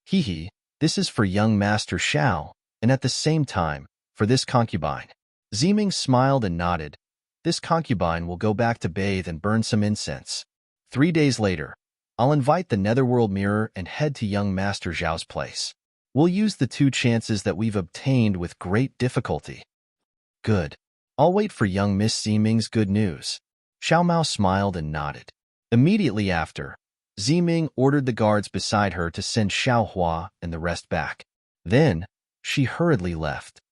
A: Hee, this is for young Master Xiao, and at the same time, for this concubine. Ziming smiled and nodded. This concubine will go back to bathe and burn some incense. 3 days later, I'll invite the Netherworld Mirror and head to young Master Zhao's place. We'll use the 2 chances that we've obtained with great difficulty. Good. I'll wait for young Miss Ziming's good news. Xiao Mao smiled and nodded. Immediately after, Ziming ordered the guards beside her to send Xiaohua and the rest back. Then, she hurriedly left.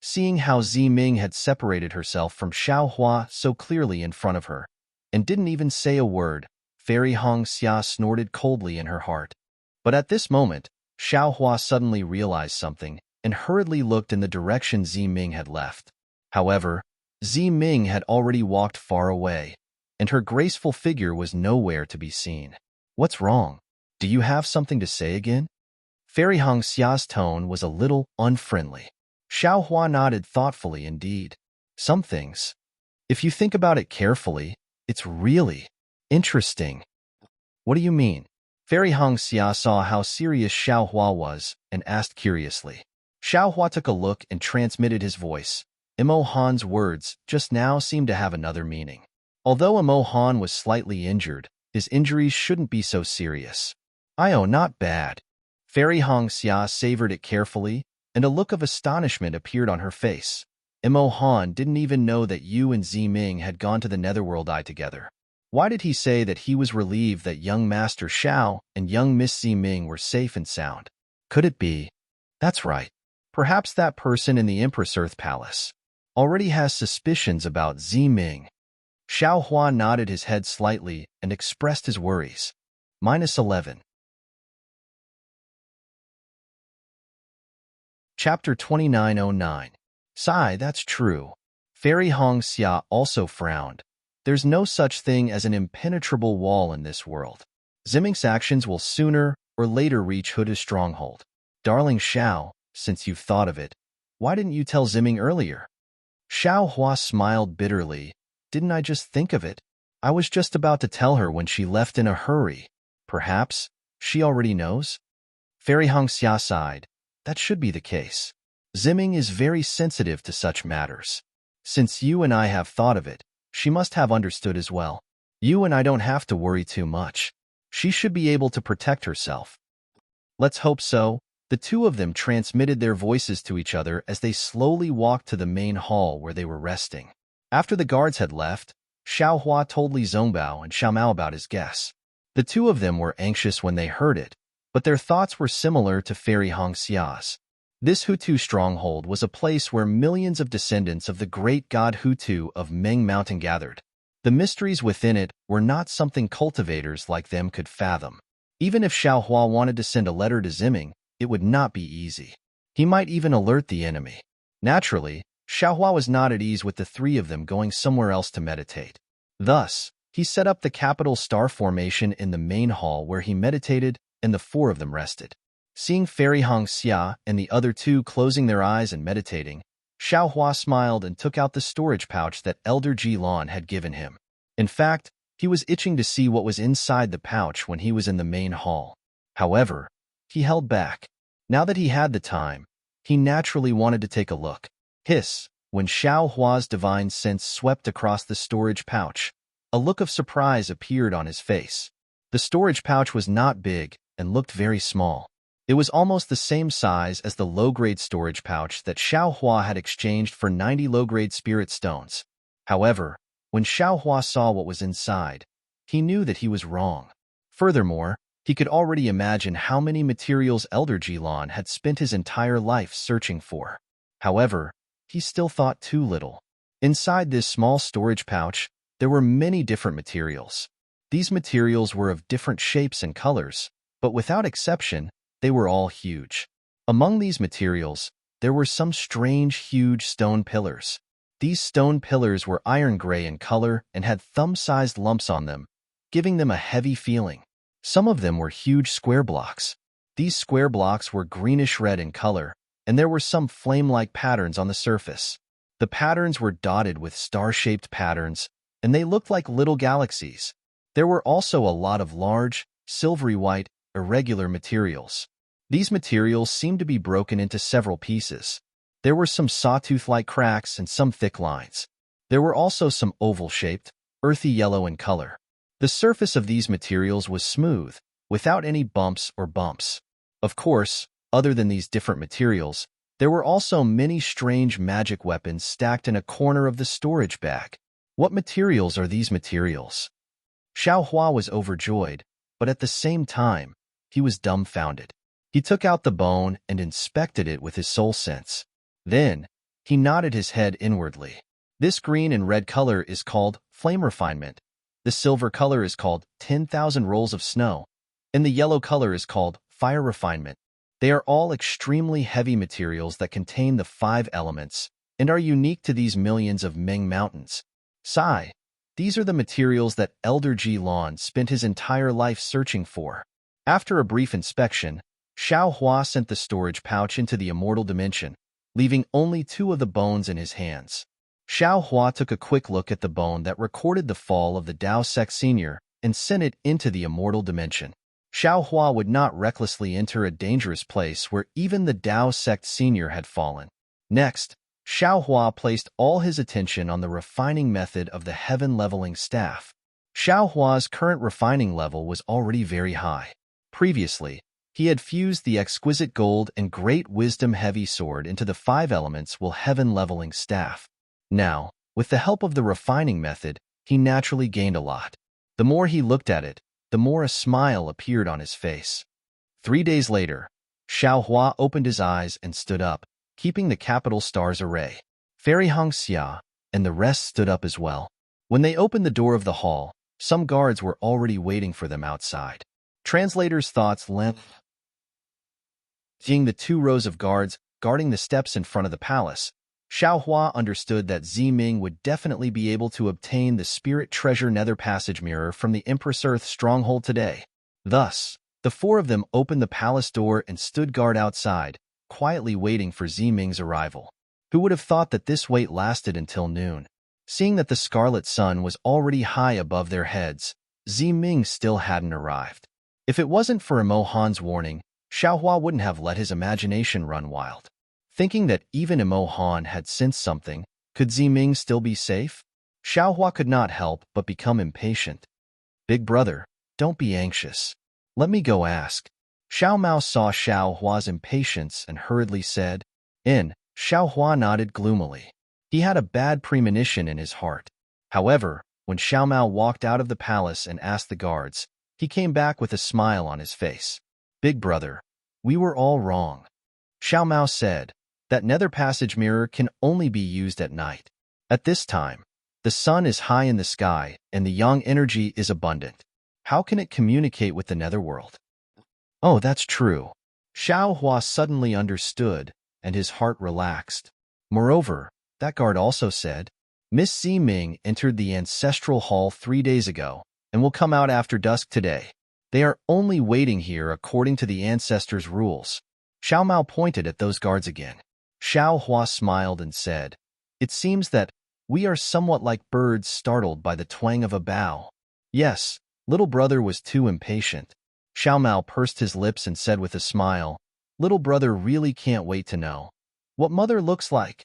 A: Seeing how Ziming had separated herself from Xiaohua so clearly in front of her, and didn't even say a word, Fairy Hong Xia snorted coldly in her heart. But at this moment, Xiaohua suddenly realized something and hurriedly looked in the direction Ziming had left. However, Ziming had already walked far away, and her graceful figure was nowhere to be seen. What's wrong? Do you have something to say again? Fairy Hong Xia's tone was a little unfriendly. Xiaohua nodded thoughtfully indeed. Some things, if you think about it carefully, it's really interesting. What do you mean? Fairy Hong Xia saw how serious Xiaohua was and asked curiously. Xiaohua took a look and transmitted his voice. Imo Han's words just now seemed to have another meaning. Although Imo Han was slightly injured, his injuries shouldn't be so serious. Not bad. Fairy Hong Xia savored it carefully, and a look of astonishment appeared on her face. Imo Han didn't even know that you and Ziming had gone to the Netherworld Eye together. Why did he say that he was relieved that young Master Xiao and young Miss Ziming were safe and sound? Could it be? That's right. Perhaps that person in the Empress Earth Palace already has suspicions about Ziming. Xiaohua nodded his head slightly and expressed his worries. -11. Chapter 2909. Sigh, that's true. Fairy Hong Xia also frowned. There's no such thing as an impenetrable wall in this world. Ziming's actions will sooner or later reach Huda's stronghold. Darling Xiao, since you've thought of it, why didn't you tell Ziming earlier? Xiaohua smiled bitterly. Didn't I just think of it? I was just about to tell her when she left in a hurry. Perhaps she already knows? Fairy Hong Xia sighed. That should be the case. Ziming is very sensitive to such matters. Since you and I have thought of it, she must have understood as well. You and I don't have to worry too much. She should be able to protect herself. Let's hope so. The 2 of them transmitted their voices to each other as they slowly walked to the main hall where they were resting. After the guards had left, Xiaohua told Li Zongbao and Xiao Mao about his guess. The two of them were anxious when they heard it, but their thoughts were similar to Fairy Hongxia's. This Hutu stronghold was a place where millions of descendants of the great god Hutu of Ming Mountain gathered. The mysteries within it were not something cultivators like them could fathom. Even if Xiaohua wanted to send a letter to Ziming, it would not be easy. He might even alert the enemy. Naturally, Xiaohua was not at ease with the three of them going somewhere else to meditate. Thus, he set up the capital star formation in the main hall where he meditated, and the four of them rested. Seeing Fairy Hongxia and the other two closing their eyes and meditating, Xiaohua smiled and took out the storage pouch that Elder Jilan had given him. In fact, he was itching to see what was inside the pouch when he was in the main hall. However, he held back. Now that he had the time, he naturally wanted to take a look. Hiss, when Xiaohua's divine sense swept across the storage pouch, a look of surprise appeared on his face. The storage pouch was not big and looked very small. It was almost the same size as the low-grade storage pouch that Xiaohua had exchanged for 90 low-grade spirit stones. However, when Xiaohua saw what was inside, he knew that he was wrong. Furthermore, he could already imagine how many materials Elder Jilan had spent his entire life searching for. However, he still thought too little. Inside this small storage pouch, there were many different materials. These materials were of different shapes and colors, but without exception, they were all huge. Among these materials, there were some strange, huge stone pillars. These stone pillars were iron gray in color and had thumb-sized lumps on them, giving them a heavy feeling. Some of them were huge square blocks. These square blocks were greenish-red in color, and there were some flame-like patterns on the surface. The patterns were dotted with star-shaped patterns, and they looked like little galaxies. There were also a lot of large, silvery white, irregular materials. These materials seemed to be broken into several pieces. There were some sawtooth-like cracks and some thick lines. There were also some oval-shaped, earthy yellow in color. The surface of these materials was smooth, without any bumps or bumps. Of course, other than these different materials, there were also many strange magic weapons stacked in a corner of the storage bag. What materials are these materials? Xiaohua was overjoyed, but at the same time, he was dumbfounded. He took out the bone and inspected it with his soul sense. Then, he nodded his head inwardly. This green and red color is called flame refinement. The silver color is called 10,000 rolls of snow, and the yellow color is called fire refinement. They are all extremely heavy materials that contain the 5 elements and are unique to these millions of Ming mountains. Sigh. These are the materials that Elder Jilan spent his entire life searching for. After a brief inspection, Xiaohua sent the storage pouch into the immortal dimension, leaving only 2 of the bones in his hands. Xiaohua took a quick look at the bone that recorded the fall of the Dao Sect Senior and sent it into the immortal dimension. Xiaohua would not recklessly enter a dangerous place where even the Dao Sect Senior had fallen. Next, Xiaohua placed all his attention on the refining method of the heaven-leveling staff. Xiaohua's current refining level was already very high. Previously, he had fused the exquisite gold and great wisdom heavy sword into the 5 elements will heaven-leveling staff. Now, with the help of the refining method, he naturally gained a lot. The more he looked at it, the more a smile appeared on his face. 3 days later, Xiaohua opened his eyes and stood up, keeping the capital star's array. Fairy Hongxia and the rest stood up as well. When they opened the door of the hall, some guards were already waiting for them outside. Translator's thoughts lent. Seeing the 2 rows of guards guarding the steps in front of the palace, Xiaohua understood that Ziming would definitely be able to obtain the Spirit Treasure Nether Passage Mirror from the Empress Earth stronghold today. Thus, the 4 of them opened the palace door and stood guard outside, quietly waiting for Ziming's arrival. Who would have thought that this wait lasted until noon? Seeing that the scarlet sun was already high above their heads, Ziming still hadn't arrived. If it wasn't for Imo Han's warning, Xiaohua wouldn't have let his imagination run wild. Thinking that even Imo Han had sensed something, could Ziming still be safe? Xiaohua could not help but become impatient. Big brother, don't be anxious. Let me go ask. Xiao Mao saw Xiaohua's impatience and hurriedly said, "In." Xiaohua nodded gloomily. He had a bad premonition in his heart. However, when Xiao Mao walked out of the palace and asked the guards, He came back with a smile on his face. "Big brother, we were all wrong." Xiao Mao said, "That nether passage mirror can only be used at night. At this time, the sun is high in the sky and the yang energy is abundant. How can it communicate with the netherworld?" Oh, that's true. Xiao Hua suddenly understood, and his heart relaxed. Moreover, that guard also said, "Miss Ziming entered the ancestral hall 3 days ago and will come out after dusk today. They are only waiting here according to the ancestors' rules." Xiao Mao pointed at those guards again. Xiao Hua smiled and said, "It seems that we are somewhat like birds startled by the twang of a bough." Yes, little brother was too impatient. Xiao Mao pursed his lips and said with a smile, "Little brother really can't wait to know what mother looks like."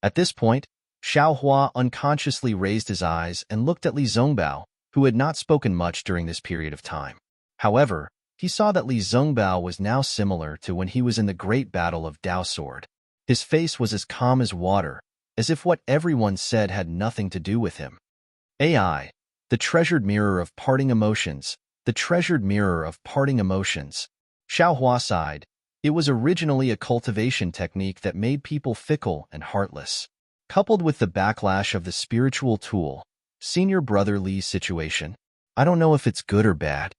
A: At this point, Xiao Hua unconsciously raised his eyes and looked at Li Zongbao, who had not spoken much during this period of time. However, he saw that Li Zongbao was now similar to when he was in the great battle of Dao Sword. His face was as calm as water, as if what everyone said had nothing to do with him. AI, the treasured mirror of parting emotions, the treasured mirror of parting emotions. Xiao Hua sighed. It was originally a cultivation technique that made people fickle and heartless. Coupled with the backlash of the spiritual tool, senior brother Li's situation, I don't know if it's good or bad.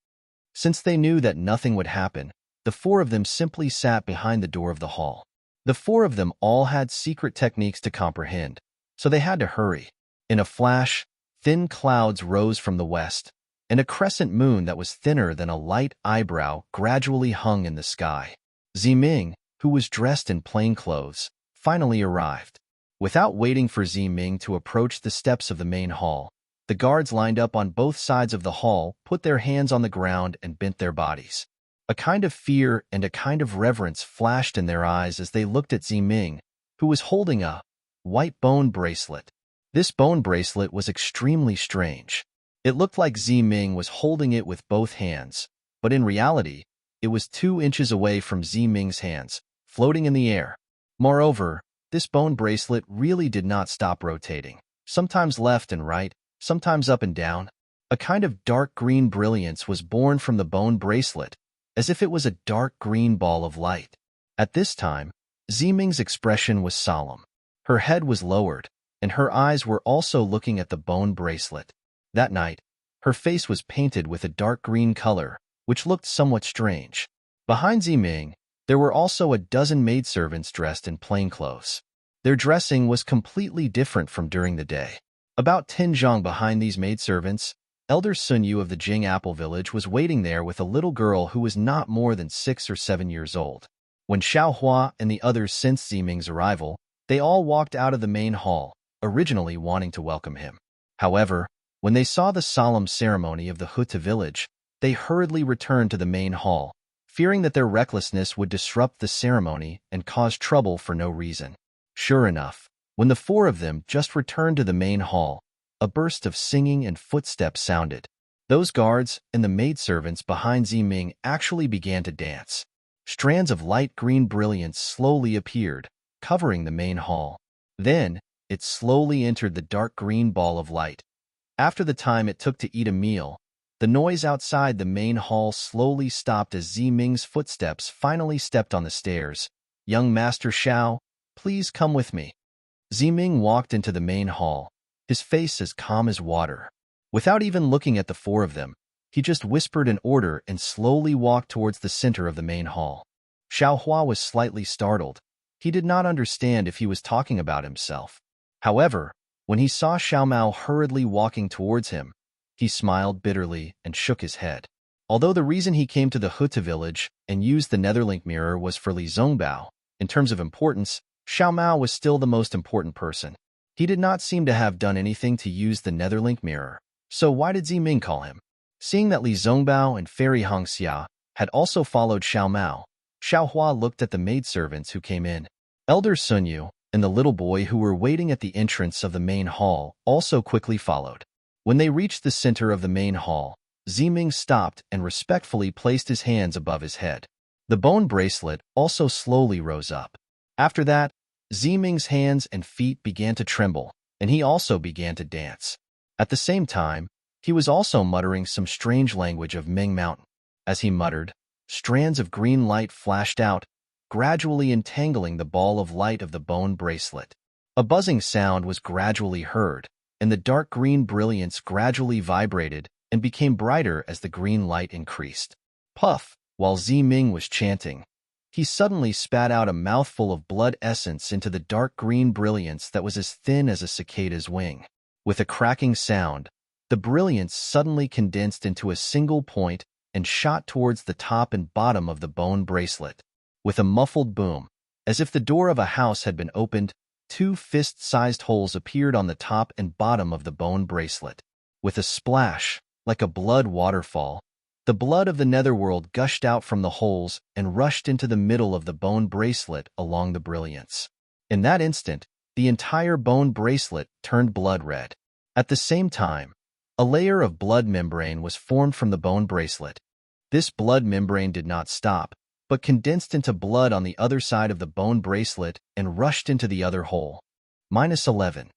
A: Since they knew that nothing would happen, the four of them simply sat behind the door of the hall. The four of them all had secret techniques to comprehend, so they had to hurry. In a flash, thin clouds rose from the west, and a crescent moon that was thinner than a light eyebrow gradually hung in the sky. Ziming, who was dressed in plain clothes, finally arrived. Without waiting for Ziming to approach the steps of the main hall, the guards lined up on both sides of the hall, put their hands on the ground, and bent their bodies. A kind of fear and a kind of reverence flashed in their eyes as they looked at Ziming, who was holding a white bone bracelet. This bone bracelet was extremely strange. It looked like Ziming was holding it with both hands, but in reality, it was 2 inches away from Ziming's hands, floating in the air. Moreover, this bone bracelet really did not stop rotating, sometimes left and right, sometimes up and down. A kind of dark green brilliance was born from the bone bracelet, as if it was a dark green ball of light. At this time, Ziming's expression was solemn. Her head was lowered, and her eyes were also looking at the bone bracelet. That night, her face was painted with a dark green color, which looked somewhat strange. Behind Ziming, there were also a dozen maidservants dressed in plain clothes. Their dressing was completely different from during the day. About 10 zhang behind these maidservants, Elder Sun Yu of the Jing Apple Village was waiting there with a little girl who was not more than 6 or 7 years old. When Xiao Hua and the others sensed Ziming's arrival, they all walked out of the main hall, originally wanting to welcome him. However, when they saw the solemn ceremony of the Huta village, they hurriedly returned to the main hall, fearing that their recklessness would disrupt the ceremony and cause trouble for no reason. Sure enough, when the four of them just returned to the main hall, a burst of singing and footsteps sounded. Those guards and the maidservants behind Ziming actually began to dance. Strands of light green brilliance slowly appeared, covering the main hall. Then, it slowly entered the dark green ball of light. After the time it took to eat a meal, the noise outside the main hall slowly stopped as Ziming's footsteps finally stepped on the stairs. "Young Master Xiao, please come with me." Ziming walked into the main hall, his face as calm as water. Without even looking at the four of them, he just whispered an order and slowly walked towards the center of the main hall. Xiao Hua was slightly startled. He did not understand if he was talking about himself. However, when he saw Xiao Mao hurriedly walking towards him, he smiled bitterly and shook his head. Although the reason he came to the Huta village and used the Netherlink mirror was for Li Zongbao, in terms of importance, Xiao Mao was still the most important person. He did not seem to have done anything to use the Netherlink mirror, so why did Ziming call him? Seeing that Li Zongbao and Fairy Hongxia had also followed Xiao Mao, Xiao Hua looked at the maidservants who came in. Elder Sun Yu and the little boy who were waiting at the entrance of the main hall also quickly followed. When they reached the center of the main hall, Ziming stopped and respectfully placed his hands above his head. The bone bracelet also slowly rose up. After that, Ziming's hands and feet began to tremble, and he also began to dance. At the same time, He was also muttering some strange language of Ming Mountain. As he muttered, strands of green light flashed out, gradually entangling the ball of light of the bone bracelet. A buzzing sound was gradually heard, and the dark green brilliance gradually vibrated and became brighter as the green light increased. Puff! While Ming was chanting, he suddenly spat out a mouthful of blood essence into the dark green brilliance that was as thin as a cicada's wing. With a cracking sound, the brilliance suddenly condensed into a single point and shot towards the top and bottom of the bone bracelet. With a muffled boom, as if the door of a house had been opened, 2 fist-sized holes appeared on the top and bottom of the bone bracelet. With a splash, like a blood waterfall, the blood of the netherworld gushed out from the holes and rushed into the middle of the bone bracelet along the brilliance. In that instant, the entire bone bracelet turned blood red. At the same time, a layer of blood membrane was formed from the bone bracelet. This blood membrane did not stop, but condensed into blood on the other side of the bone bracelet and rushed into the other hole. -11.